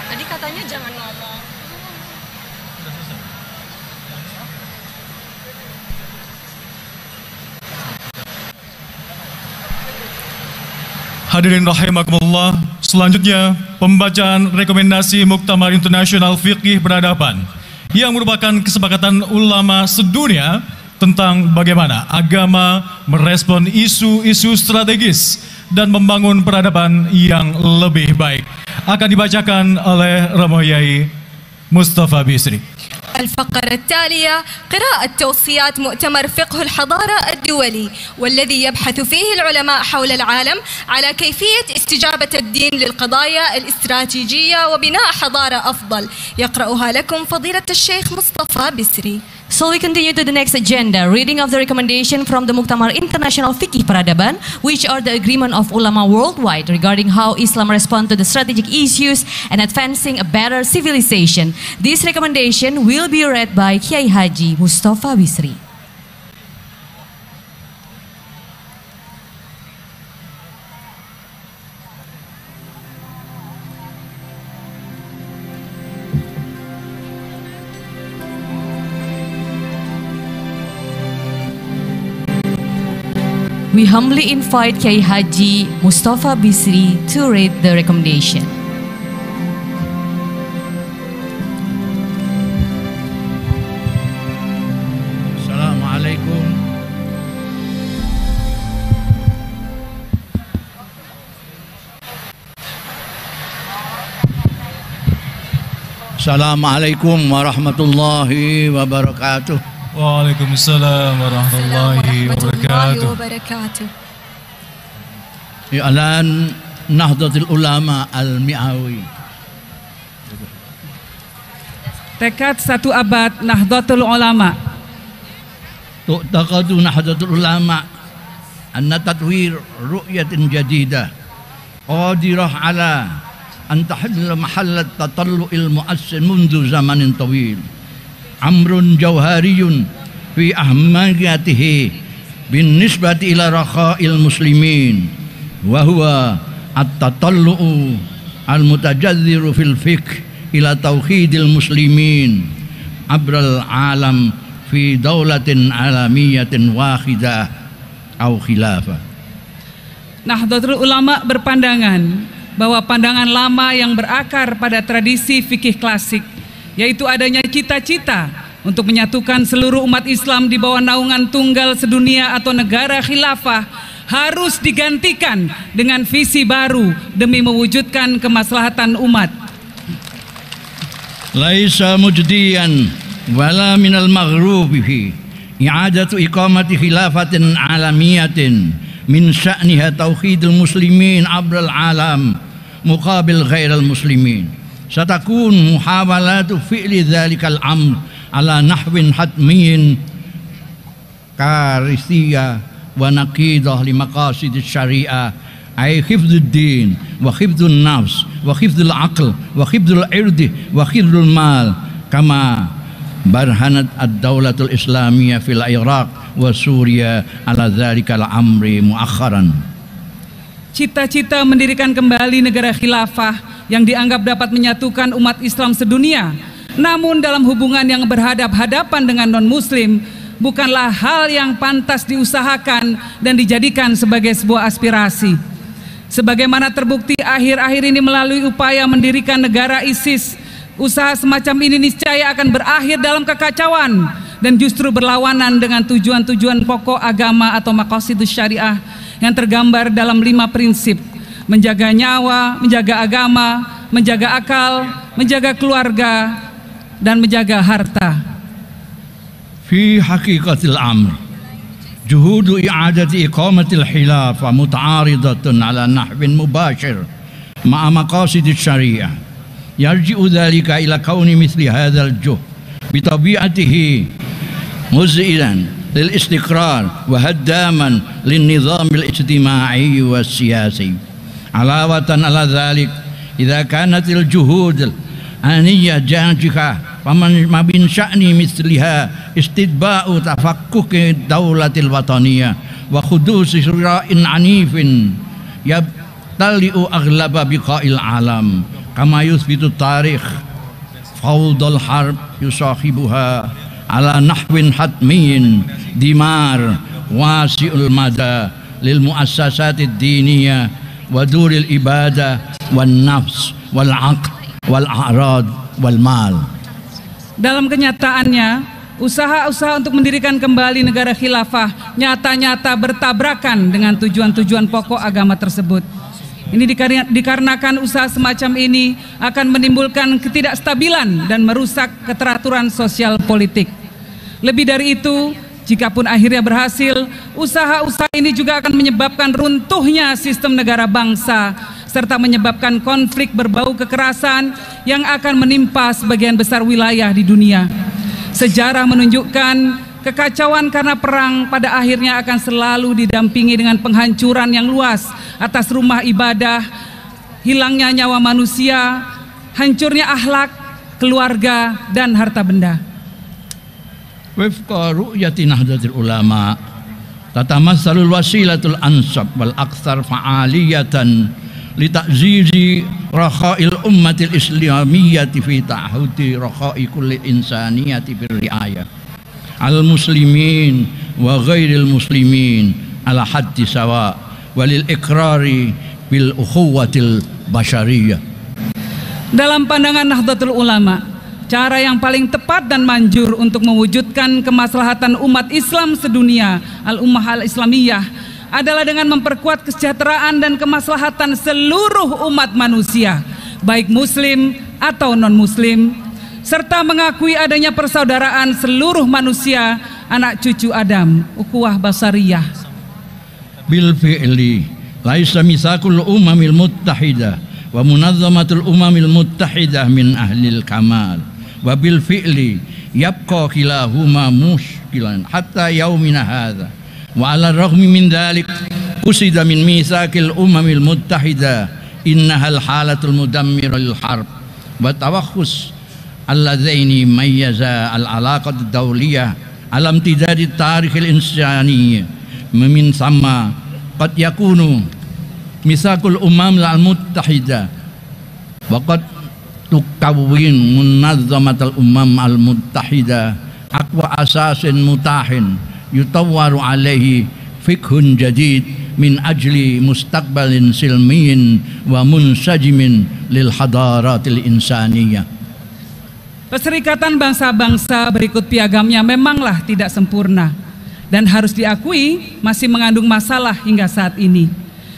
Tadi katanya jangan ngomong. Hadirin rahimakumullah, selanjutnya pembacaan rekomendasi Muktamar Internasional Fiqih Peradaban yang merupakan kesepakatan ulama sedunia tentang bagaimana agama merespon isu-isu strategis dan membangun peradaban yang lebih baik. Akan dibacakan oleh Romo Yai Mustafa Bisri. الفقرة التالية قراءة توصيات مؤتمر فقه الحضارة الدولي والذي يبحث فيه العلماء حول العالم على كيفية استجابة الدين للقضايا الاستراتيجية وبناء حضارة أفضل. يقرأها لكم فضيلة الشيخ مصطفى بسري. So we continue to the next agenda, reading of the recommendation from the Muktamar International Fiqih Peradaban, which are the agreement of ulama worldwide regarding how Islam responds to the strategic issues and advancing a better civilization. This recommendation will be read by Kiai Haji Mustafa Bisri. We humbly invite Kiai Haji Mustafa Bisri to read the recommendation. Assalamualaikum. Assalamualaikum warahmatullahi wabarakatuh. Waalaikumsalam warahmatullahi wabarakatuh. I'lan Nahdlatul Ulama Al-Mi'awi. Tekad 1 abad Nahdlatul Ulama. Tu'taqadu Nahdlatul Ulama anna tatwir ru'yatin jadidah qadirah ala an tahilla mahallat tatallu'il mu'assin mundu zamanin tawil. Amrun jauhariyun fi ahmadiyatihi bin nisbati ila rakha'il muslimin wa huwa at-tatallu'u al-mutajadhiru fil fiqh ila tauhidil muslimin abral alam fi daulatin alamiyatin wahidah au khilafah. Nahdlatul Ulama berpandangan bahwa pandangan lama yang berakar pada tradisi fikih klasik, yaitu adanya cita-cita untuk menyatukan seluruh umat Islam di bawah naungan tunggal sedunia atau negara khilafah, harus digantikan dengan visi baru demi mewujudkan kemaslahatan umat. Laisa mujdiyan wala minal maghrubi fi i'adatu iqamati khilafatin alamiyatin min sya'niha tauhidul muslimin abral alam muqabil ghairal muslimin. Satakun muhawalatu fi'li dhalikal amr ala nahwin hatmiyin karisiyah wa naqidah li maqasidis syariah ay hifdzud din wa hifdzun nafs wa hifdzul aql wa hifdzul irdi wa hifdzul mal kama barhanat ad-daulatul islamiyah fil Iraq wa Suriah ala dhalikal amri muakharan. Cita-cita mendirikan kembali negara khilafah yang dianggap dapat menyatukan umat Islam sedunia, namun dalam hubungan yang berhadap-hadapan dengan non-muslim, bukanlah hal yang pantas diusahakan dan dijadikan sebagai sebuah aspirasi. Sebagaimana terbukti akhir-akhir ini melalui upaya mendirikan negara ISIS, usaha semacam ini niscaya akan berakhir dalam kekacauan dan justru berlawanan dengan tujuan-tujuan pokok agama atau maqasidus syariah yang tergambar dalam 5 prinsip: menjaga nyawa, menjaga agama, menjaga akal, menjaga keluarga, dan menjaga harta. Fi haqiqatil amr juhudu i'adati iqamatil khilafah muta'aridatun ala nahwin mubashir ma'a maqasidis syariah yarji'u dhalika ila kauni mithli hadzal juhd bi tabi'atihi muz'ilan lil istiqrar wa haddaman lin nizamil ijtima'i was siyasi. Alawatan ala dhalik idza kanatil juhud aniyah jajika faman mabin sya'ni misliha istidba'u tafakkuki daulatil wataniyah wa khudusi sura'in anifin yabtali'u aghlaba biqa'il alam kama yuthbitu tarikh fawdal harb yusahibuha ala nahwin hatmiyin dimar wasi'ul mada lil muassasatid diniyah wa duril ibadah wan nafs wal aql wal a'rad wal mal. Dalam kenyataannya, usaha-usaha untuk mendirikan kembali negara khilafah nyata-nyata bertabrakan dengan tujuan-tujuan pokok agama tersebut. Ini dikarenakan usaha semacam ini akan menimbulkan ketidakstabilan dan merusak keteraturan sosial politik. Lebih dari itu, jikapun akhirnya berhasil, usaha-usaha ini juga akan menyebabkan runtuhnya sistem negara bangsa serta menyebabkan konflik berbau kekerasan yang akan menimpa sebagian besar wilayah di dunia. Sejarah menunjukkan kekacauan karena perang pada akhirnya akan selalu didampingi dengan penghancuran yang luas atas rumah ibadah, hilangnya nyawa manusia, hancurnya akhlak, keluarga, dan harta benda. Wifqa ru'yati nahdlatul ulama tatamassalul wasilatul ansab wal aktsar fa'aliyatan lita'zizi rakha'il ummatil islamiyyati fi ta'hudi rakha'i kulli insaniyati birri'ayah al muslimin wa ghairil muslimin ala haddi sawa walil ikrari bil ukhuwatil basyariyah. Dalam pandangan Nahdlatul Ulama, cara yang paling tepat dan manjur untuk mewujudkan kemaslahatan umat Islam sedunia, al-ummah al-islamiyah, adalah dengan memperkuat kesejahteraan dan kemaslahatan seluruh umat manusia, baik muslim atau non-muslim, serta mengakui adanya persaudaraan seluruh manusia, anak cucu Adam, ukhuwah basariyah. Bil fi'li laisa misakul umamil muttahidah wa munazzamatul umamil muttahidah min ahlil kamal wa bil fi'li yabqa kilahuma mushkilan hatta yaumina hadha. Wa ala raghmi min dhalik qusida min mitsaqil umamil muttahida innahal halatul mudammira lil harb wa tawakhus alladzaini mayyaza al alaqat ad-dawliyah alam tidadi tarikhil insani min sama qad yakunu mitsaqul umam al muttahida wa qad tukawwin munazzamatul umam al muttahida aqwa asasin mutahin yutawwaru alaihi fikhun jadid min ajli mustaqbalin silmiyin wa munsajimin lil hadaratil insaniyah. Perserikatan bangsa-bangsa berikut piagamnya memanglah tidak sempurna dan harus diakui masih mengandung masalah hingga saat ini.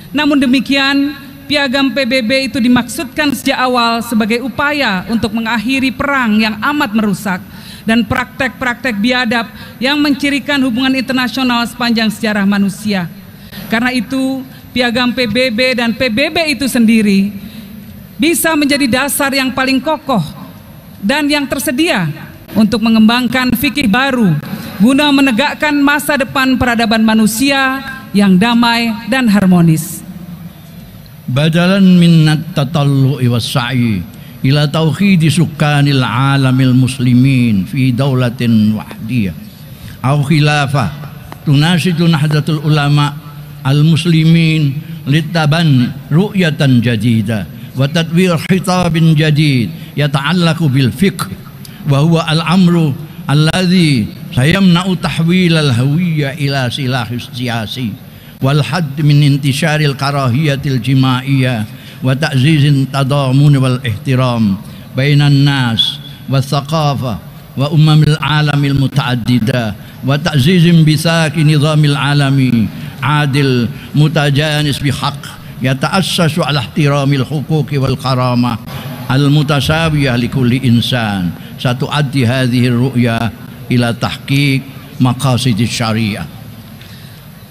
Namun demikian, piagam PBB itu dimaksudkan sejak awal sebagai upaya untuk mengakhiri perang yang amat merusak dan praktek-praktek biadab yang mencirikan hubungan internasional sepanjang sejarah manusia. Karena itu, piagam PBB dan PBB itu sendiri bisa menjadi dasar yang paling kokoh dan yang tersedia untuk mengembangkan fikih baru guna menegakkan masa depan peradaban manusia yang damai dan harmonis. Badalan minnat tatallu'i was-sa'i ila tauhidi sukanil alamil muslimin fi daulatin wahdiyah aw khilafah tunasidu nahdlatul ulama al muslimin litaban ru'yatan jadida wa tadwir khitabin jadid yata'allaqu bil fiqh wa huwa al amru alladhi sayamna'u tahwil al hawiyya ila silahis siyasi wal hadd min intisharil karahiyatil jimaiyah wa ta'zizin tadamun wal ihtiram bainan nas wa thaqafah wa umamil alamil muta'addida wa ta'zizin bisaki nizamil alami adil mutajanis bihaq yata'assasu ala ihtiramil huquqi wal karamah al mutasawiyah likulli insan satu'addi hadhihi ru'ya ila tahqiq maqasidis syariah.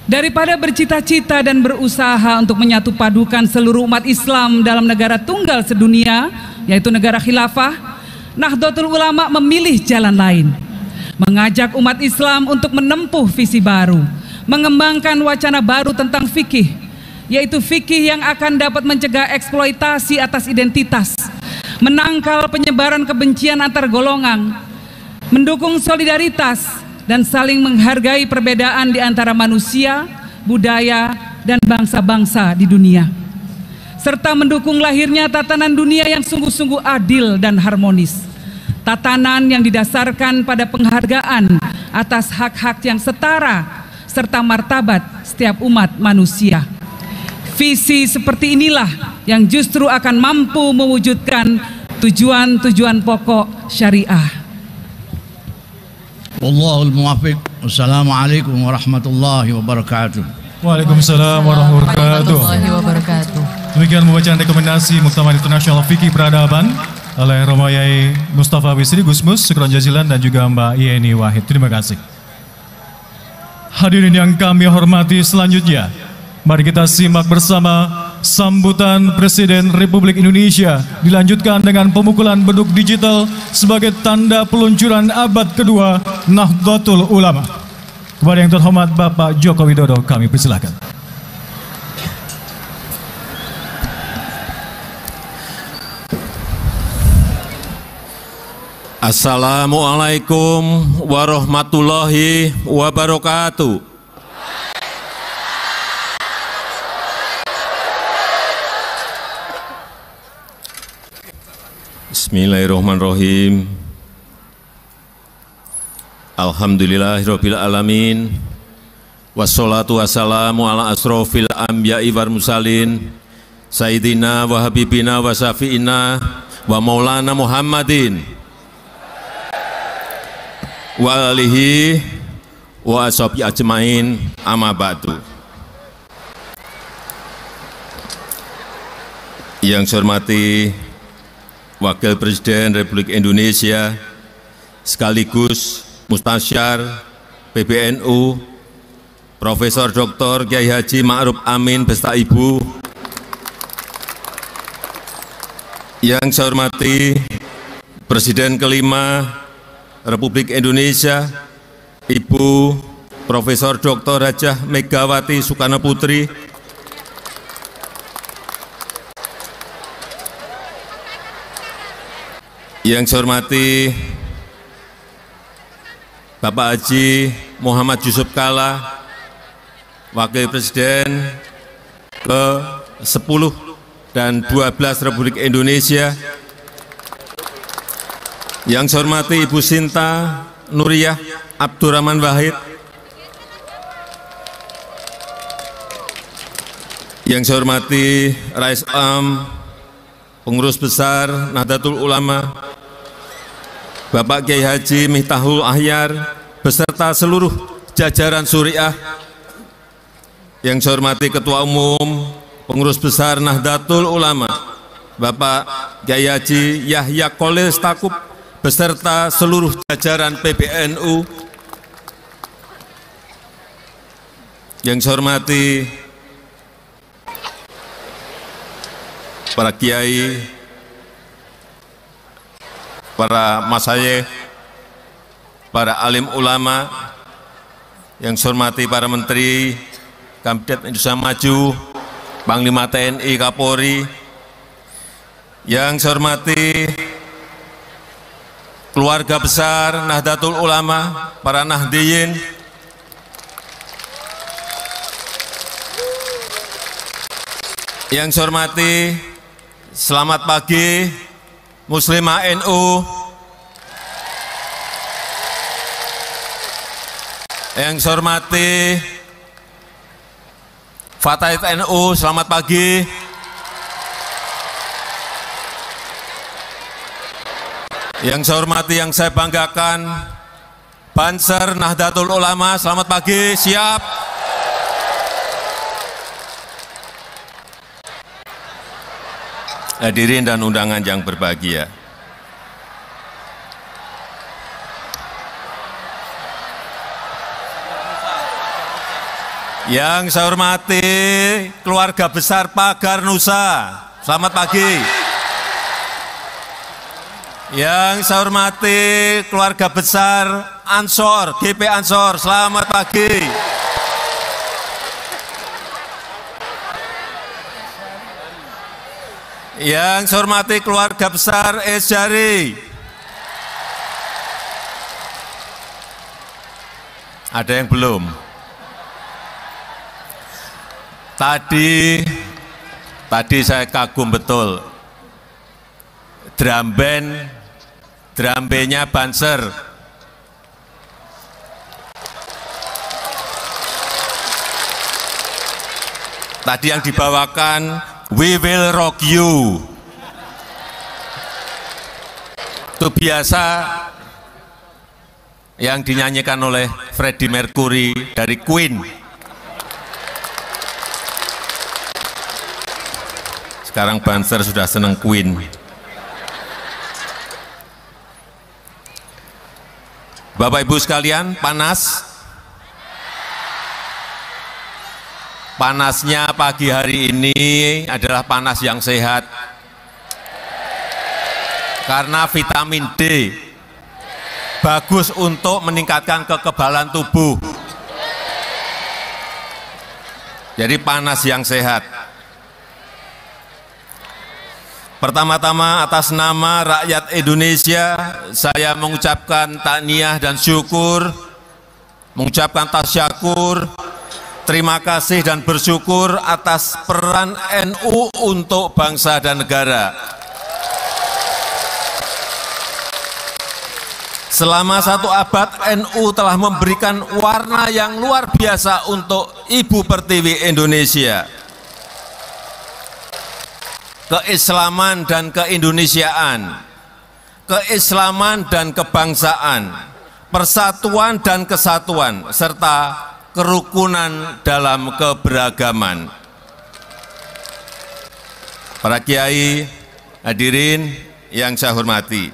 Daripada bercita-cita dan berusaha untuk menyatu padukan seluruh umat Islam dalam negara tunggal sedunia, yaitu negara khilafah, Nahdlatul Ulama memilih jalan lain, mengajak umat Islam untuk menempuh visi baru, mengembangkan wacana baru tentang fikih, yaitu fikih yang akan dapat mencegah eksploitasi atas identitas, menangkal penyebaran kebencian antar golongan, mendukung solidaritas, dan saling menghargai perbedaan di antara manusia, budaya, dan bangsa-bangsa di dunia. serta mendukung lahirnya tatanan dunia yang sungguh-sungguh adil dan harmonis. Tatanan yang didasarkan pada penghargaan atas hak-hak yang setara serta martabat setiap umat manusia. Visi seperti inilah yang justru akan mampu mewujudkan tujuan-tujuan pokok syariah. Wallahul muwaffiq. Assalamualaikum warahmatullahi wabarakatuh. Waalaikumsalam warahmatullahi wabarakatuh. Demikian pembacaan rekomendasi Muktamar Internasional Fikih Peradaban oleh Romo Yai Mustafa Wisri Gusmus, Syukron Jazilan, dan juga Mbak Yeni Wahid. Terima kasih. Hadirin yang kami hormati, selanjutnya mari kita simak bersama sambutan Presiden Republik Indonesia dilanjutkan dengan pemukulan beduk digital sebagai tanda peluncuran abad kedua Nahdlatul Ulama. Kepada yang terhormat Bapak Joko Widodo, kami persilakan. Assalamualaikum warahmatullahi wabarakatuh. Bismillahirrahmanirrahim. Alhamdulillahirabbil alamin. Wassalatu wassalamu ala asrofil anbiya'i wal mursalin sayyidina wa habibina wa syafi'ina wa maulana Muhammadin wa alihi wa ashabi ajmain, amma ba'du. Yang saya hormati Wakil Presiden Republik Indonesia sekaligus Mustasyar PBNU Profesor Dr. Kiai Haji Ma'ruf Amin beserta Ibu. Yang saya hormati Presiden kelima Republik Indonesia Ibu Profesor Dr. Hajah Megawati Soekarno Putri, yang saya hormati Bapak Haji Muhammad Yusuf Kalla, Wakil Presiden ke-10 dan 12 Republik Indonesia. Yang saya hormati Ibu Sinta Nuriyah Abdurrahman Wahid, yang saya hormati Rais Am Pengurus Besar Nahdlatul Ulama Bapak Kiai Haji Miftahul Ahyar beserta seluruh jajaran Suriah. Yang saya hormati Ketua Umum Pengurus Besar Nahdlatul Ulama Bapak Kiai Haji Yahya Khalil Stakuf beserta seluruh jajaran PBNU. Yang saya hormati para kiai, para masyayikh, para alim ulama, yang saya hormati para menteri, Kabinet Indonesia Maju, Panglima TNI, Kapolri, yang saya hormati keluarga besar Nahdlatul Ulama, para Nahdiyin, yang saya hormati selamat pagi Muslimah NU, yang saya hormati Fatahit NU, selamat pagi. Yang saya hormati, yang saya banggakan Banser Nahdlatul Ulama, selamat pagi, siap. Hadirin dan undangan yang berbahagia, yang saya hormati keluarga besar Pagar Nusa, selamat pagi. Yang saya hormati keluarga besar Ansor, GP Ansor, selamat pagi. Yang saya hormati keluarga besar Esjari. Ada yang belum? Tadi Tadi saya kagum betul, drum bandnya Banser. Tadi yang dibawakan We Will Rock You. Itu biasa yang dinyanyikan oleh Freddie Mercury dari Queen. Sekarang Banser sudah seneng Queen. Bapak Ibu sekalian, panas. Panasnya pagi hari ini adalah panas yang sehat. Karena vitamin D bagus untuk meningkatkan kekebalan tubuh. Jadi panas yang sehat. Pertama-tama atas nama rakyat Indonesia, saya mengucapkan takniah dan syukur, mengucapkan tasyakur, terima kasih dan bersyukur atas peran NU untuk bangsa dan negara. Selama 1 abad, NU telah memberikan warna yang luar biasa untuk Ibu Pertiwi Indonesia. Keislaman dan keindonesiaan, keislaman dan kebangsaan, persatuan dan kesatuan, serta kerukunan dalam keberagaman. Para kiai, hadirin yang saya hormati,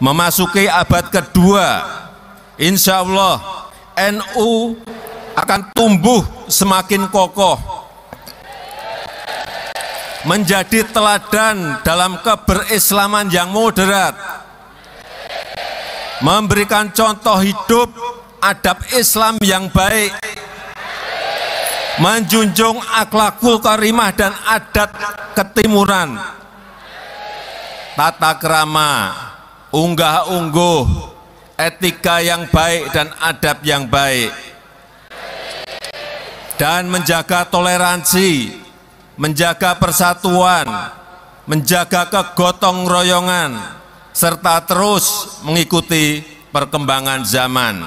memasuki abad kedua, insya Allah NU akan tumbuh semakin kokoh, menjadi teladan dalam keberislaman yang moderat, memberikan contoh hidup adab Islam yang baik, menjunjung akhlakul karimah dan adat ketimuran, tata krama, unggah-ungguh, etika yang baik dan adab yang baik, dan menjaga toleransi, menjaga persatuan, menjaga kegotong royongan, serta terus mengikuti perkembangan zaman.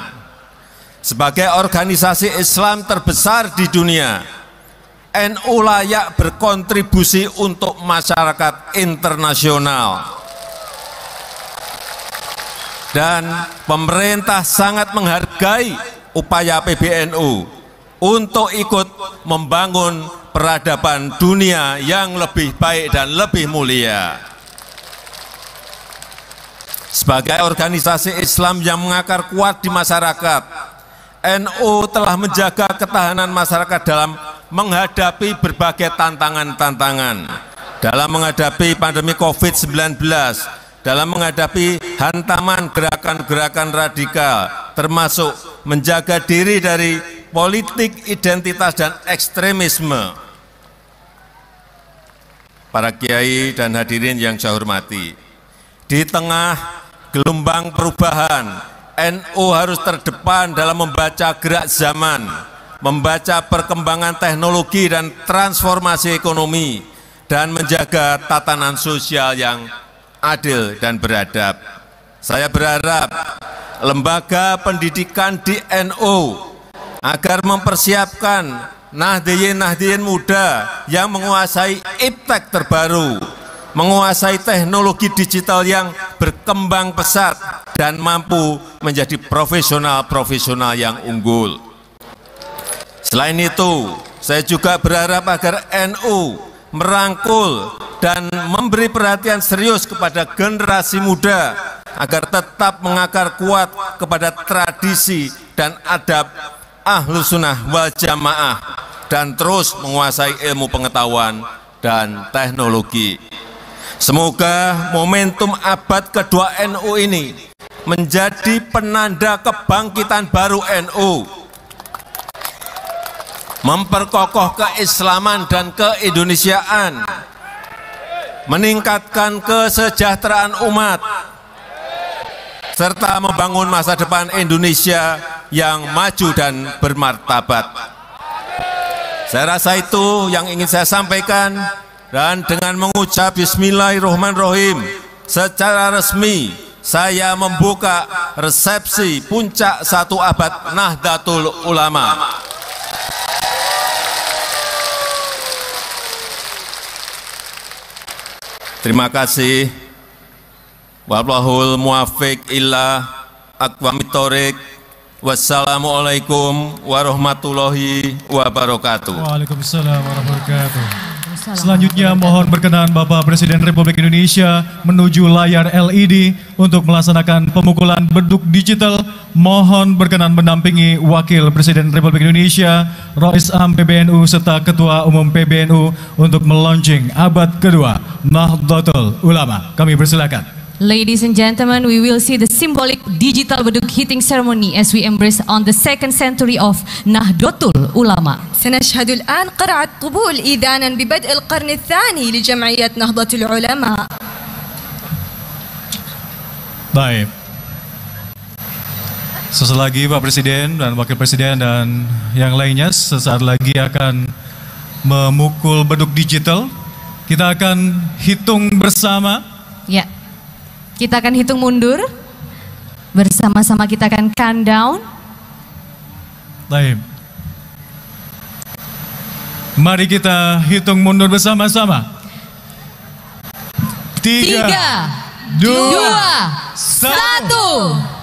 Sebagai organisasi Islam terbesar di dunia, NU layak berkontribusi untuk masyarakat internasional. Dan pemerintah sangat menghargai upaya PBNU untuk ikut membangun peradaban dunia yang lebih baik dan lebih mulia. Sebagai organisasi Islam yang mengakar kuat di masyarakat, NU telah menjaga ketahanan masyarakat dalam menghadapi berbagai tantangan-tantangan, dalam menghadapi pandemi COVID-19, dalam menghadapi hantaman gerakan-gerakan radikal, termasuk menjaga diri dari politik identitas dan ekstremisme. Para kiai dan hadirin yang saya hormati, di tengah gelombang perubahan, NU harus terdepan dalam membaca gerak zaman, membaca perkembangan teknologi dan transformasi ekonomi, dan menjaga tatanan sosial yang adil dan beradab. Saya berharap lembaga pendidikan di NU agar mempersiapkan Nahdiyin muda yang menguasai iptek terbaru, menguasai teknologi digital yang berkembang pesat dan mampu menjadi profesional-profesional yang unggul. Selain itu, saya juga berharap agar NU merangkul dan memberi perhatian serius kepada generasi muda agar tetap mengakar kuat kepada tradisi dan adab Ahlus Sunnah wal Jamaah dan terus menguasai ilmu pengetahuan dan teknologi. Semoga momentum abad kedua NU ini menjadi penanda kebangkitan baru NU, memperkokoh keislaman dan keindonesiaan, meningkatkan kesejahteraan umat, serta membangun masa depan Indonesia yang maju dan bermartabat. Saya rasa itu yang ingin saya sampaikan. Dan dengan mengucap Bismillahirrahmanirrahim, secara resmi saya membuka resepsi puncak 1 abad Nahdlatul Ulama. Terima kasih. Wallahul muwaffiq ila aqwamit thoriq. Wassalamualaikum warahmatullahi wabarakatuh. Waalaikumsalam warahmatullahi wabarakatuh. Selanjutnya mohon berkenan Bapak Presiden Republik Indonesia menuju layar LED untuk melaksanakan pemukulan beduk digital. Mohon berkenan mendampingi Wakil Presiden Republik Indonesia, Rais Am PBNU serta Ketua Umum PBNU untuk melaunching abad kedua Nahdlatul Ulama. Kami persilakan. Ladies and gentlemen, we will see the symbolic digital beduk hitting ceremony as we embrace on the 2nd century of Nahdlatul Ulama. سنشهد الآن قرع الطبول إذانا ببدء القرن الثاني لجمعية نهضة العلماء. Baik. Sesaat lagi Pak Presiden dan Wakil Presiden dan yang lainnya sesaat lagi akan memukul beduk digital. Kita akan hitung bersama. Ya. Kita akan hitung mundur. Bersama-sama kita akan countdown. Baik. Mari kita hitung mundur bersama-sama. 3, 2, 1.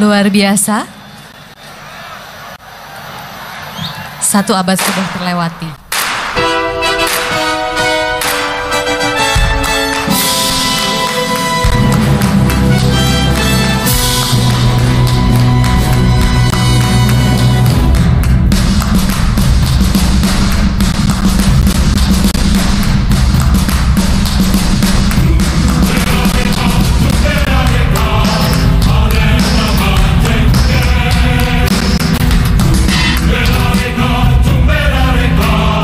Luar biasa. 1 abad sudah terlewati. Reka,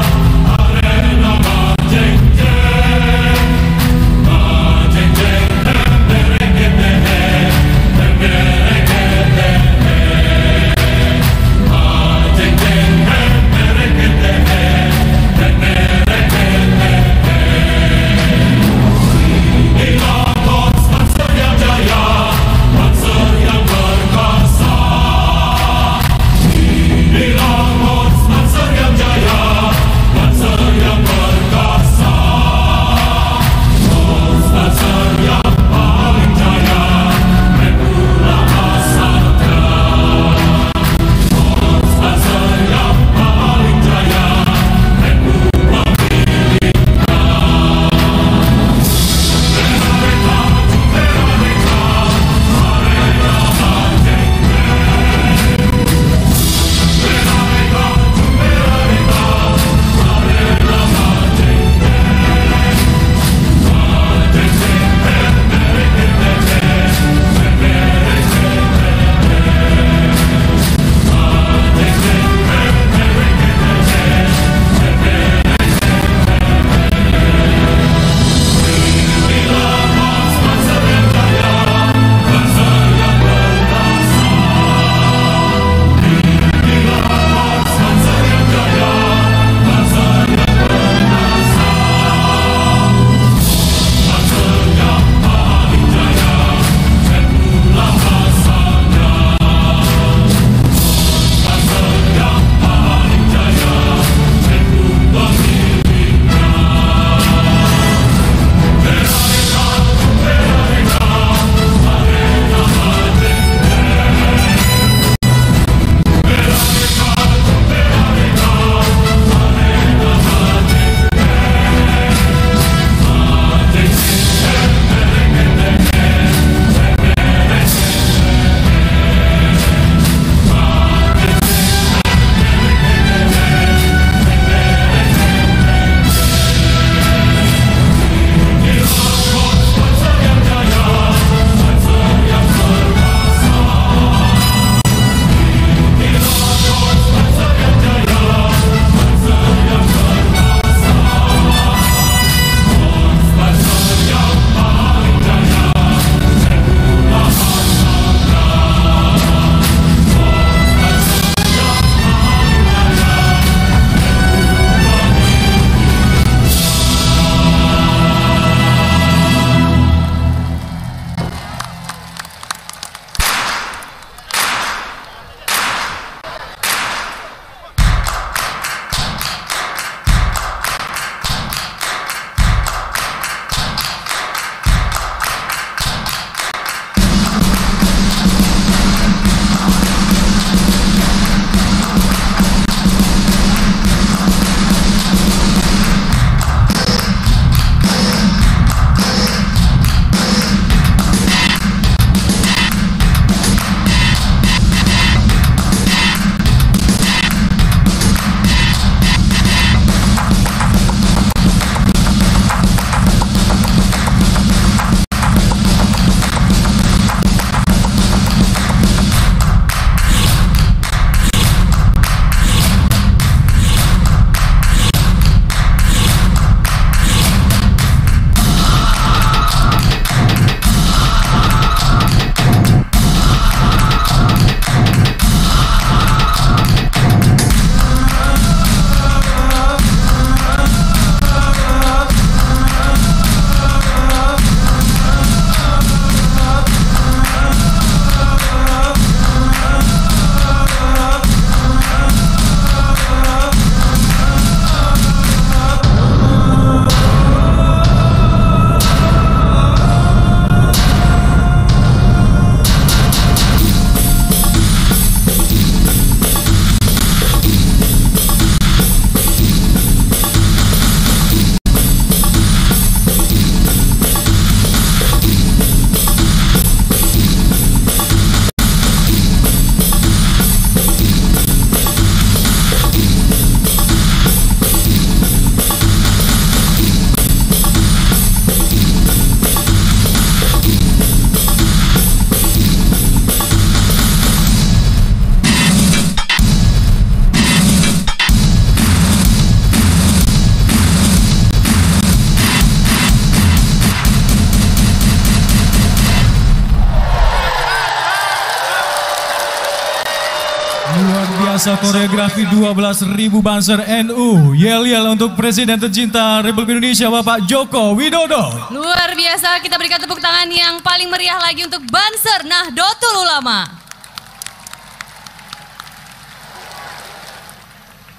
biasa koreografi 12.000 Banser NU. Yel-yel untuk Presiden tercinta Republik Indonesia Bapak Joko Widodo. Luar biasa, kita berikan tepuk tangan yang paling meriah lagi untuk Banser Nahdlatul Ulama.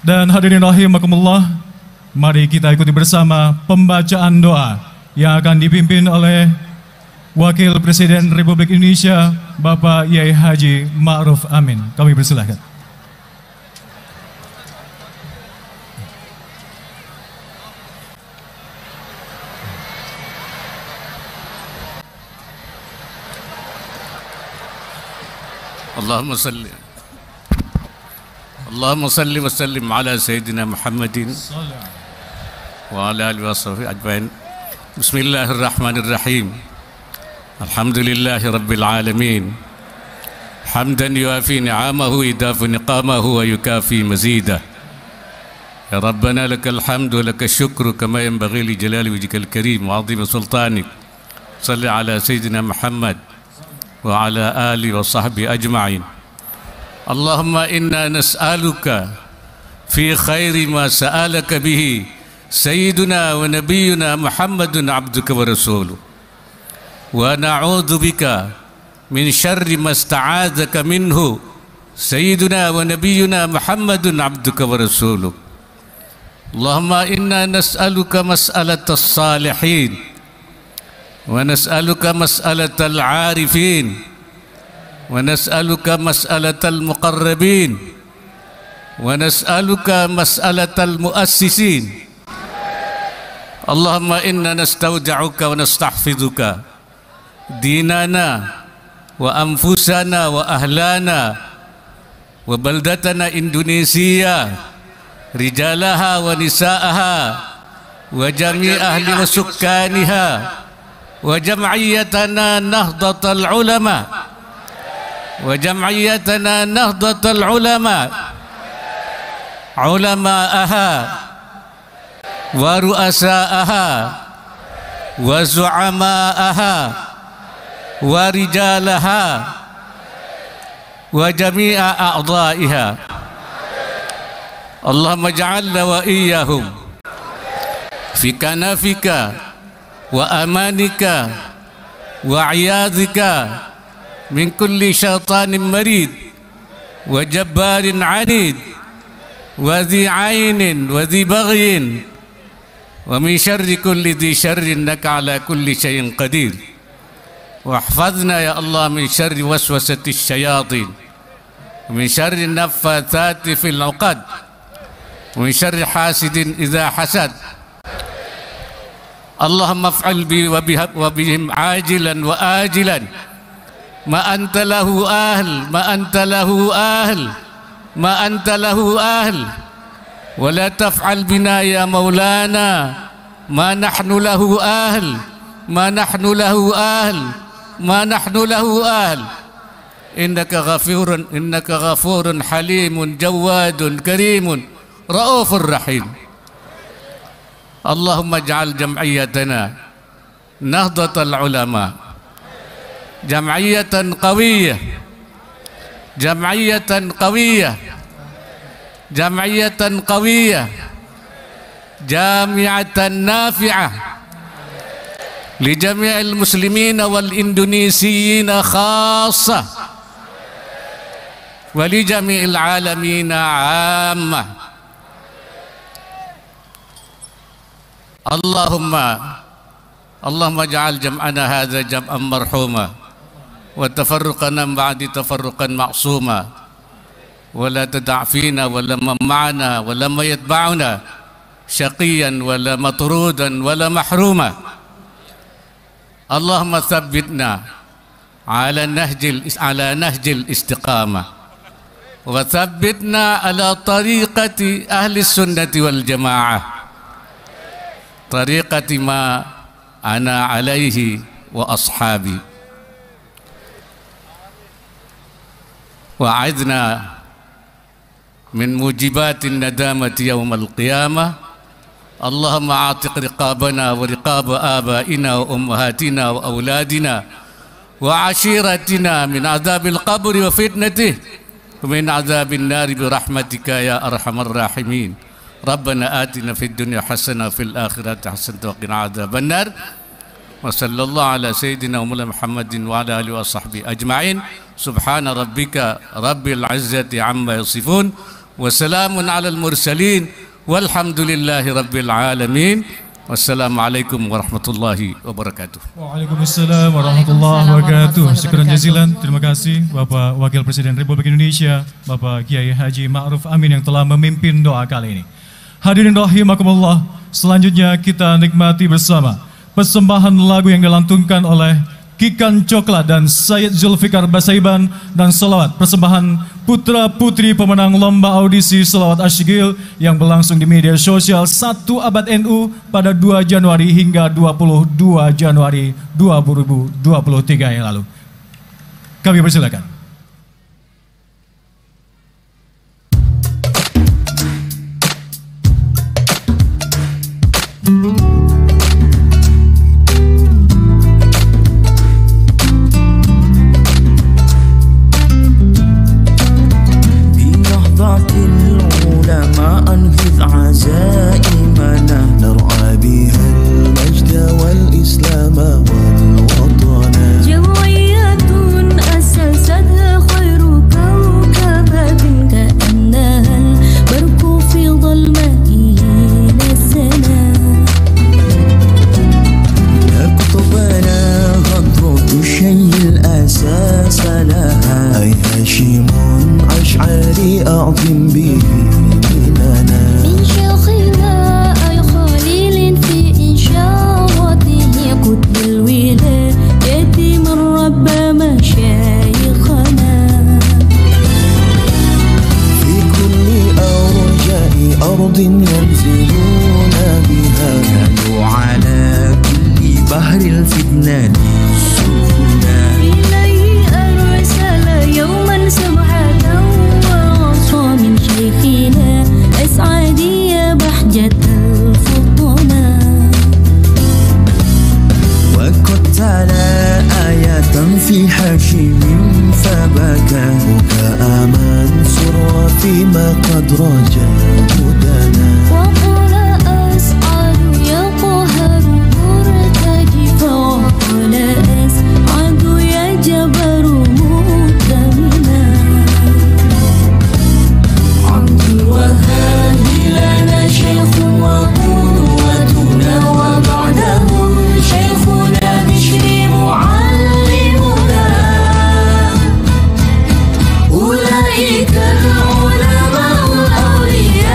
Dan hadirin rahimakumullah, mari kita ikuti bersama pembacaan doa yang akan dipimpin oleh Wakil Presiden Republik Indonesia Bapak Yai Haji Ma'ruf Amin. Kami persilahkan. Allahumma salli wa sallim ala Sayyidina Muhammadin wa ala alihi wa sahbihi ajma'in. Bismillahirrahmanirrahim. Alhamdulillahi Rabbil Alamin. Hamdan yuafi ni'amahu idafu niqamahu wa yukafi mazidah. Ya Rabbana lakal hamdu wa lakal syukru kama yanbaghi li jalali wajhikal karim wa 'azimi sultanik. Salli ala Sayyidina Muhammad wa ala alihi wa sahbihi ajma'in. Allahumma inna nas'aluka fi khairi ma sa'alaka bihi Sayyiduna wa nabiyyuna Muhammadun abduka wa rasuluh. Wa na'udzu bika min syarri ma sta'adzaka minhu Sayyiduna wa nabiyyuna Muhammadun abduka wa rasuluh. Allahumma inna nas'aluka mas'alatas salihin wa nas'aluka mas'alatal 'arifin wa nas'aluka mas'alatal muqarrabin wa nas'aluka mas'alatal muassisin. Allahumma inna nastaudi'uka wa nastahfizuka dinana wa anfusana wa ahlana wa baldatana Indonesia, rijalaha wa nisaaha wa jami' ahli wa sukkaniha wa jam'iyyatana Nahdlatul Ulama wa jam'iyyatana Nahdlatul Ulama ulama'aha wa ru'asa'aha wa zu'ama'aha wa rijalaha wa jami'a a'dha'iha. Allahumma ja'alna wa iyyahum fi kanafika wa amanika wa 'iyadhika min kulli syaitanin marid wa jabbarin 'anid wa dhi 'ainin wa dhi baghyin wa min syarri kulli dhi syarrin innaka 'ala kulli syai'in qadir. واحفظنا يا الله من شر وسوسة الشياطين ومن شر النفاثات في العقد ومن شر حاسد إذا حسد. اللهم افعل بي وبهم عاجلا وآجلا ما أنت له أهل ما أنت له أهل ما أنت له أهل ولا تفعل بنا يا مولانا ما نحن له أهل ما نحن له أهل ما نحن له أهل. إنك غفور حليم جواد كريم رؤوف رحيم. اللهم اجعل جمعيتنا نهضة العلماء جمعية قوية جمعية قوية جمعية قوية جامعة نافعة لجميع المسلمين والإندونيسيين خاصة ولجميع العالمين عامة. اللهم اجعل جمعنا هذا جمعا مرحوما وتفرقنا بعد تفرقا معصوما ولا تدع فينا ولا من معنا ولا ما يتبعنا شقيا ولا مطرودا ولا محروما. اللهم ثبتنا على نهج الاستقامة وثبتنا على طريقة أهل السنة والجماعة طريقة ما أنا عليه وأصحابي. وأعذنا من موجبات الندامة يوم القيامة. اللهم اعتق رقابنا ورقاب آبائنا وأمهاتنا وأولادنا وعشيرتنا من عذاب القبر وفتنته ومن عذاب النار برحمتك يا أرحم الراحمين ربنا آتنا في الدنيا حسنة وفي الآخرة حسنة وقنا عذاب النار وصلى الله على سيدنا ومولانا محمد وعلى آله وصحبه أجمعين سبحان ربك رب العزة عما يصفون وسلام على المرسلين والحمد لله رب العالمين Wassalamualaikum warahmatullahi wabarakatuh. Waalaikumsalam warahmatullahi wabarakatuh. Syukran jazilan. Terima kasih Bapak Wakil Presiden Republik Indonesia, Bapak Kiai Haji Ma'ruf Amin yang telah memimpin doa kali ini. Hadirin rahimakumullah, selanjutnya kita nikmati bersama persembahan lagu yang dilantunkan oleh Kikan Coklat dan Syed Zulfikar Basaiban dan selawat persembahan putra putri pemenang lomba audisi selawat Asyghil yang berlangsung di media sosial 1 Abad NU pada 2 Januari hingga 22 Januari 2023 yang lalu. Kami persilakan. عزائمنا نرعى بها المجد والإسلام والوطن جمعية أسستها خير كوكبة كأنها البرق في ظلماء السنا يكتبنا خطوة الشيء الأساس لها أي هاشم أشعري أعظم به من شيخنا أي خليل في إنشاءاته قطب الولاية من رب مشايخنا في كل أرجاء أرض ينزلون بها نحن على كل بحر الفتنة سفنا إليه أرسل يوما سمحة وعصى من شيخنا أسعدي يا بحجة الفطنة وقد تلا آية في حاشم فبكى بكاء منصور وفيما قد رجا هدنا وقال أسعد يا قهر مرتجفا وقال أسعد يا جبر مؤتمنا عبد الوهاب لنا شيخ وقدوتنا وبعده شيخنا بشر معلمنا أولئك العلماء الأولياء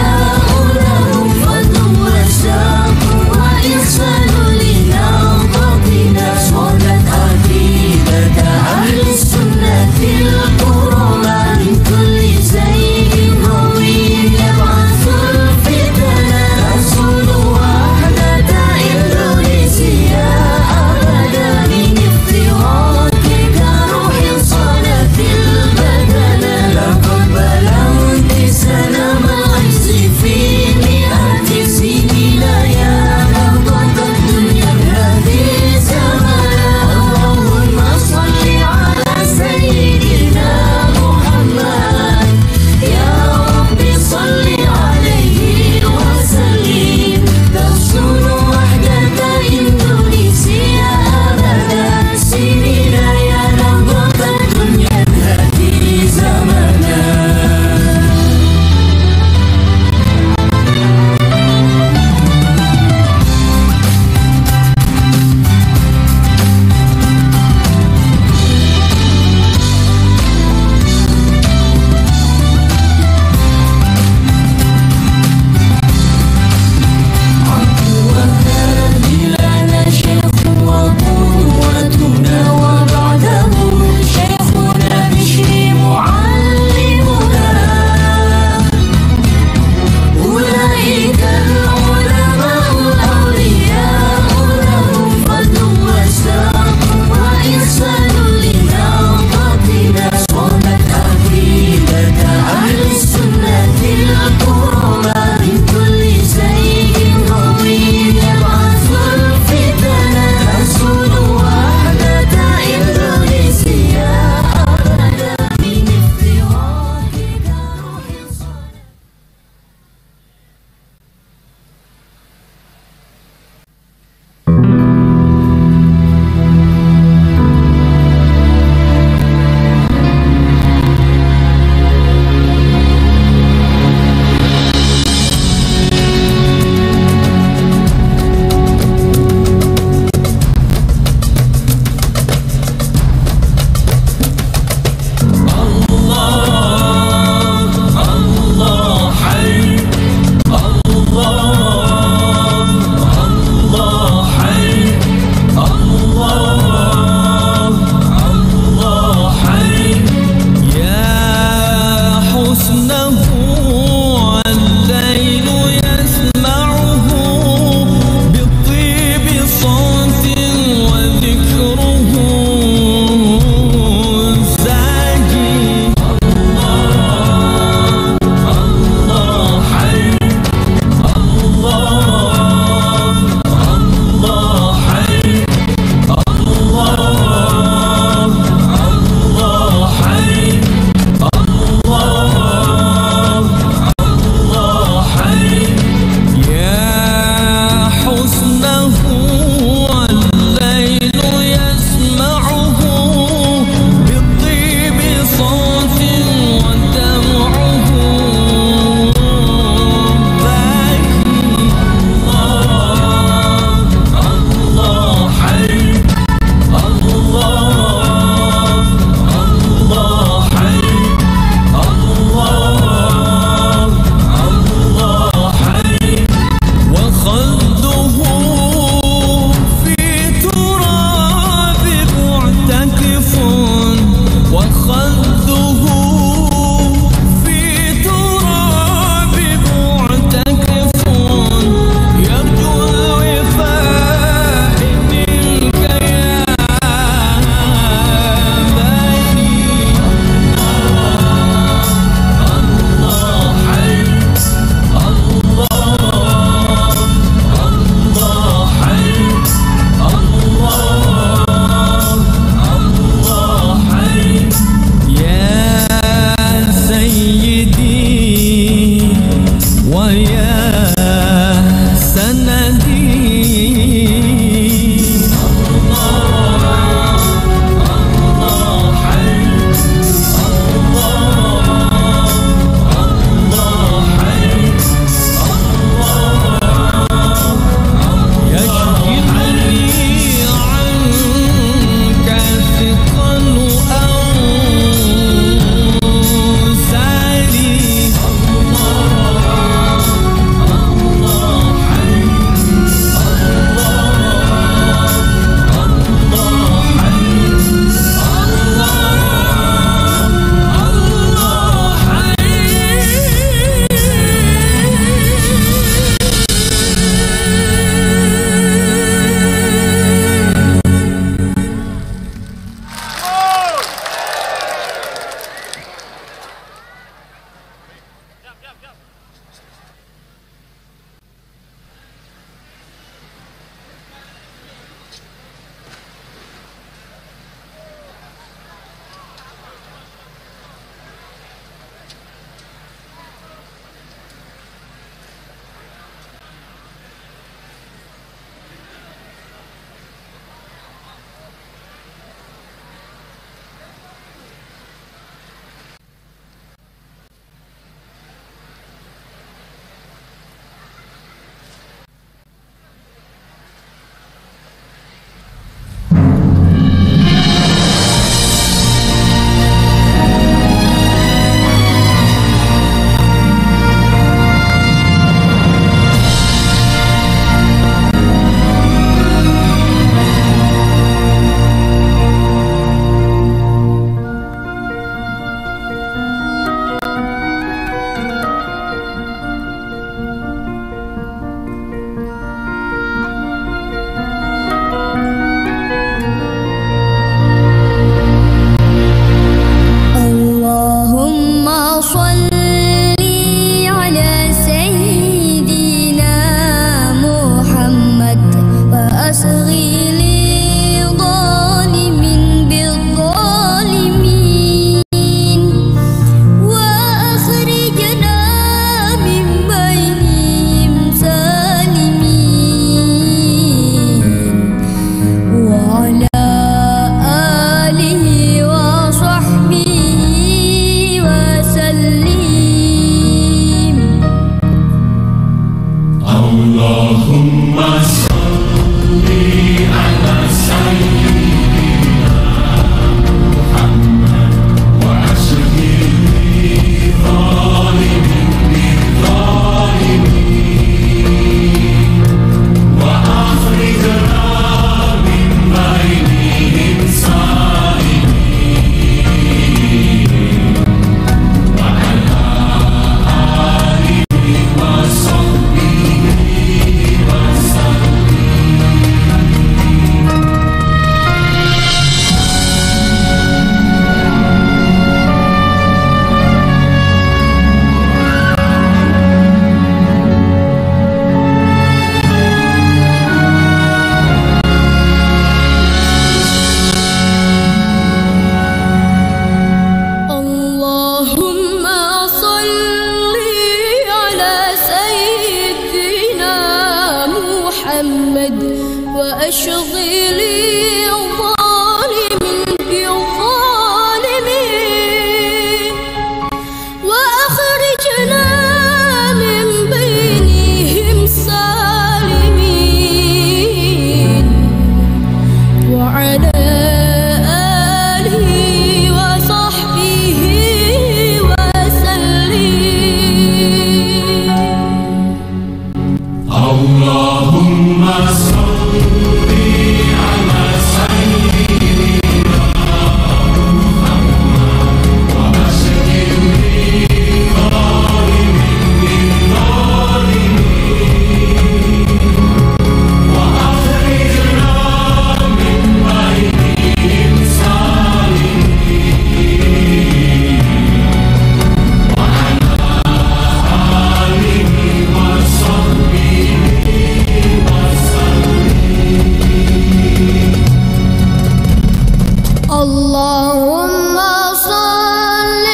اللهم صل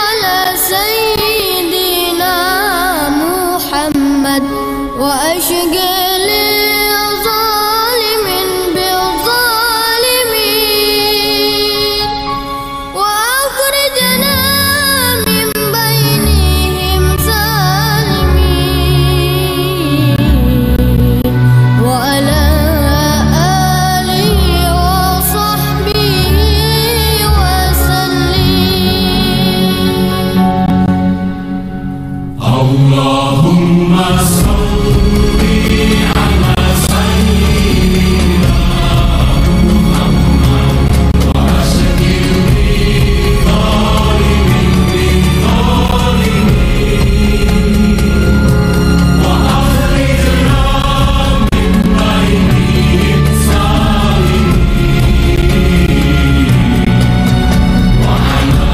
على سيدنا محمد وأشغل الظالم بالظالمين وأخرجنا من بينهم سالمين وعلى اللهم صل على سيدنا محمد وأشغل بالظالمين وأخرجنا من بينهم سالمين وعلى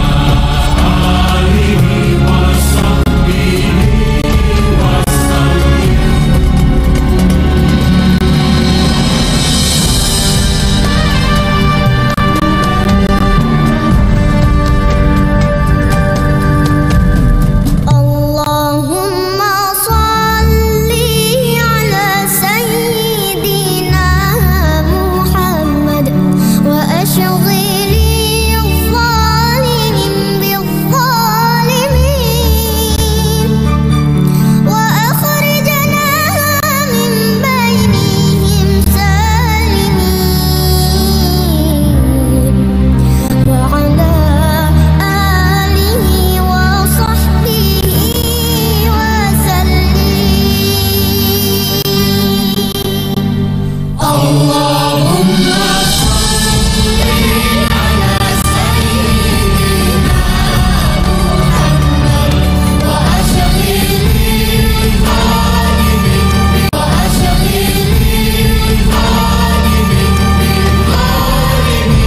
آله وصحبه اللهم صل على سيدنا محمد وأشغل الظالمين بالظالمين وأخرجنا من بينهم سالمين وعلى آله وصحبه وسلم اللهم صل على سيدنا محمد وأشغل الظالمين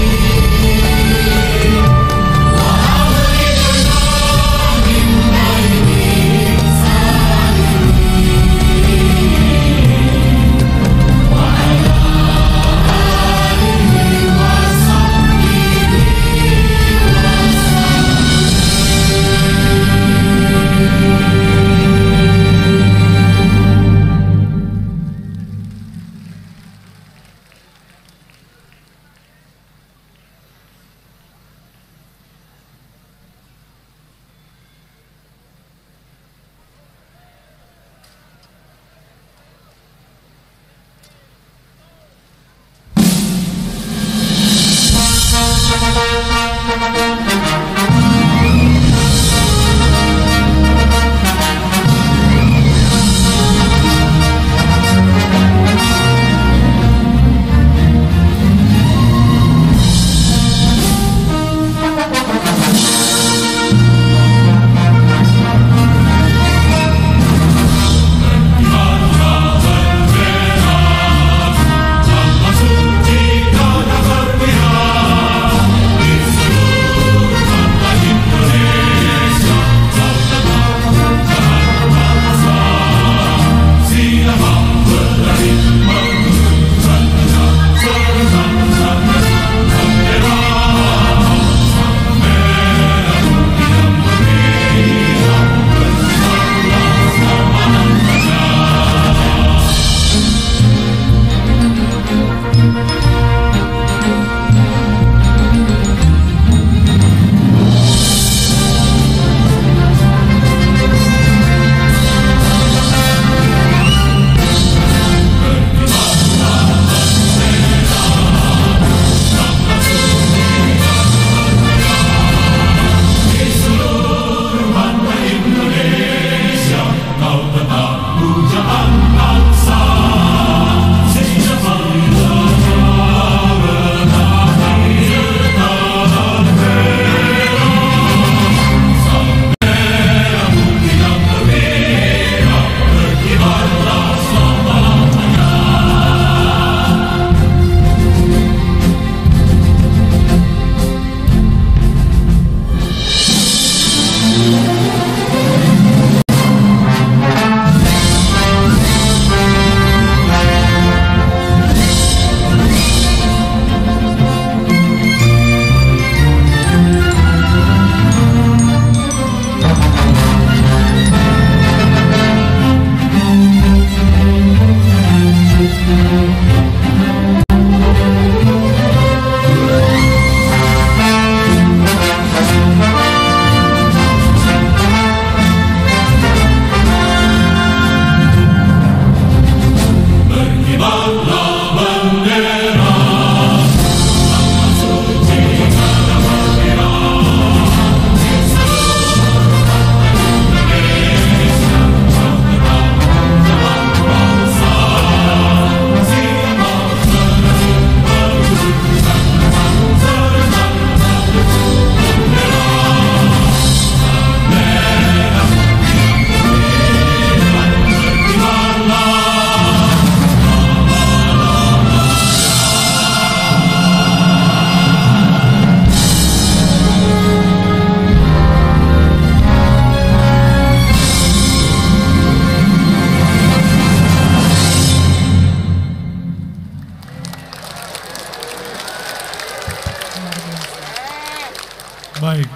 Baik.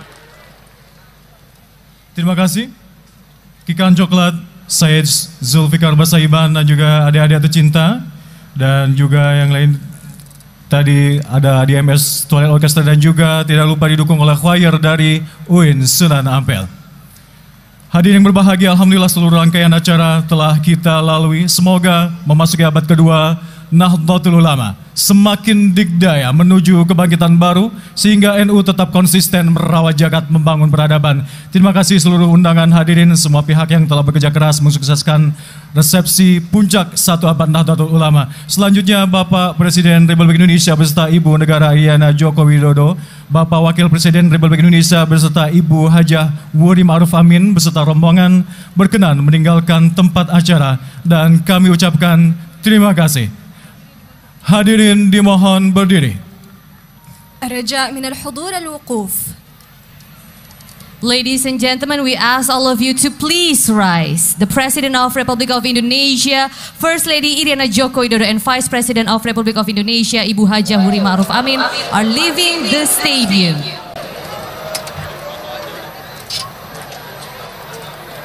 Terima kasih. Kikan Coklat, Syed Zulfikar Basaiban dan juga adik-adik tercinta dan juga yang lain tadi ada DMS Twilight Orchestra dan juga tidak lupa didukung oleh choir dari UIN Sunan Ampel. Hadirin yang berbahagia, alhamdulillah seluruh rangkaian acara telah kita lalui. Semoga memasuki abad kedua Nahdlatul Ulama semakin dikdaya menuju kebangkitan baru sehingga NU tetap konsisten merawat jagat membangun peradaban. Terima kasih seluruh undangan hadirin semua pihak yang telah bekerja keras mensukseskan resepsi puncak 1 abad Nahdlatul Ulama. Selanjutnya Bapak Presiden Republik Indonesia beserta Ibu Negara Iriana Joko Widodo, Bapak Wakil Presiden Republik Indonesia beserta Ibu Hajah Wuri Ma'ruf Amin beserta rombongan berkenan meninggalkan tempat acara dan kami ucapkan terima kasih. Hadirin dimohon berdiri. الرجاء من الحضور الوقوف. Ladies and gentlemen, we ask all of you to please rise. The President of Republic of Indonesia, First Lady Iriana Joko Widodo and Vice President of Republic of Indonesia, Ibu Hajah Wuri Ma'ruf Amin are leaving the stadium.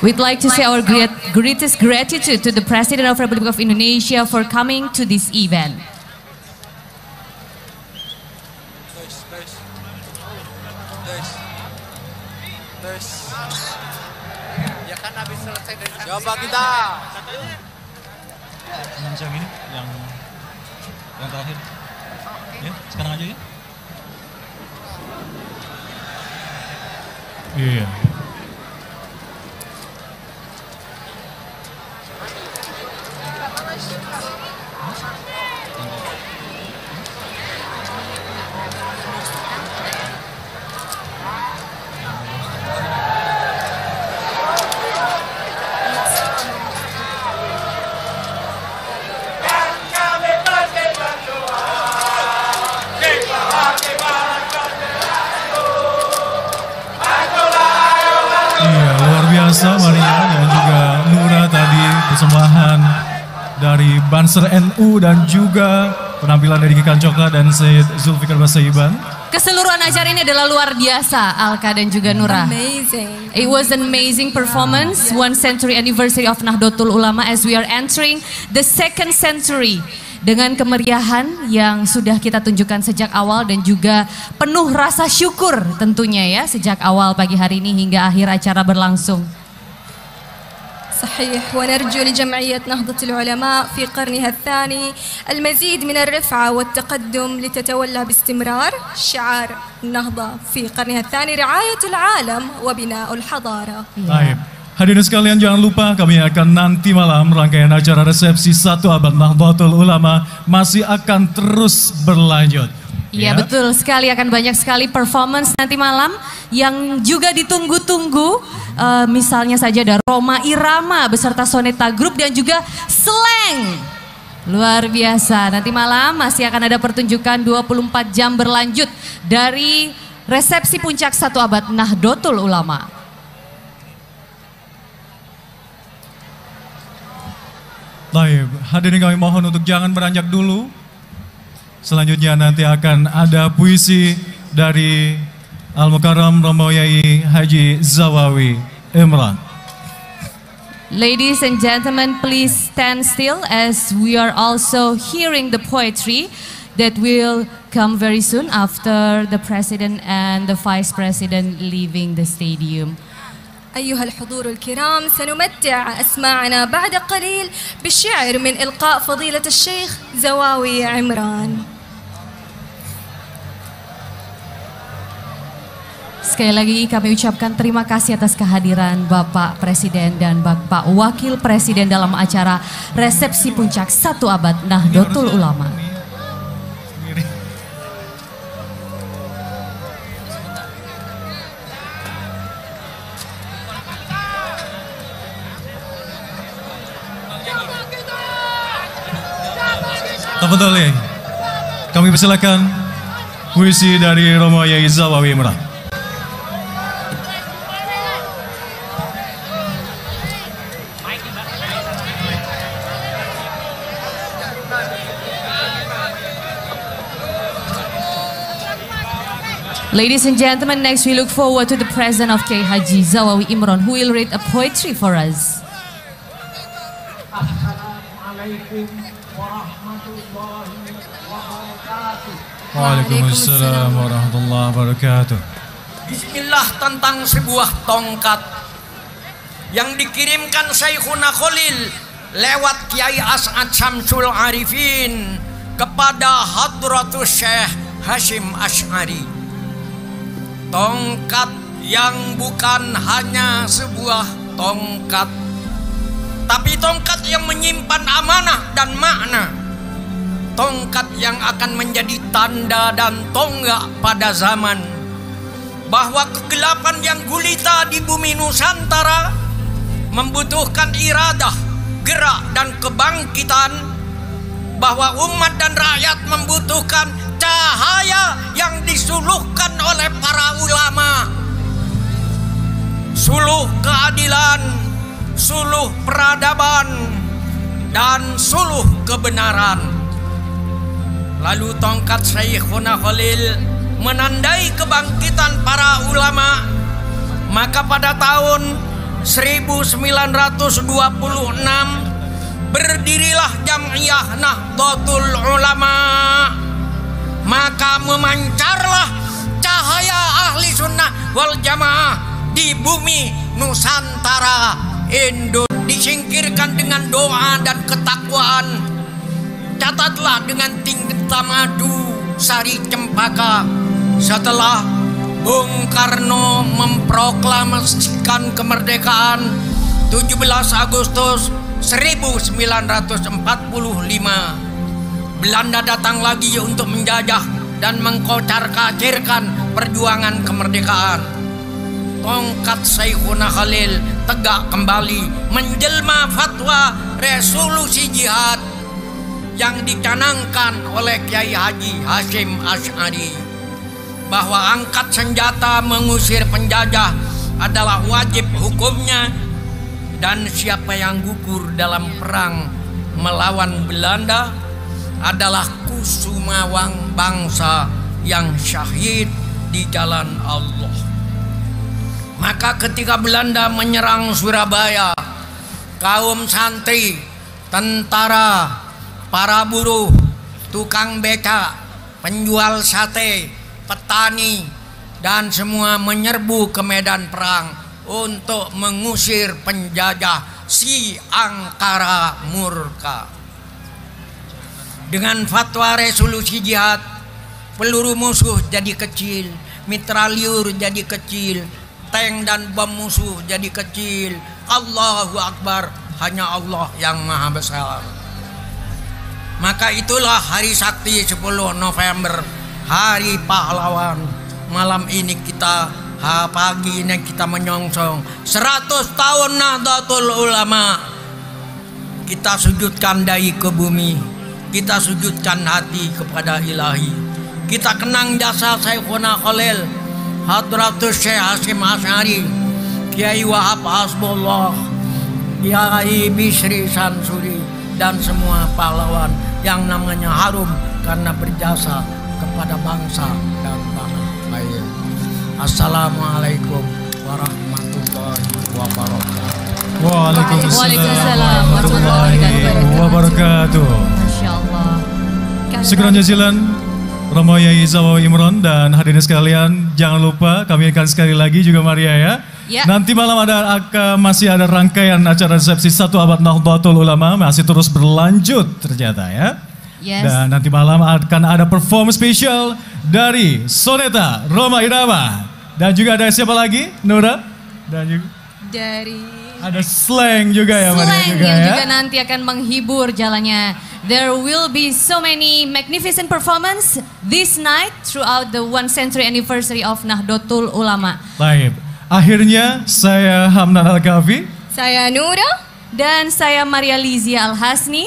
We'd like to say our greatest gratitude to the President of Republic of Indonesia for coming to this event. Ya kan habis selesai dari coba kita. Yang ini, yang terakhir. Ya, sekarang aja ya. Iya. Iya, luar biasa Maria dan juga Nura tadi persembahan dari Banser NU dan juga penampilan dari Kikan Coklat dan Syed Zulfikar Basaiban. Keseluruhan acara ini adalah luar biasa, Alka dan juga Nura. Amazing. It was an amazing performance, 1 century anniversary of Nahdlatul Ulama as we are entering the 2nd century. Dengan kemeriahan yang sudah kita tunjukkan sejak awal dan juga penuh rasa syukur tentunya ya sejak awal pagi hari ini hingga akhir acara berlangsung. صحيح ونرجو لجمعية نهضة العلماء في قرنها الثاني المزيد من الرفعة والتقدم لتتولى باستمرار شعار النهضة في قرنها الثاني رعاية العالم وبناء الحضارة. Baik. Hadirin sekalian jangan lupa kami akan nanti malam rangkaian acara resepsi 1 abad Nahdlatul Ulama masih akan terus berlanjut. Iya betul sekali, akan banyak sekali performance nanti malam yang juga ditunggu-tunggu. Misalnya saja ada Roma Irama beserta Soneta Group dan juga Slang. Luar biasa, nanti malam masih akan ada pertunjukan 24 jam berlanjut dari resepsi puncak 1 abad Nahdlatul Ulama. Baik, hadirin kami mohon untuk jangan beranjak dulu. Selanjutnya nanti akan ada puisi dari Al-Mukarram Romo Yai Haji Zawawi Imran. Ladies and gentlemen, please stand still as we are also hearing the poetry that will come very soon after the President and the Vice President leaving the stadium. أيها الحضور الكرام سنمتع أسماعنا بعد قليل بالشعر من إلقاء فضيلة الشيخ زواوي عمران. Sekali lagi kami ucapkan terima kasih atas kehadiran Bapak Presiden dan Bapak Wakil Presiden dalam acara resepsi puncak 1 abad Nahdlatul Ulama. Tafadhali. Kami persilakan puisi dari Romo Yai Zawawi Imran. Ladies and gentlemen, next we look forward to the presence of Kiai Haji Zawawi Imron, who will read a poetry for us. Assalamualaikum warahmatullahi wabarakatuh. Waalaikumsalam warahmatullahi wabarakatuh. Bismillah tentang sebuah tongkat yang dikirimkan Syekhuna Khalil lewat Kiai As'ad Syamsul Arifin kepada Hadratus Syekh Hasyim Asy'ari. Tongkat yang bukan hanya sebuah tongkat, tapi tongkat yang menyimpan amanah dan makna. Tongkat yang akan menjadi tanda dan tonggak pada zaman bahwa kegelapan yang gulita di bumi Nusantara membutuhkan iradah, gerak dan kebangkitan, bahwa umat dan rakyat membutuhkan cahaya yang disuluhkan oleh para ulama, suluh keadilan, suluh peradaban, dan suluh kebenaran. Lalu tongkat Syekhuna Khalil menandai kebangkitan para ulama. Maka pada tahun 1926 berdirilah Jam'iyah Nahdlatul Ulama. Maka memancarlah cahaya ahli sunnah wal jamaah di bumi Nusantara Indonesia. Disingkirkan dengan doa dan ketakwaan. Catatlah dengan tinggi tamadu sari cempaka. Setelah Bung Karno memproklamasikan kemerdekaan 17 Agustus 1945, Belanda datang lagi untuk menjajah dan mengkocar-kacirkan perjuangan kemerdekaan. Tongkat Syekhuna Khalil tegak kembali menjelma fatwa resolusi jihad yang dicanangkan oleh Kiai Haji Hasyim Asy'ari, bahwa angkat senjata mengusir penjajah adalah wajib hukumnya, dan siapa yang gugur dalam perang melawan Belanda adalah kusumawang bangsa yang syahid di jalan Allah. Maka ketika Belanda menyerang Surabaya, kaum santri, tentara, para buruh, tukang becak, penjual sate, petani, dan semua menyerbu ke medan perang untuk mengusir penjajah si angkara murka. Dengan fatwa resolusi jihad, peluru musuh jadi kecil, mitralyur jadi kecil, tank dan bom musuh jadi kecil. Allahu Akbar, hanya Allah yang maha besar. Maka itulah hari sakti 10 November, hari pahlawan. Malam ini kita, pagi ini kita menyongsong 100 tahun Nahdlatul Ulama. Kita sujudkan dahi ke bumi, kita sujudkan hati kepada Ilahi. Kita kenang jasa Syekhuna Khalil, Hadratus Syekh Hasyim Asy'ari, Kiai Wahab Hasbullah, Kiai Bisri Sansuri, dan semua pahlawan yang namanya harum karena berjasa kepada bangsa dan tanah air. Assalamualaikum warahmatullahi wabarakatuh. Waalaikumsalam warahmatullahi wabarakatuh. Masyaallah. Syukran jazilan Romo Yai Zawawi Imron dan hadirin sekalian, jangan lupa kami akan sekali lagi juga Maria ya. Ya. Nanti malam masih ada rangkaian acara resepsi 1 abad Nahdlatul Ulama, masih terus berlanjut ternyata ya. Yes. Dan nanti malam akan ada perform spesial dari Soneta Roma Irama. Dan juga ada siapa lagi? Nura? Dan juga dari ada Slang juga ya Maria Slang juga yang ya. juga nanti akan menghibur jalannya. There will be so many magnificent performance this night throughout the 1 century anniversary of Nahdlatul Ulama. Baik. Akhirnya saya Hamdan Al-Kafi. Saya Nura. Dan saya Maria Lizia Al-Hasni.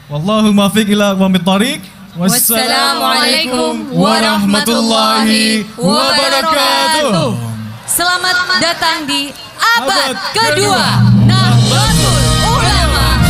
Wallahu muwaffiq ila aqwamit thoriq. Wassalamualaikum warahmatullahi wabarakatuh. Selamat datang di abad kedua Nahdlatul Ulama.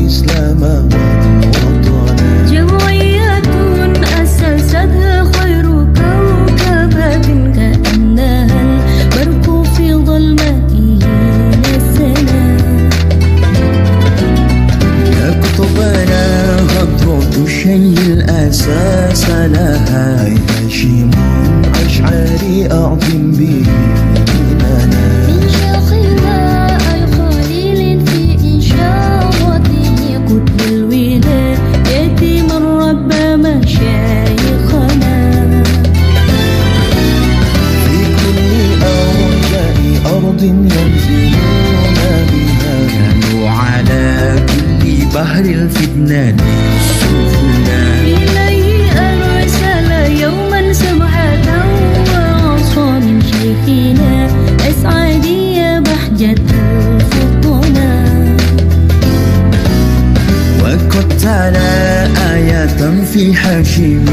الإسلام وطنا. جمعية أسستها خير كوكبة كأنها البرق في ظلمائه نسنا. يكتبنا هضرة الشيء الأساس لها هاشم أشعري أعظم به ديننا. من شيخنا الخليل في إشارته قطب الولاية من ربى مشايخنا. في كل أرجاء أرض ينزلون بها كانوا على كل بحر الفتنان سفنا. إليه أرسل يوما سمحة وعصى من شيخنا أسعدي بحجة الفطنا. وقد تلا آية في حاشم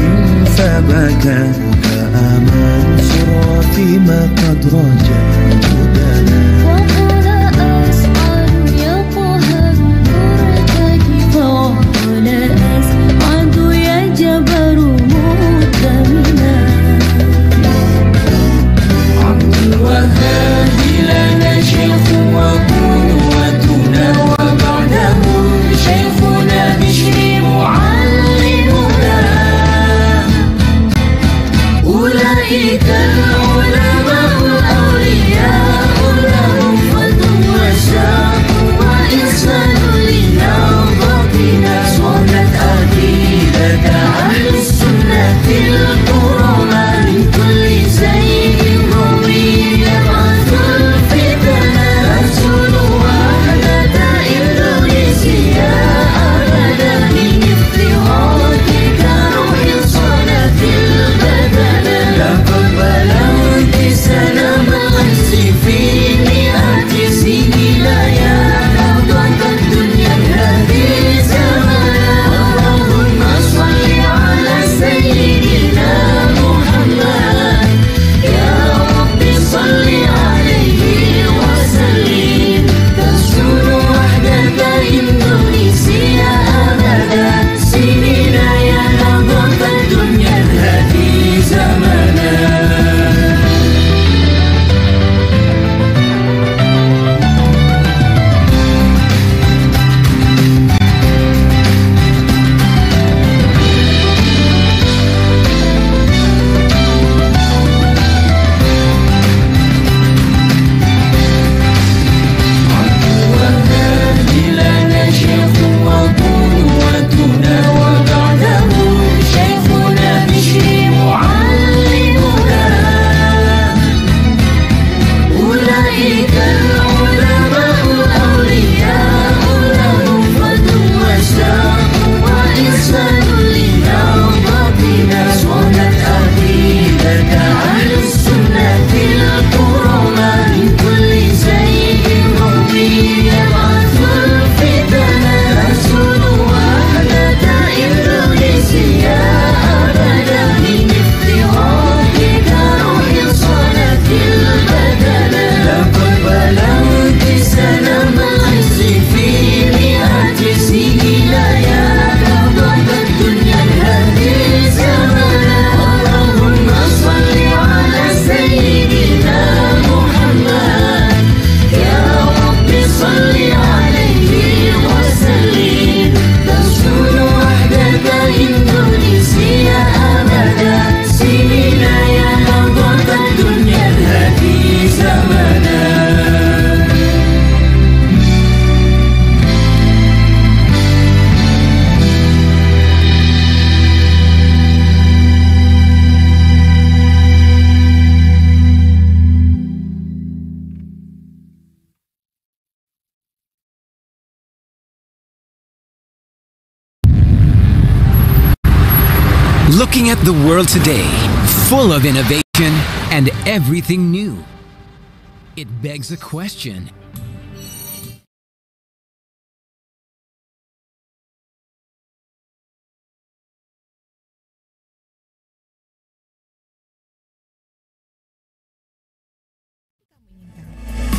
فبكى كأمان سرى فيما قد رجع هدانا. وقال أسعد يقهر مرتدي فقال أسعد يا جبر مؤتمنا. عبد الوهاب لنا شيخ وقوتنا وبعده شيخنا بشر معلمنا. أولئك العلماء الأولياء لهم فضل وشرف وإحسان لنهضتنا. صلت أدلة أهل السنة الكرماء من كل زيغ روي يبعث الفتن. رسول وحدة إندونيسيا أبدا من افتراضك روح صلاة البدن. لقد بلغت سلام العز في مئات سنين يا نهضة الدنيا هذه زمنا. اللهم صل على سيدنا محمد يا رب صل عليه وسلم. تسود وحدة إندونيسيا أبدا سنين يا نهضة الدنيا هذه زمنا. لنا شيخ وقوتنا وبعده شيخنا بشر معلمنا. أولئك العلماء الأولياء لهم فضل وشرف وإحسان لنهضتنا. صلت أدلة أهل السنة الكرماء من كل زيغ روي يبعث الفتن. رسول وحدة إندونيسيا أبدا من افتراضك روح صلاة البدن. لقد بلغت سلام العز في مئات سنين يا نهضة الدنيا هذه زمنا. اللهم صل على سيدنا محمد يا رب صل عليه وسلم. تسود وحدة إندونيسيا أبدا سنين يا نهضة الدنيا هذه زمنا. Looking at the world today, full of innovation and everything new, it begs a question.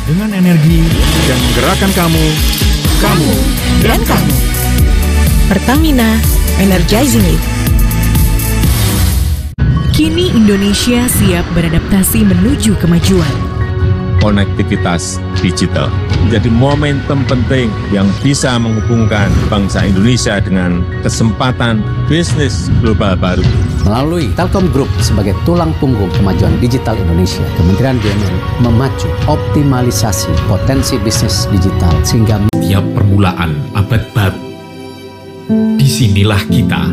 Dengan energi dan menggerakkan kamu dan kamu. Pertamina, energizing it. Kini Indonesia siap beradaptasi menuju kemajuan. Konektivitas digital menjadi momentum penting yang bisa menghubungkan bangsa Indonesia dengan kesempatan bisnis global baru. Melalui Telkom Group sebagai tulang punggung kemajuan digital Indonesia, Kementerian BUMN memacu optimalisasi potensi bisnis digital sehingga tiap permulaan abad baru. Disinilah kita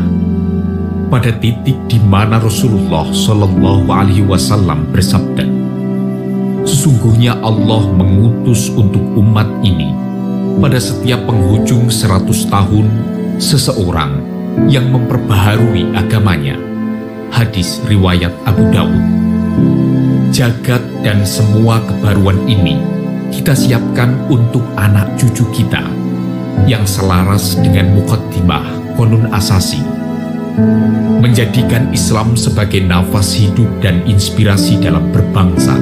pada titik di mana Rasulullah Shallallahu Alaihi Wasallam bersabda, sesungguhnya Allah mengutus untuk umat ini pada setiap penghujung 100 tahun seseorang yang memperbaharui agamanya. Hadis riwayat Abu Dawud. Jagat dan semua kebaruan ini kita siapkan untuk anak cucu kita yang selaras dengan muqaddimah Qonun Asasi, menjadikan Islam sebagai nafas hidup dan inspirasi dalam berbangsa.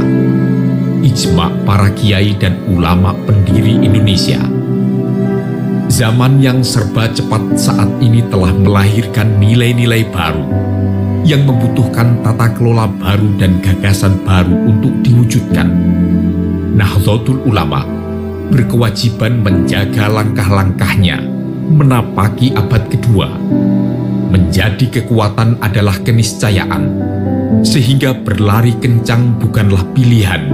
Ijma' para kiai dan ulama pendiri Indonesia. Zaman yang serba cepat saat ini telah melahirkan nilai-nilai baru yang membutuhkan tata kelola baru dan gagasan baru untuk diwujudkan. Nahdlatul Ulama berkewajiban menjaga langkah-langkahnya menapaki abad kedua. Menjadi kekuatan adalah keniscayaan, sehingga berlari kencang bukanlah pilihan,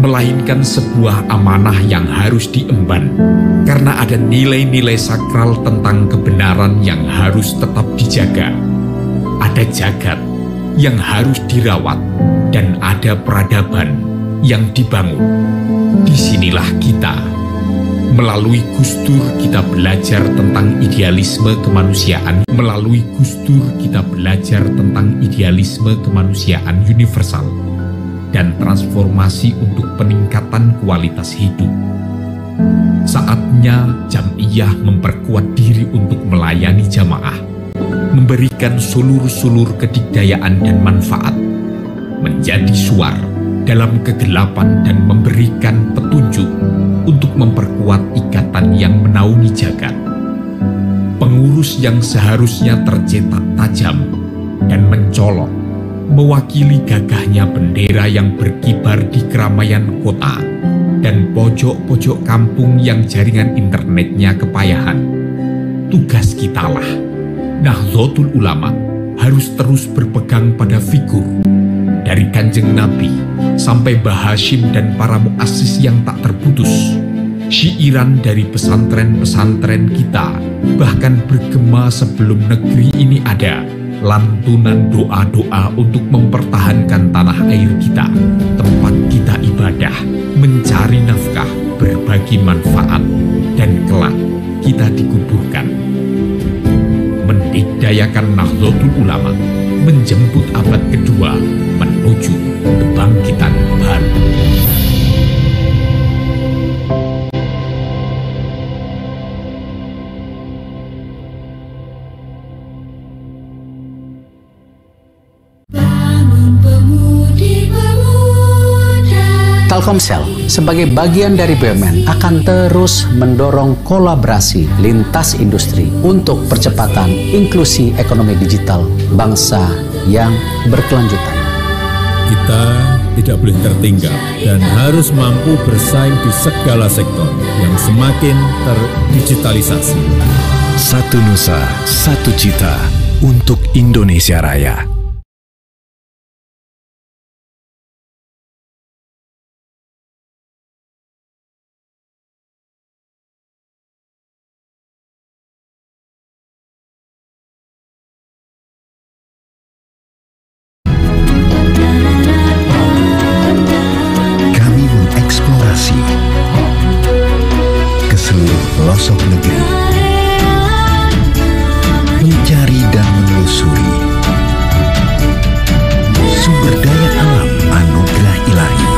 melainkan sebuah amanah yang harus diemban, karena ada nilai-nilai sakral tentang kebenaran yang harus tetap dijaga. Ada jagat yang harus dirawat, dan ada peradaban yang dibangun. Disinilah kita. Melalui Gus Dur kita belajar tentang idealisme kemanusiaan. Melalui Gus Dur kita belajar tentang idealisme kemanusiaan universal dan transformasi untuk peningkatan kualitas hidup. Saatnya Jam'iyah memperkuat diri untuk melayani jamaah, memberikan sulur-sulur kedikdayaan dan manfaat, menjadi suar dalam kegelapan dan memberikan petunjuk untuk memperkuat ikatan yang menaungi jagat. Pengurus yang seharusnya tercetak tajam dan mencolok, mewakili gagahnya bendera yang berkibar di keramaian kota dan pojok-pojok kampung yang jaringan internetnya kepayahan. Tugas kitalah, Nahdlatul Ulama, harus terus berpegang pada figur dari Kanjeng Nabi sampai Mbah Hashim dan para muassis yang tak terputus. Syiiran dari pesantren-pesantren kita bahkan bergema sebelum negeri ini ada. Lantunan doa-doa untuk mempertahankan tanah air kita, tempat kita ibadah, mencari nafkah, berbagi manfaat, dan kelak kita dikuburkan. Mendikdayakan Nahdlatul Ulama, menjemput abad kedua menuju kebangkitan baru. Telkomsel sebagai bagian dari BUMN akan terus mendorong kolaborasi lintas industri untuk percepatan inklusi ekonomi digital bangsa yang berkelanjutan. Kita tidak boleh tertinggal dan harus mampu bersaing di segala sektor yang semakin terdigitalisasi. Satu nusa, satu cita untuk Indonesia Raya. Pelosok negeri, mencari dan menelusuri sumber daya alam anugerah ilahi.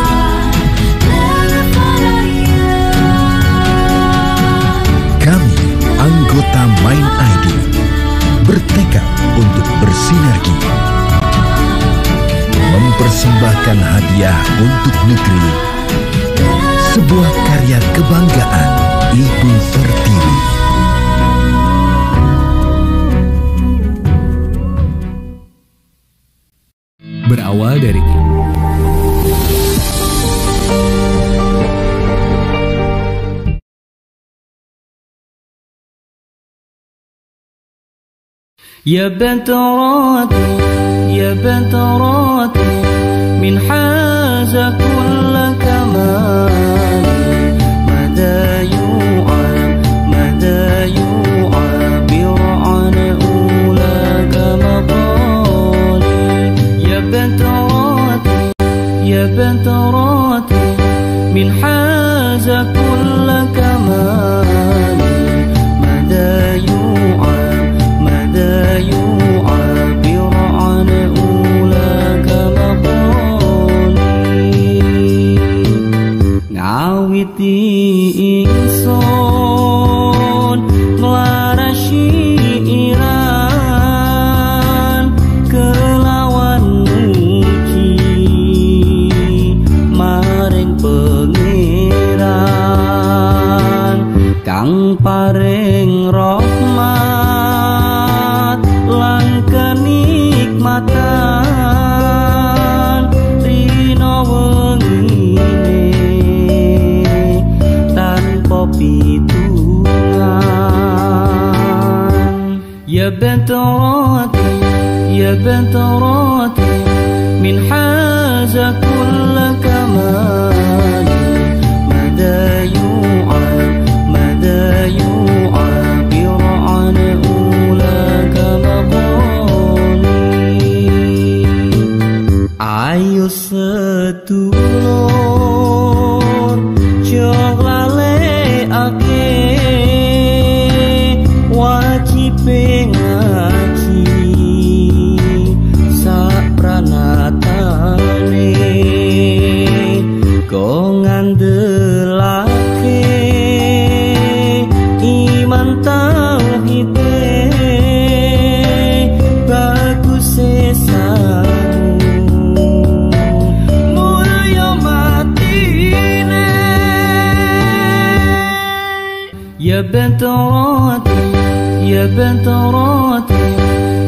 Kami, anggota Mind ID, bertekad untuk bersinergi, mempersembahkan hadiah untuk negeri, sebuah karya kebanggaan Ibu Pertiwi. berawal dari يا بنتراتي يا بنتراتي من حاز كل كمال مدى يعبر عن أولاك مقالي يا بنتراتي يا بنتراتي من حاز كل كمال مدى يعبر عن أولاك مقالي ngawiti ingsun nglarasi iran kelawan muji maring pangeran kang paring rahmat lan kenikmatan rina wengine tanpa pitungan ya bentorati ya bentorati min haza kulla kamali mada yu'abir an ulaka maqali ayo sedulur jog lalekake wajib ngaji sapranatane kok ngandelake iman tauhide bagus sesamu mulya matine ya bentorati ya bentorati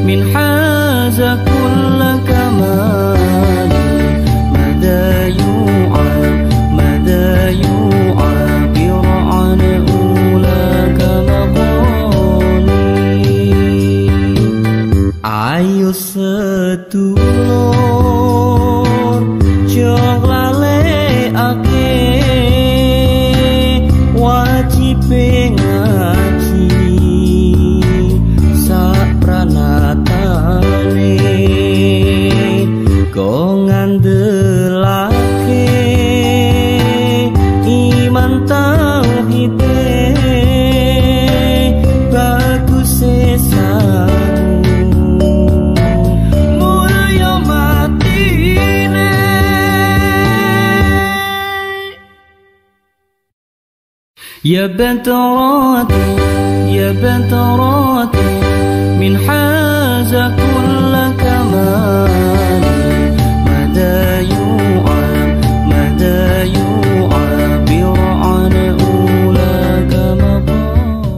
min haza kulla kamali mada yu'abir an ulaka maqali ayo sedulur jog lalekake wajib ngaji sapranatane kok ngandelake iman tauhide bagus sesamu mulya matine ya bentorati ya bentorati min haza kulla kamali mada yu'abir an ulaka maqali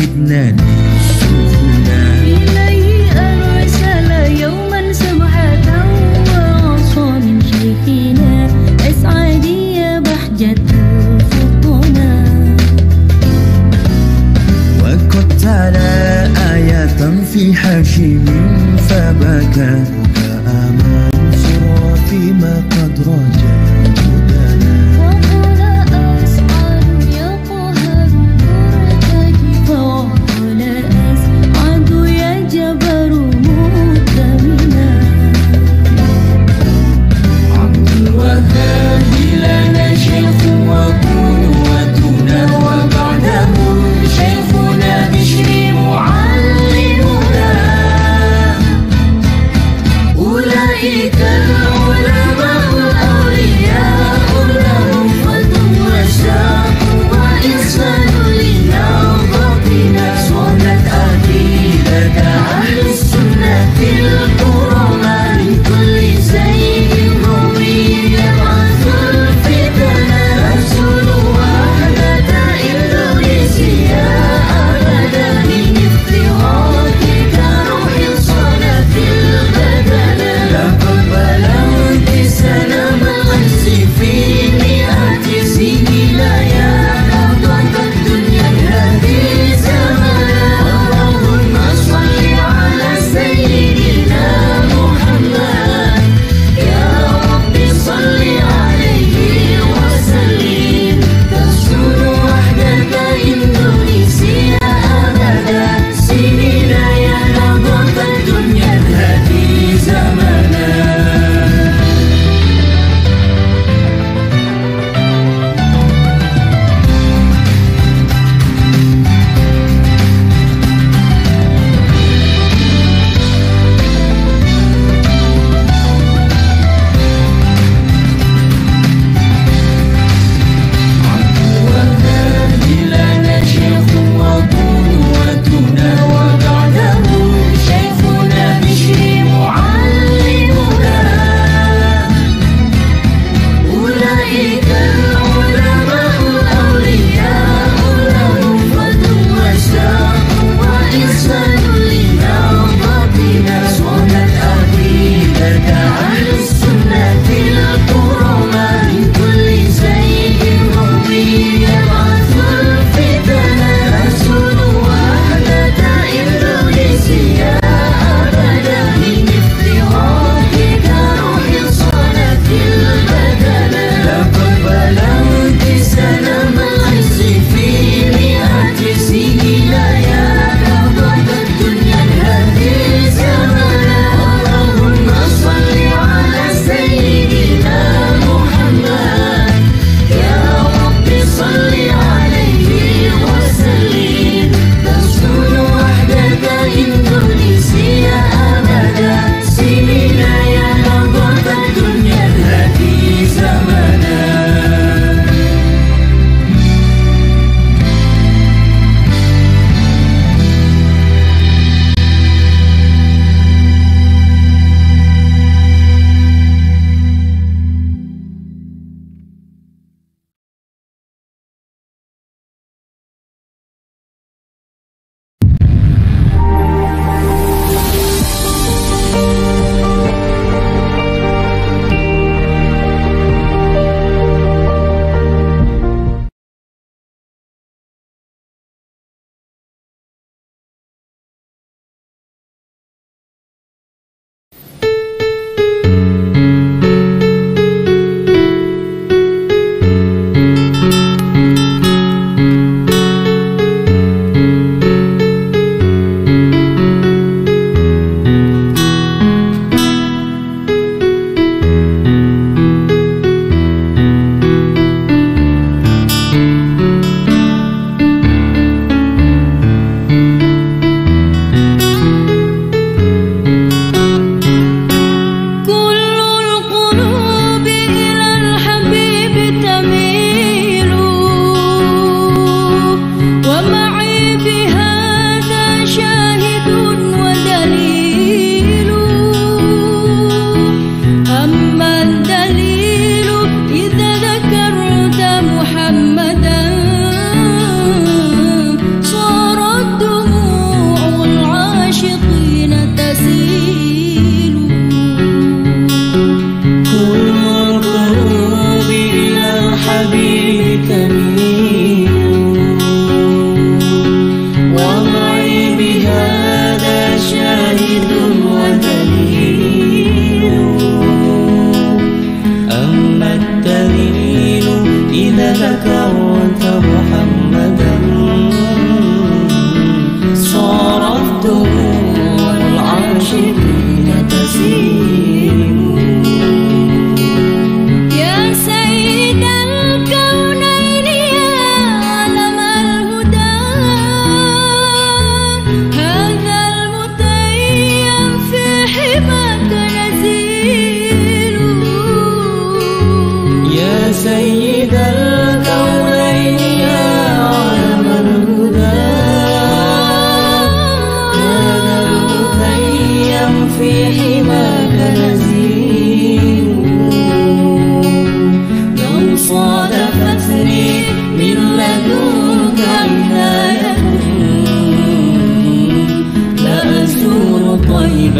فقدنا سفنا إليه أرسل يوما سبحة وعصى من شيخنا أسعدي يا بحجة الفطنا وقد تلا آية في حاشم فبكى بكاء منصور فيما قد رجا هدانا وقال أسعد يا قهر مرتجي فوقال أسعد يا جبر مؤتمنا عبد الوهاب لنا شيخ وقوتنا وبعده شيخنا بشر معلمنا أولئك العلماء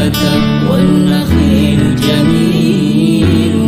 بتت والنخيل جميل.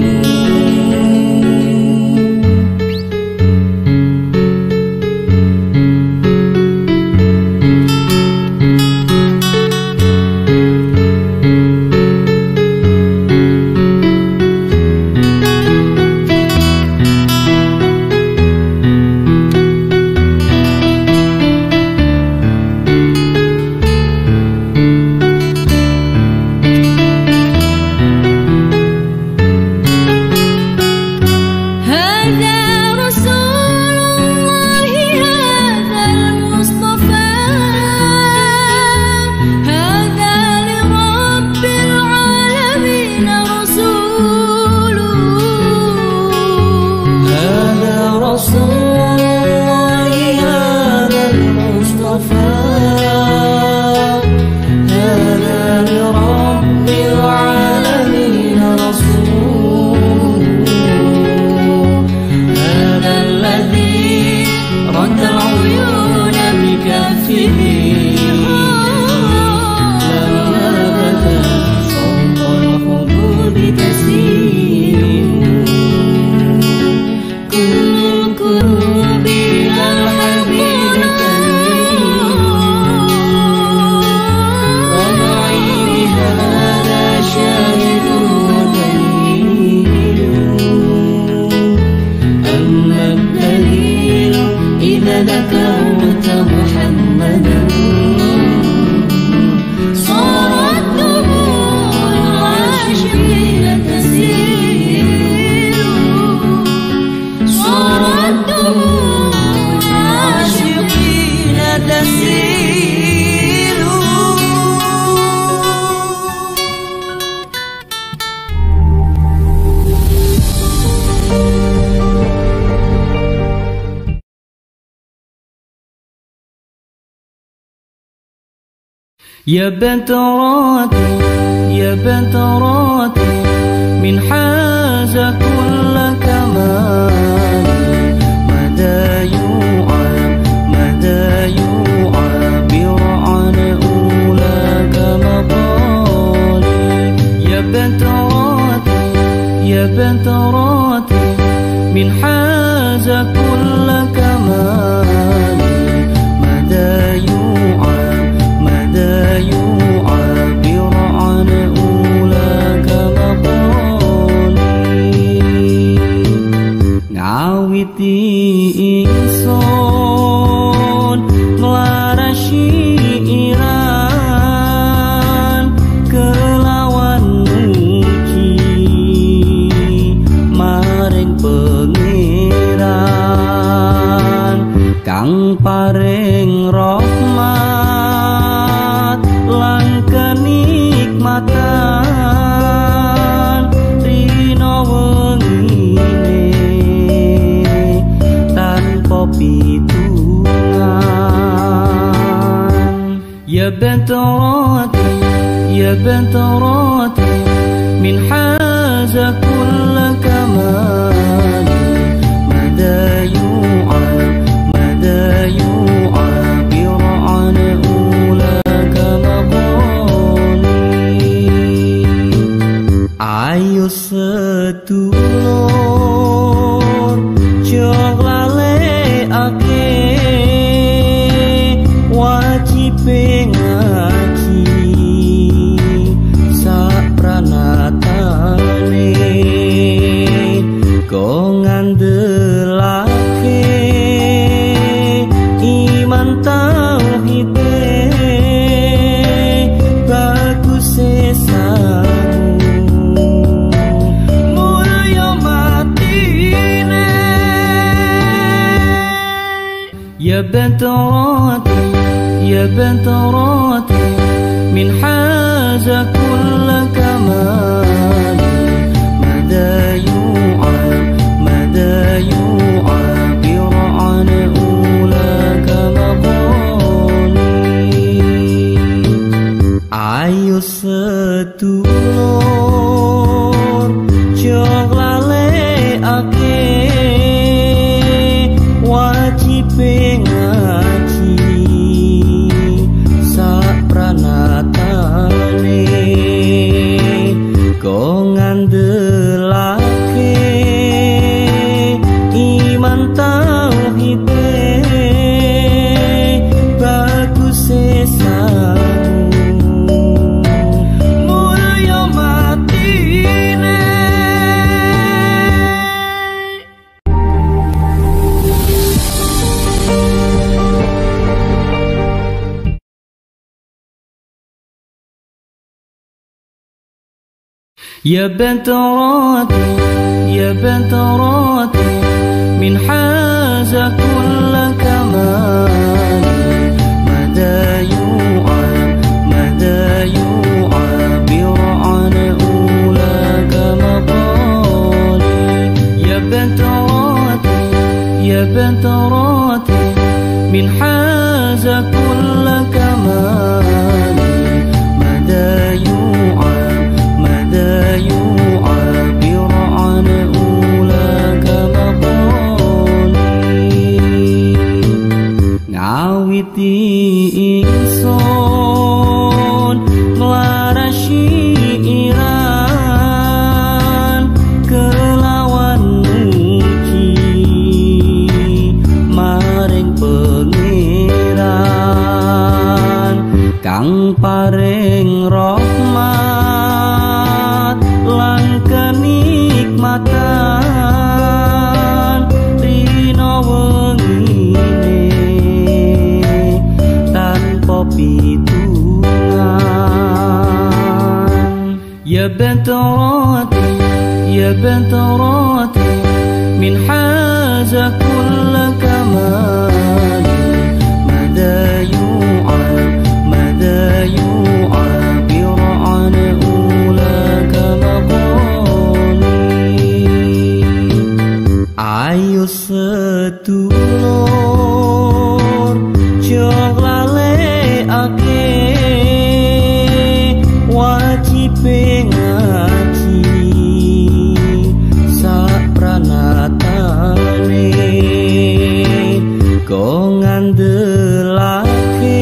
يا بنت راتي يا بنت راتي من حاز كل كمال مدى يعبر عن أولاك مقالي. يا بنت راتي يا بنت راتي من حاز كل كمال مدى يعبر عن أولاك مقالي. Ngawiti ingsun nglarasi iran kelawan muji maring pangeran kang paring rahmat lan kenikmatan rino wengine tanpa pitungan. Ya bentorati ya bentorati min haza kulla kamali mada yu'abir an ulaka maqali. Ayo sedulur jog lalekake wajib ngaji sapranatane go ngandelake iman tauhid bagus sesamu mulya matine. Ya bentorati ya bentorati min haza kulla kamali mada yu'abir an ulaka maqali. Ayo sedulur jog lalekake wajib ngaji sapranatane يا بنت راتي يا بنت راتي من حاز كل كمال مدى يعبر عن أولاك مقالي يا بنت راتي يا بنت راتي من حاز كل كمال مدى يعبر عن أولاك مقالي ngawiti ingsun nglarasi iran kelawan muji maring pangeran kang paring rahmat lan kenikmatan rina wengine tanpa pitungan ya bint rati ya bint rati min haza kull kamal mada يعبر عن أولاك مقالي ayo sedulur jog lalekake wajib ngaji sapranatane go ngandelake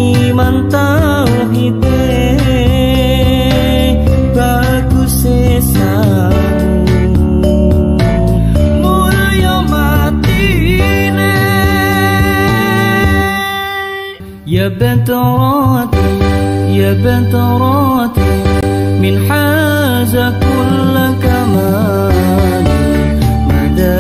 iman tauhid bagus sesamu mulya matine ya bint rati ya bint rati min haza kull kamal mada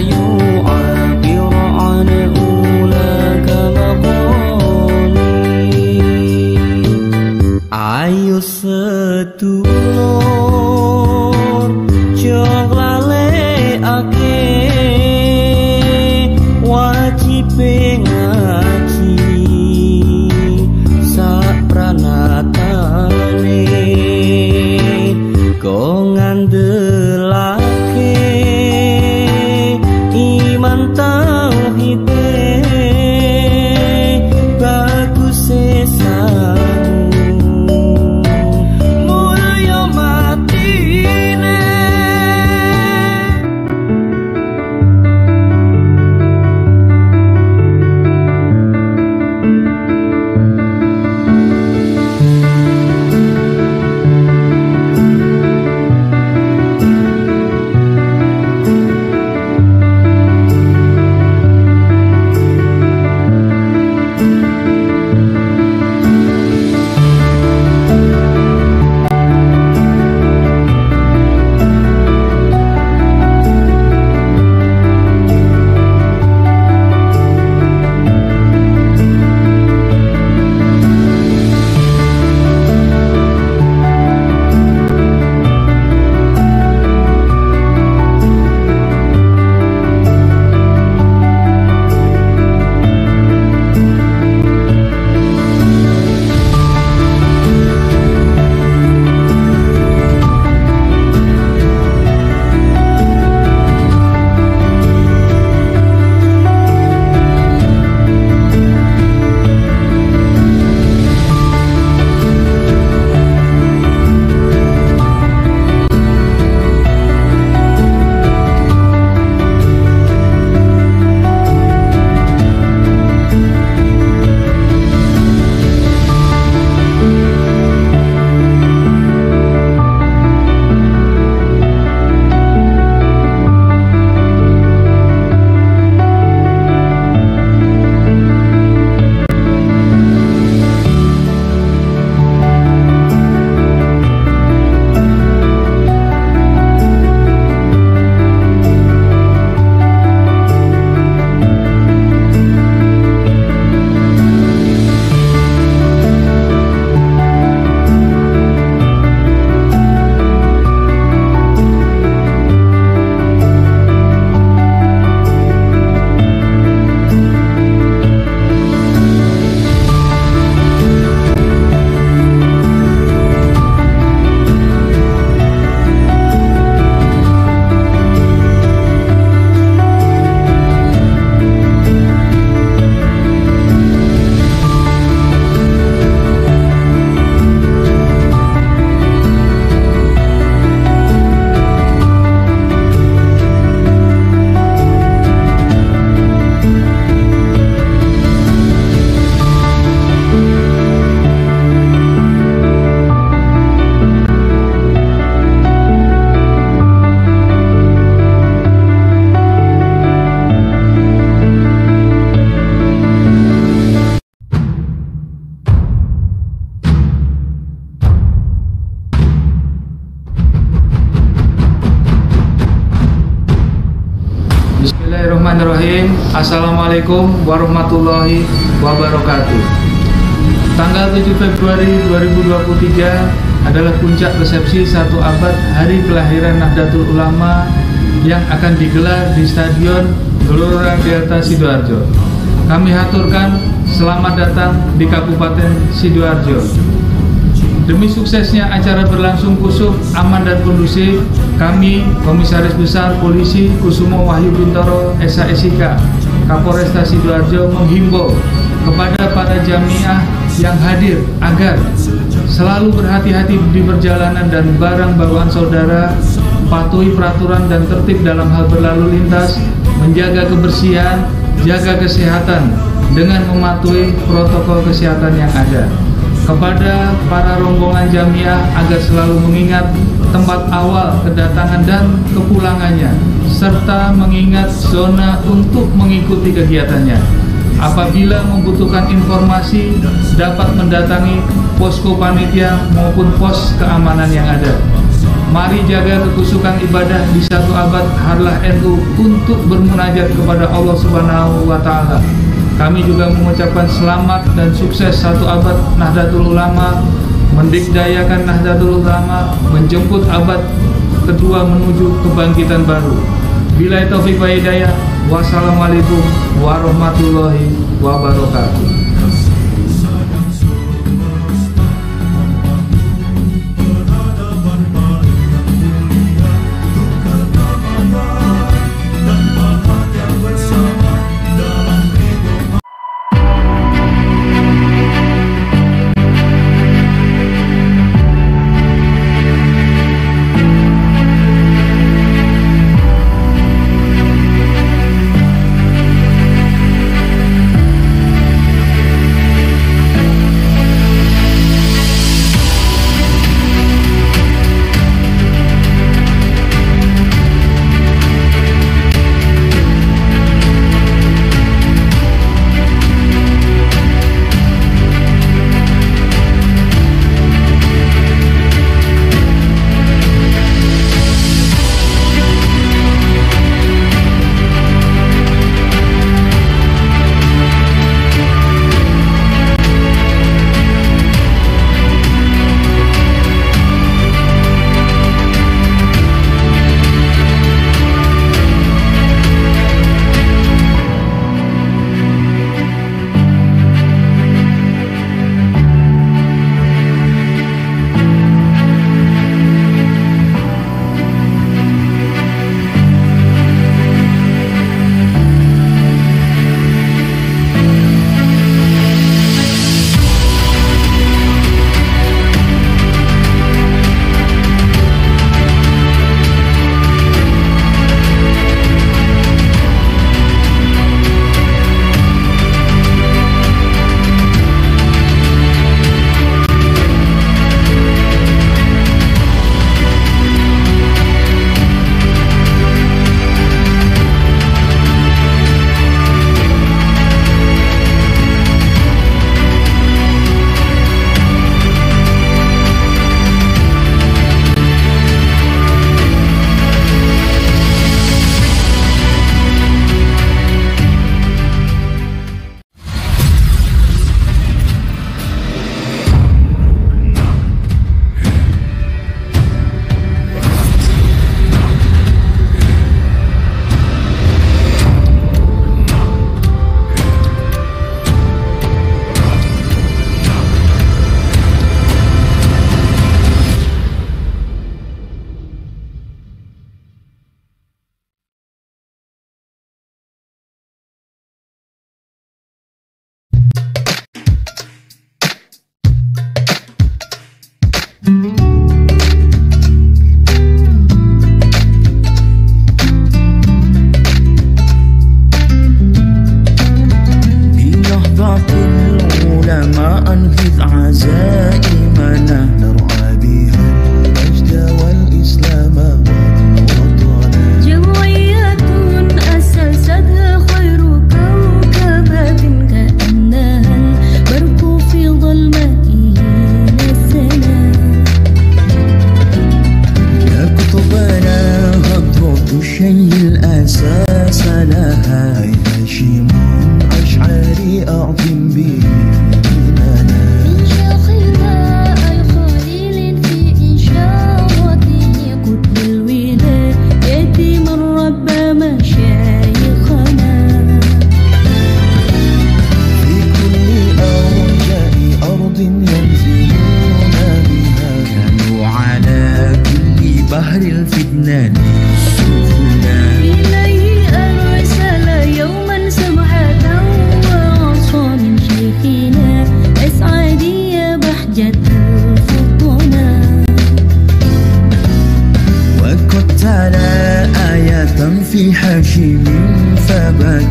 يعبر عن أولاك مقالي ayo sedulur jog lalekake wajib ngaji sapranatane Assalamualaikum warahmatullahi wabarakatuh. Tanggal 7 Februari 2023 adalah puncak resepsi 1 abad hari kelahiran Nahdlatul Ulama yang akan digelar di Stadion Gelora Delta Sidoarjo. Kami haturkan selamat datang di Kabupaten Sidoarjo. Demi suksesnya acara berlangsung kusuk, aman dan kondusif, kami, Komisaris Besar Polisi Kusumo Wahyu Bintoro SHSIK, Kapolresta Sidoarjo menghimbau kepada para jamiah yang hadir agar selalu berhati-hati di perjalanan dan barang bawaan saudara, patuhi peraturan dan tertib dalam hal berlalu lintas, menjaga kebersihan, jaga kesehatan dengan mematuhi protokol kesehatan yang ada. Kepada para rombongan jamiah agar selalu mengingat tempat awal kedatangan dan kepulangannya, serta mengingat zona untuk mengikuti kegiatannya. Apabila membutuhkan informasi, dapat mendatangi posko panitia maupun pos keamanan yang ada. Mari jaga kekusukan ibadah di 1 abad Harlah NU untuk bermunajat kepada Allah Subhanahu wa Ta'ala. Kami juga mengucapkan selamat dan sukses 1 abad Nahdlatul Ulama, mendikdayakan Nahdlatul Ulama, menjemput abad kedua menuju kebangkitan baru. Billahi taufiq wa hidayah. Wassalamualaikum warahmatullahi wabarakatuh.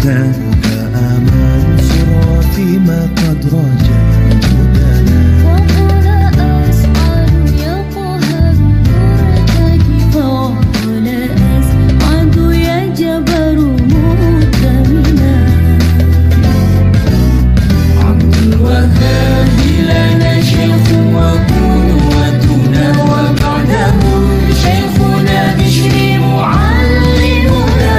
هدى فآمن سرى فيما قد رجا هدانا وقال أسعد يقهر مرتدي وقال أسعد يجبر مؤتمنا عبد الوهاب لنا شيخ وقدوتنا وبعده شيخنا بشر معلمنا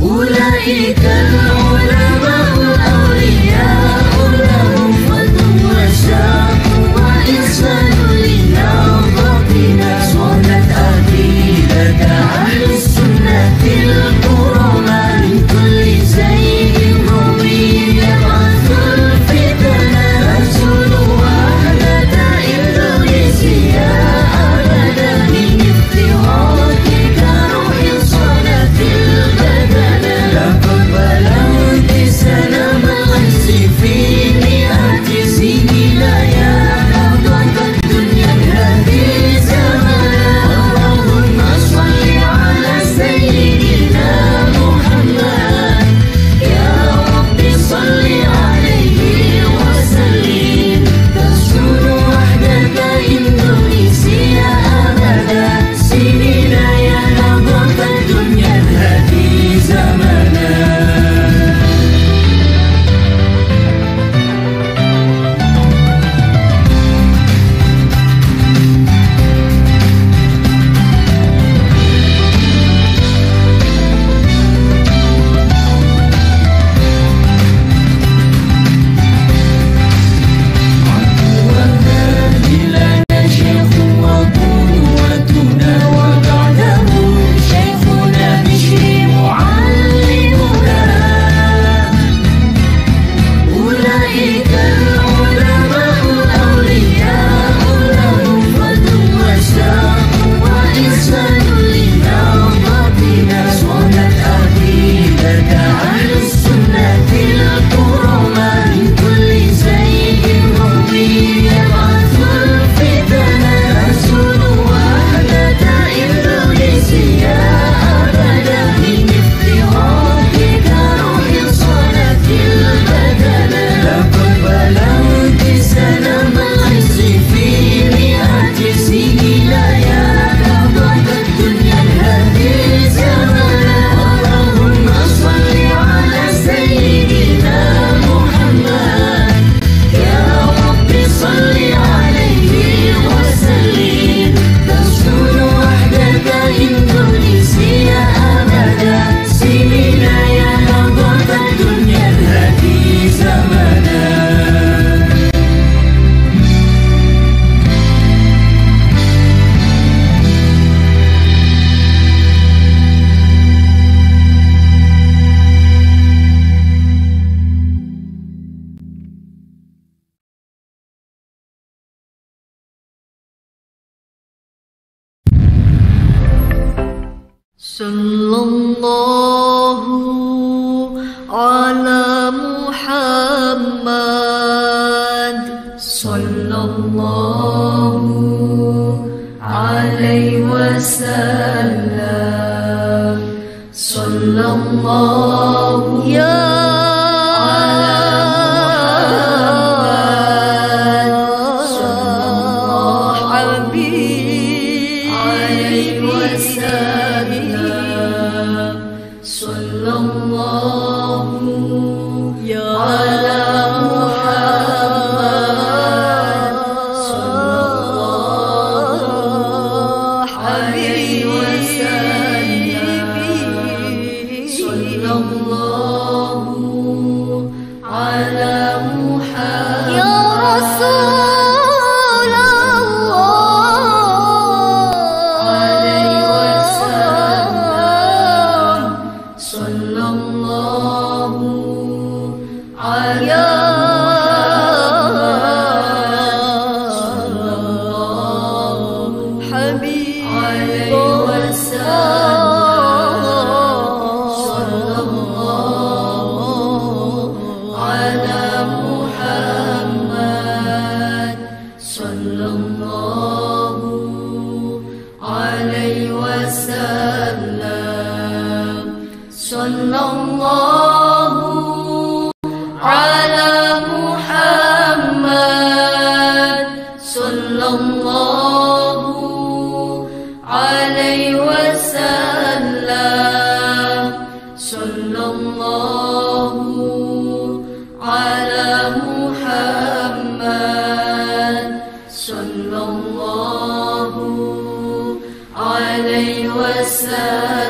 أولئك العلماء الأولياء لهم فضل وشاق وإحسان لنهضتنا صونت أدلة أهل السنة الكرماء من كل زيغ روي يبعث الفتن رسول وحدة إندونيسيا أبدا من افتراقك روح صلاة البدن لقد بلغت سلام الغيث في مئات سنين يا نهضة الدنيا هذه زمان اللهم صل على سيدنا محمد يا رب صل عليه وسلم تسجد وحدة إندونيسيا أبدا سنين يا نهضة الدنيا هذه زمانا لنا شيخ وقدوتنا وبعده شيخنا بشر معلمنا أولئك العلماء الأولياء لهم فضل وشاق وإحسان لنهضتنا صونت أدلة أهل السنة الكرماء من كل زيغ روي يبعث الفتن رسول وحدة إندونيسيا أبدا من افتراقك روح صلاة البدن لقد بلغت سلام الغيث في مئات سنين يا نهضة الدنيا هذه زمانا اللهم صل على سيدنا محمد يا رب صل عليه وسلم تسجد وحدة إندونيسيا أبدا سنين يا نهضة الدنيا هذه زمانا Sallallahu ala Muhammad Sallallahu alaihi wasallam Sallallahu ya على محمد صلى الله عليه وسلم.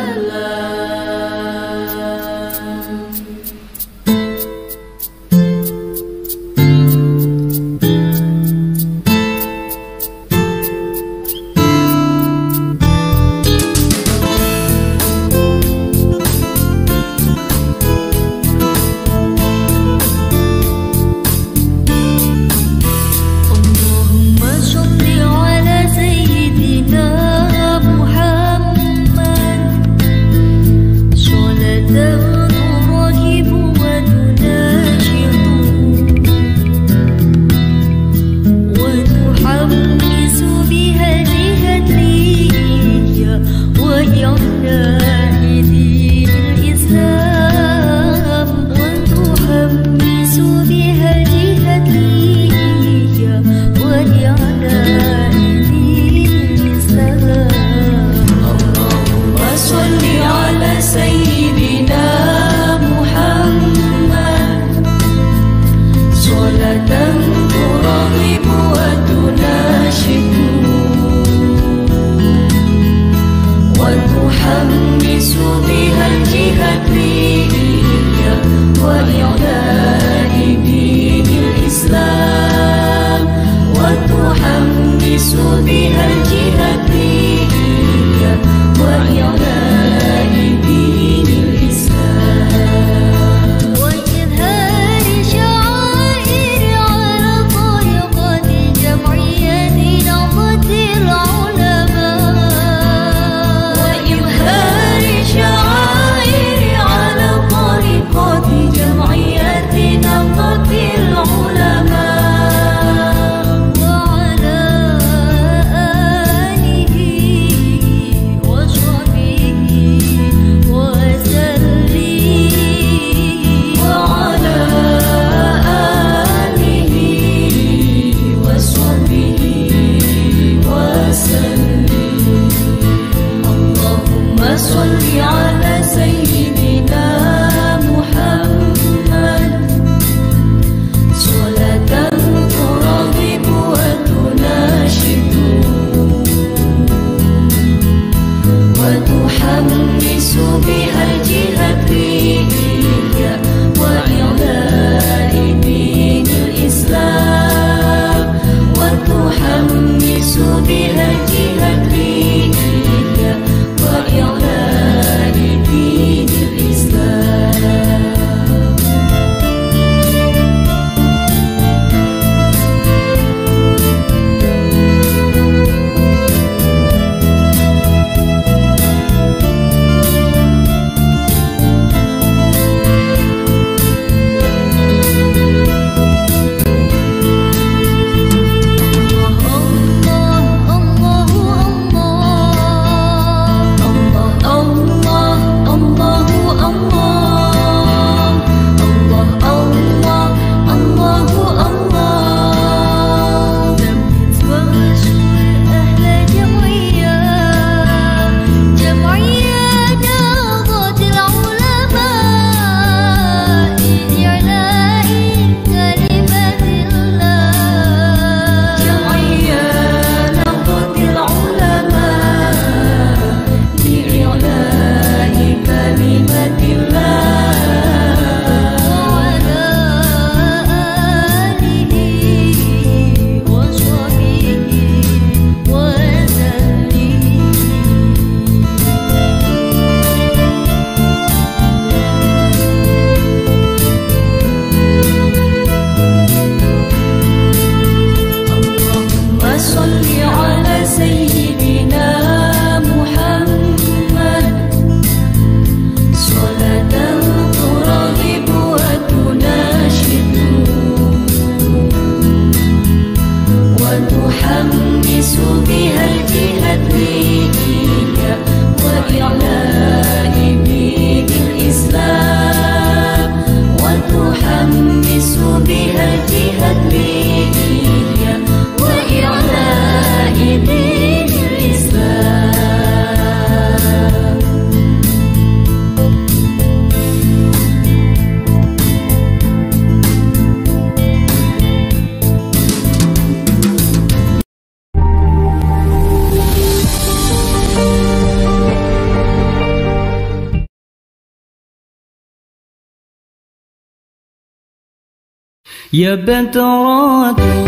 يا بنت راتي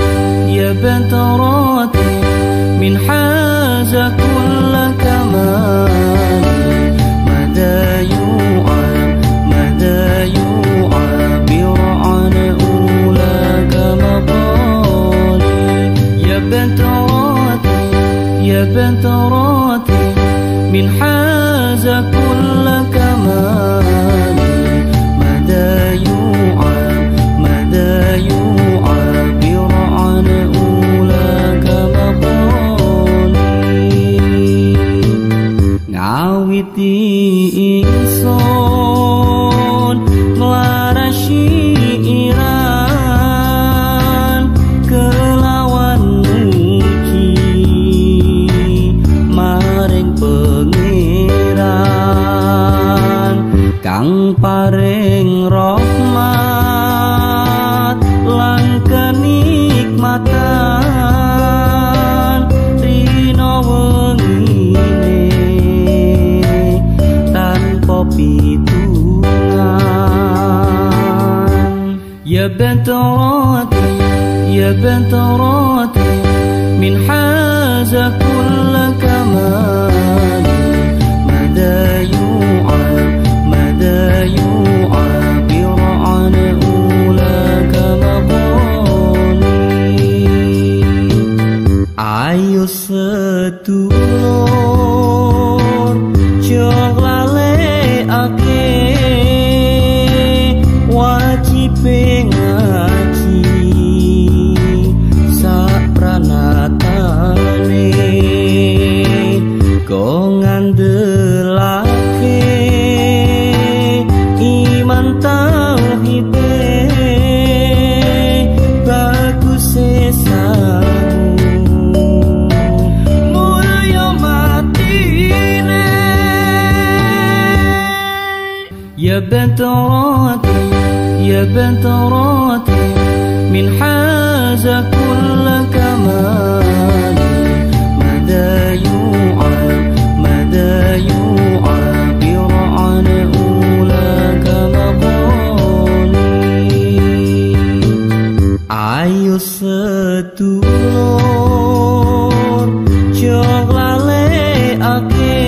يا بنت راتي من حاز كل كمال مدى يعبر عن أولاك مقالي يا بنت راتي يا بنت راتي من حاز كل كمال مدى يعبر عن أولاك مقالي ngawiti ingsun nglarasi iran kelawan muji maring pangeran kang paring rahmat lan kenikmatan rina wengine tanpa pitungan ya bentorati ya bentorati min haza kull kamal mada yu'abir an ulaka maqali ayo sedulur jog lalekake wajib ngaji sapranatane kok ngandelake iman tauhid bagus sesamu mulya matine ya bentorati ya bentorati min haza kull kamal mada yu'abir an ulaka maqali ayo sedulur jog lalekake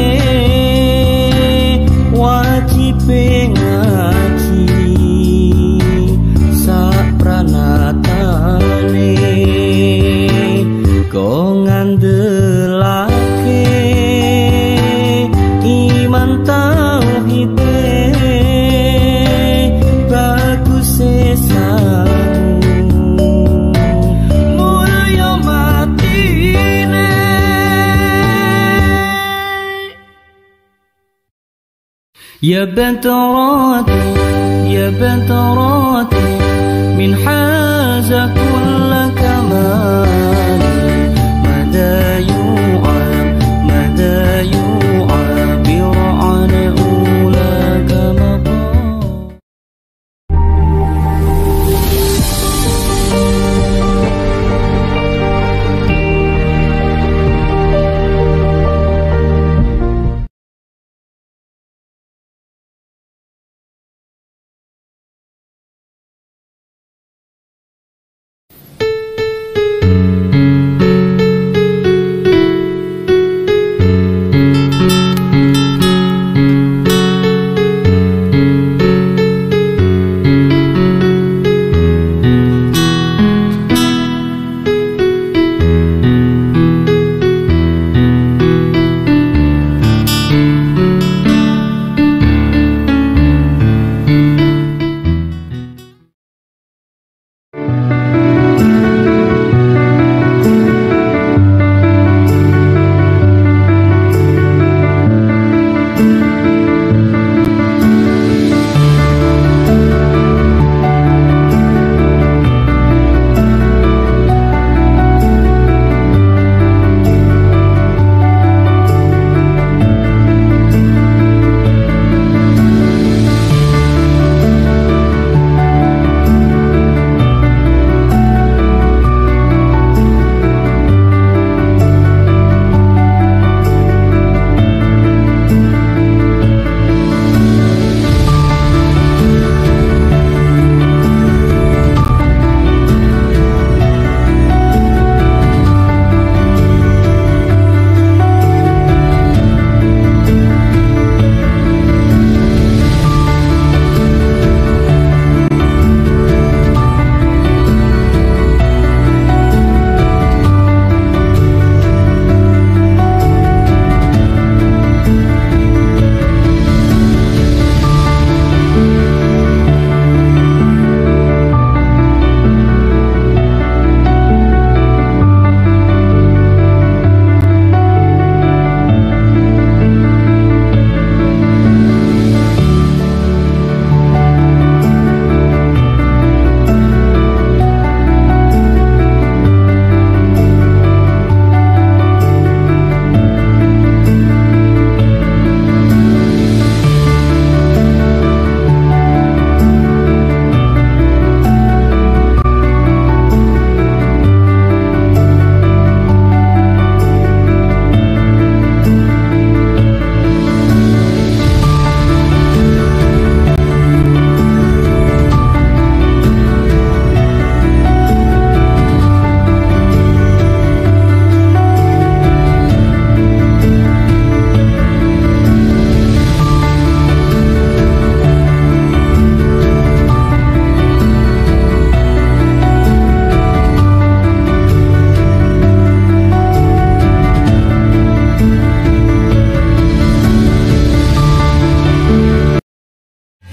wajib ngaji sapranatane kok ngandelake iman tauhid bagus sesamu mulya matine ya bentorati ya bentorati min haza kull kamal mada yu'abir an ulaka maqal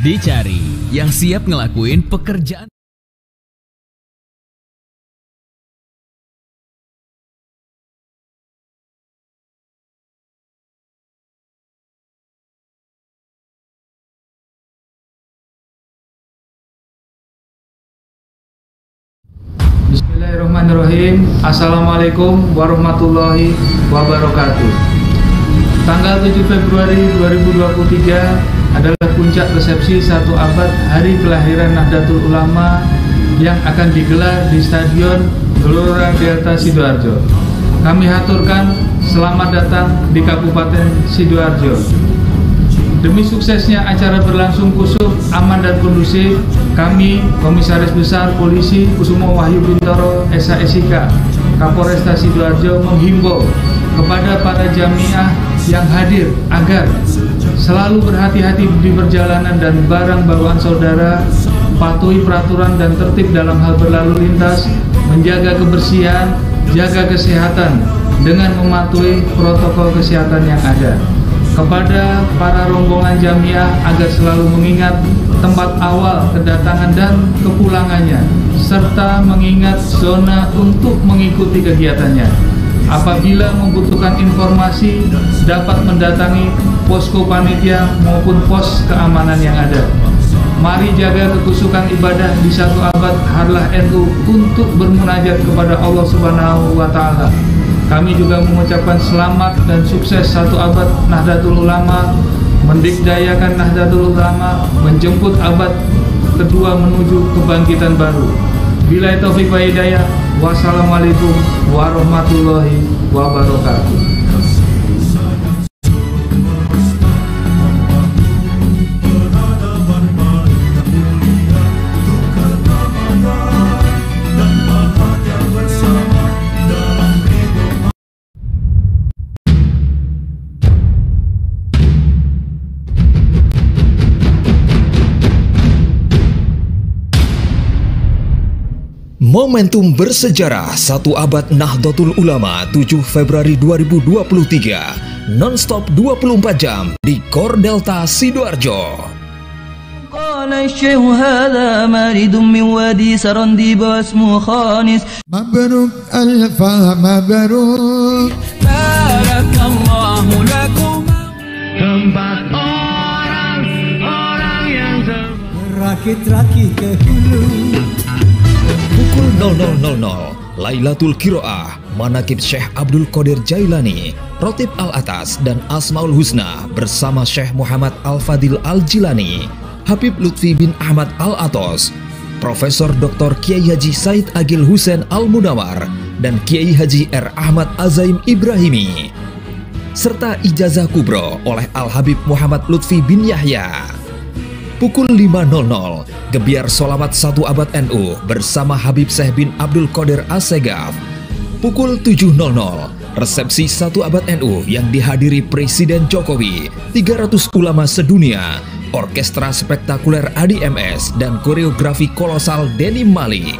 Dicari yang siap ngelakuin pekerjaan. Bismillahirrahmanirrahim. Assalamualaikum warahmatullahi wabarakatuh. Tanggal 7 Februari 2023 adalah puncak resepsi 1 abad hari kelahiran Nahdlatul Ulama yang akan digelar di Stadion Gelora Delta Sidoarjo. Kami haturkan selamat datang di Kabupaten Sidoarjo. Demi suksesnya acara berlangsung kusuk, aman dan kondusif, kami, Komisaris Besar Polisi Kusumo Wahyu Bintoro SHSIK, Kapolresta Sidoarjo menghimbau kepada para jamiah yang hadir agar selalu berhati-hati di perjalanan dan barang bawaan saudara, patuhi peraturan dan tertib dalam hal berlalu lintas, menjaga kebersihan, jaga kesehatan dengan mematuhi protokol kesehatan yang ada. Kepada para rombongan jamiah agar selalu mengingat tempat awal kedatangan dan kepulangannya, serta mengingat zona untuk mengikuti kegiatannya. Apabila membutuhkan informasi, dapat mendatangi posko panitia maupun pos keamanan yang ada. Mari jaga kekusukan ibadah di 1 abad Harlah NU untuk bermunajat kepada Allah Subhanahu wa Ta'ala. Kami juga mengucapkan selamat dan sukses 1 abad Nahdlatul Ulama, mendikdayakan Nahdlatul Ulama, menjemput abad kedua menuju kebangkitan baru. Billahi taufiq wa hidayah. Wassalamualaikum warahmatullahi wabarakatuh. Momentum bersejarah 1 abad Nahdlatul Ulama 7 Februari 2023 non-stop 24 jam di Kor Delta Sidoarjo. قال الشيخ هذا مارد من وادي سرنديب واسمه خانس مبروك ألف مبروك بارك الله لكم. Tempat orang-orang yang berakit-rakit ke hulu. Pukul 00.00 Lailatul Qiraah Manaqib Syekh Abdul Qadir Jailani, Rotib Al-Atas dan Asmaul Husna bersama Syekh Muhammad Al-Fadil Al-Jilani, Habib Lutfi bin Ahmad Al-Atos, Profesor Dr. Kiai Haji Said Agil Husain Al-Munawar dan Kiai Haji R. Ahmad Azaim Ibrahimi, serta ijazah kubro oleh Al-Habib Muhammad Lutfi bin Yahya. Pukul 5.00 Gebiar Sholawat 1 Abad NU bersama Habib Syekh bin Abdul Qadir Assegaf. Pukul 7.00 Resepsi 1 Abad NU yang dihadiri Presiden Jokowi, 300 ulama sedunia, orkestra spektakuler ADMS dan koreografi kolosal Denny Malik.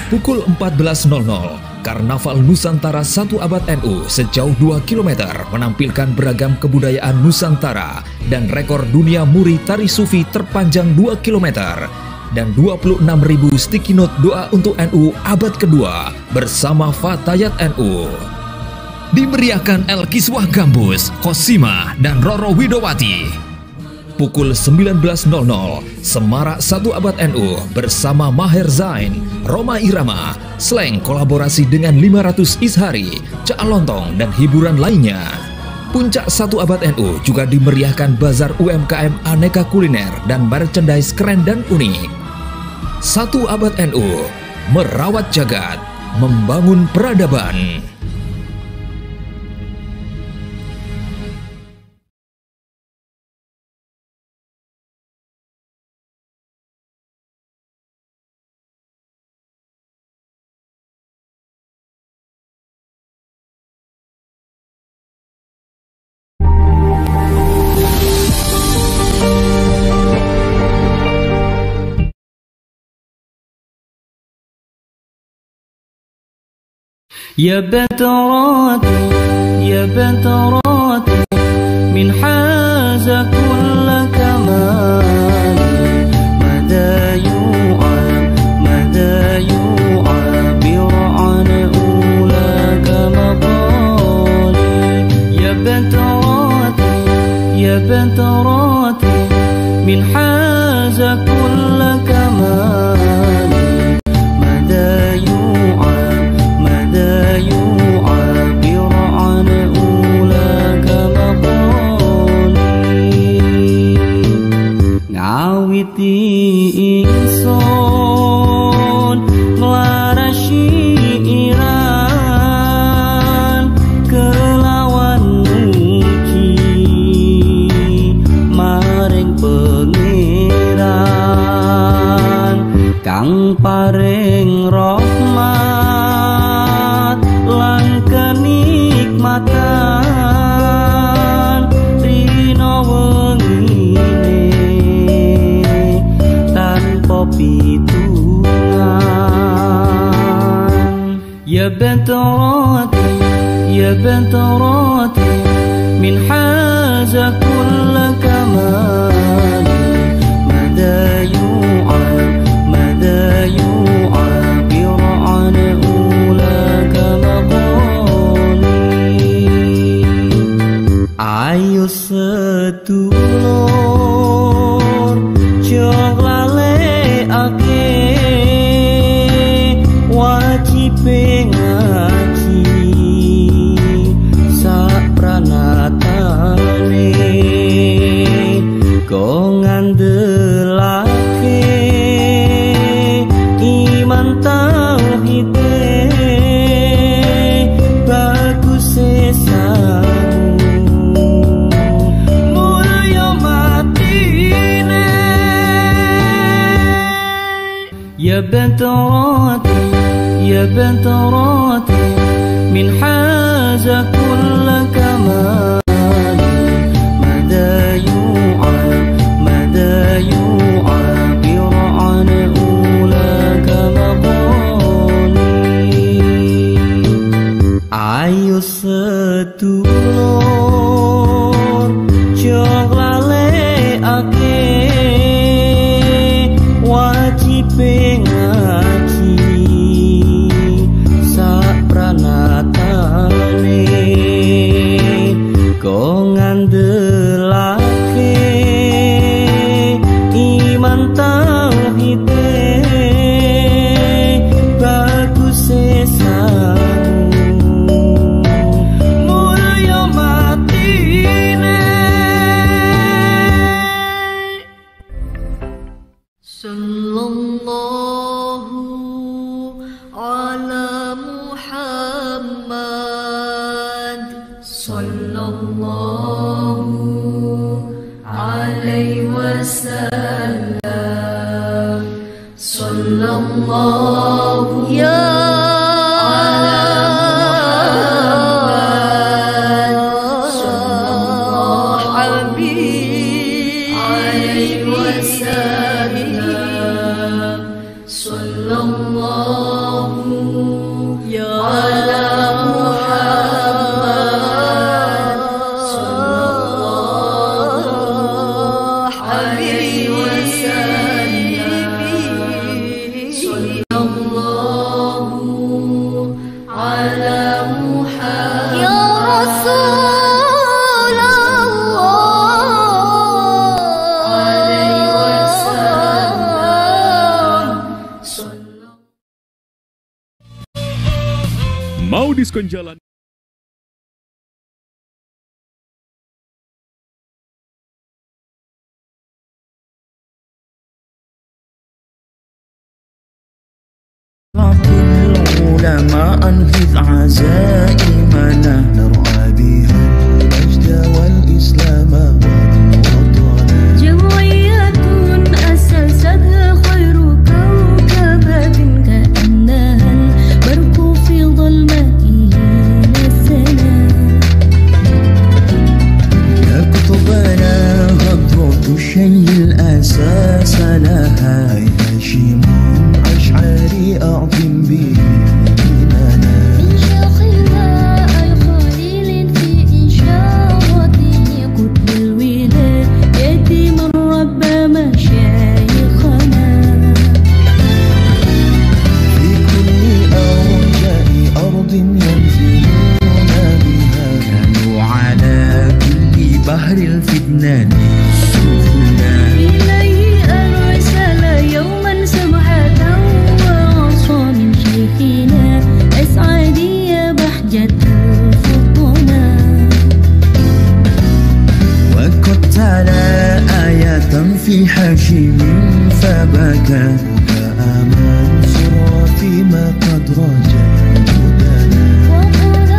Pukul 14.00 Karnaval Nusantara 1 Abad NU sejauh 2 km menampilkan beragam kebudayaan Nusantara dan rekor dunia muri tari sufi terpanjang 2 km dan 26.000 sticky note doa untuk NU abad kedua bersama Fatayat NU. Dimeriahkan El Kiswah Gambus, Kosima dan Roro Widowati. Pukul 19.00 Semarak 1 Abad NU bersama Maher Zain, Roma Irama, Slang kolaborasi dengan 500 Ishari, Cak Lontong dan hiburan lainnya. Puncak 1 Abad NU juga dimeriahkan bazar UMKM aneka kuliner dan merchandise keren dan unik. 1 Abad NU merawat jagat, membangun peradaban. يا بترات من حاز كل haza kulla kamali mada yu'abir an ulaka maqali ngawiti ingsun nglaras syiiran kelawan muji maring pangeran kang paring rahmat lan kenikmatan rina wengine tanpa pitungan ya bentorati min haza kulla kamali mada yu'abir an ulaka maqali ayo sedulur jog lalekake wajib ngaji sapranatane go ngandelake iman tauhid bagus sesamu mulya matine ya bentorati min haza kulla kamali mada yu'abir an ulaka maqali ayo sedulur jog lalekake wajib ngaji sapranatane go ngandelake iman tauhid bagus sesamu mulya matine sallallahu ala Muhammad sallallahu alaihi wasallam sallallahu ya Mau diskon jalan? العلماء أنفذ عزائمنا نرعى بها المجد والإسلام والوطن جمعية أسستها خير كوكبة كأنها البرق في ظلمته نسنا يكتبنا هضرة الشيء الأساس لها أي هاشم أشعري أعظم به بحر الفتنان سفنا إليه فبكى كأمان سرى فيما قد رجا هدانا وقال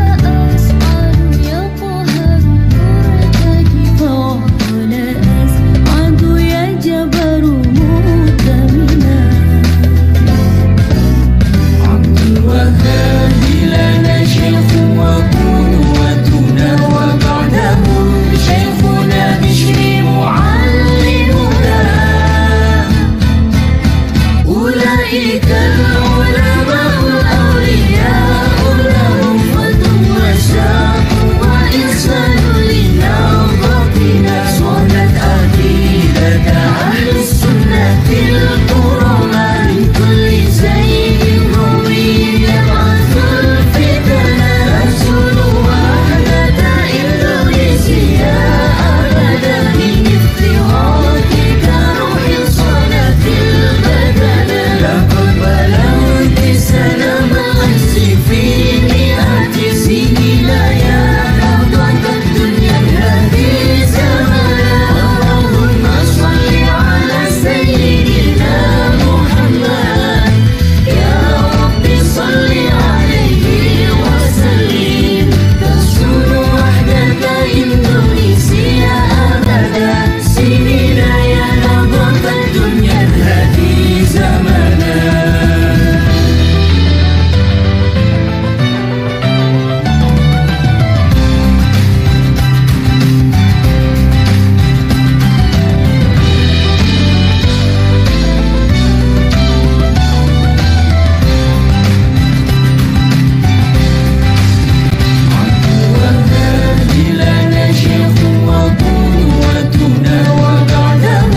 أسعد يقهر مرتجفا وقال أسعد يجبر مؤتمنا عبد الوهاب لنا شيخ وقدوتنا وبعده شيخنا بشر معلمنا أولئك العلماء الأولياء لهم فضل وشاق وإحسان لنهضتنا صونت عقيدة أهل السنة الكرماء من كل زيغ روي يبعث الفتن رسول وحدة إندونيسيا أبدا من افتراضك روح صلاة البدن لقد بلغت سلام العز في مئات سنين يا نهضة الدنيا هذه زمنا اللهم صل على سيدنا محمد يا رب صل عليه وسلم تسكن وحدة إندونيسيا أبدا سنين يا نهضة الدنيا هذه زمنا والهاد لنا شيخ وقدوتنا وبعده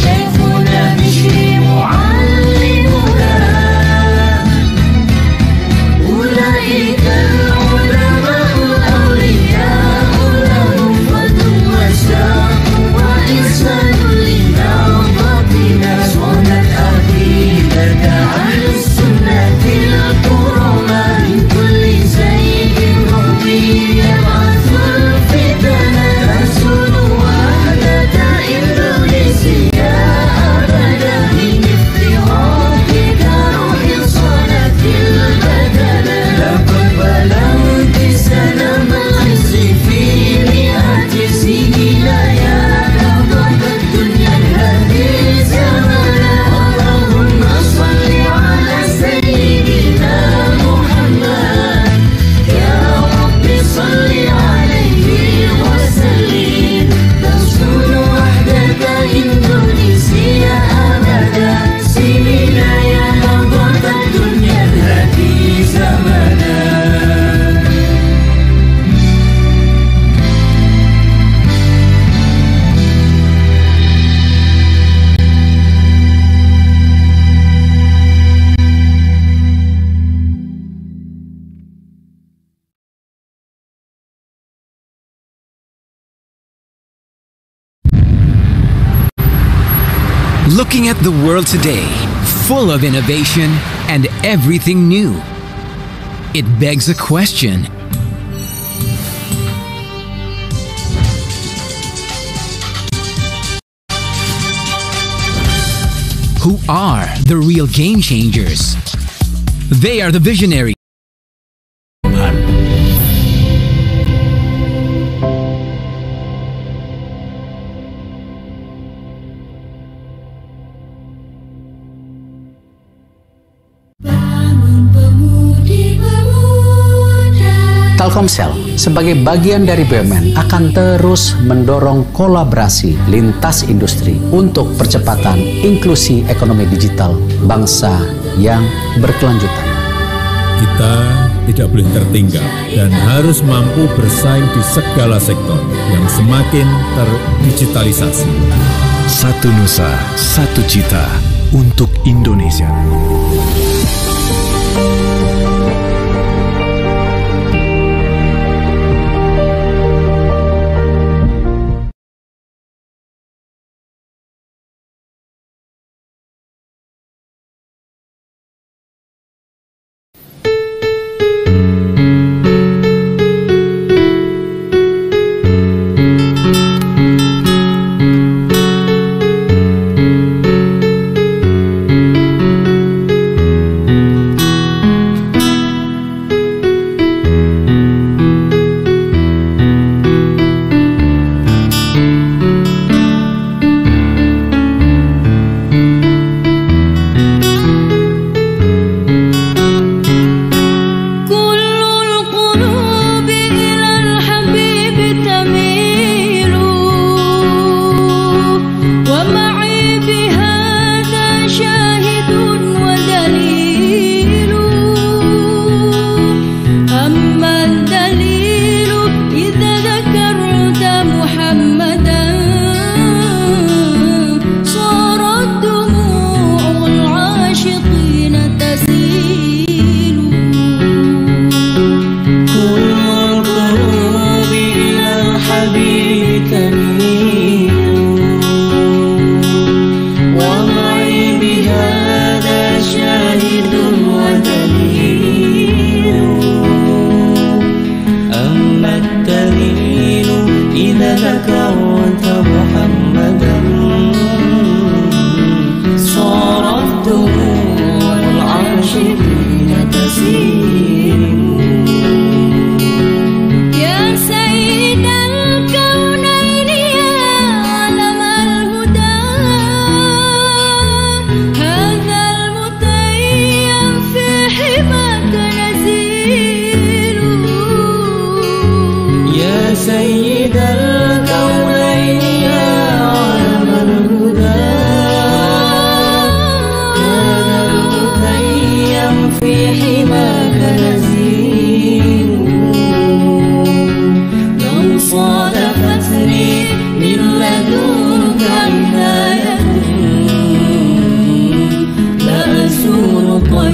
شيخنا بشر معلمنا أولئك العلماء الأولياء لهم فضل وشاق وإحسان لنهضتنا صونت عقيدة أهل السنة الكرماء من كل زيغ روي يبعث الفتن رسول وحدة إندونيسيا أبدا من افتراضك روح صلاة البدن لقد بلغت سلام العز في مئات سنين يا نهضة الدنيا هذه زمنا اللهم صل على سيدنا محمد يا رب صل عليه وسلم تسكن وحدة إندونيسيا أبدا سنين يا نهضة الدنيا هذه زمنا Looking at the world today, full of innovation and everything new, it begs a question. Who are the real game changers? They are the visionaries. Telkomsel sebagai bagian dari BUMN akan terus mendorong kolaborasi lintas industri untuk percepatan inklusi ekonomi digital bangsa yang berkelanjutan. Kita tidak boleh tertinggal dan harus mampu bersaing di segala sektor yang semakin terdigitalisasi. Satu nusa, satu cita untuk Indonesia.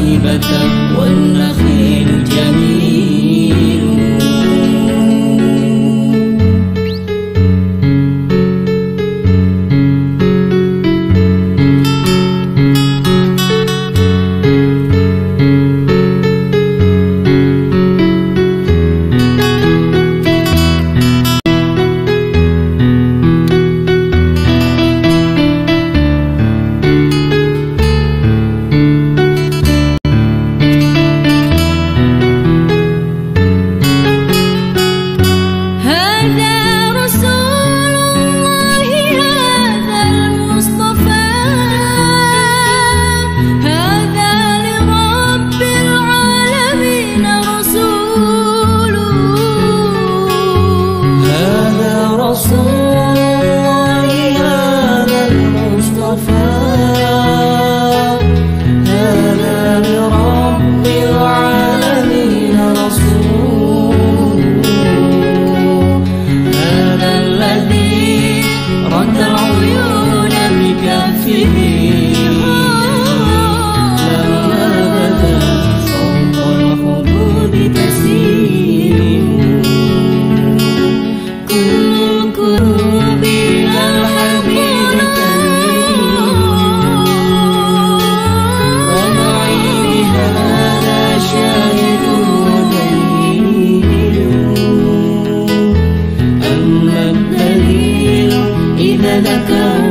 طيبة والنخيل جميل. Go.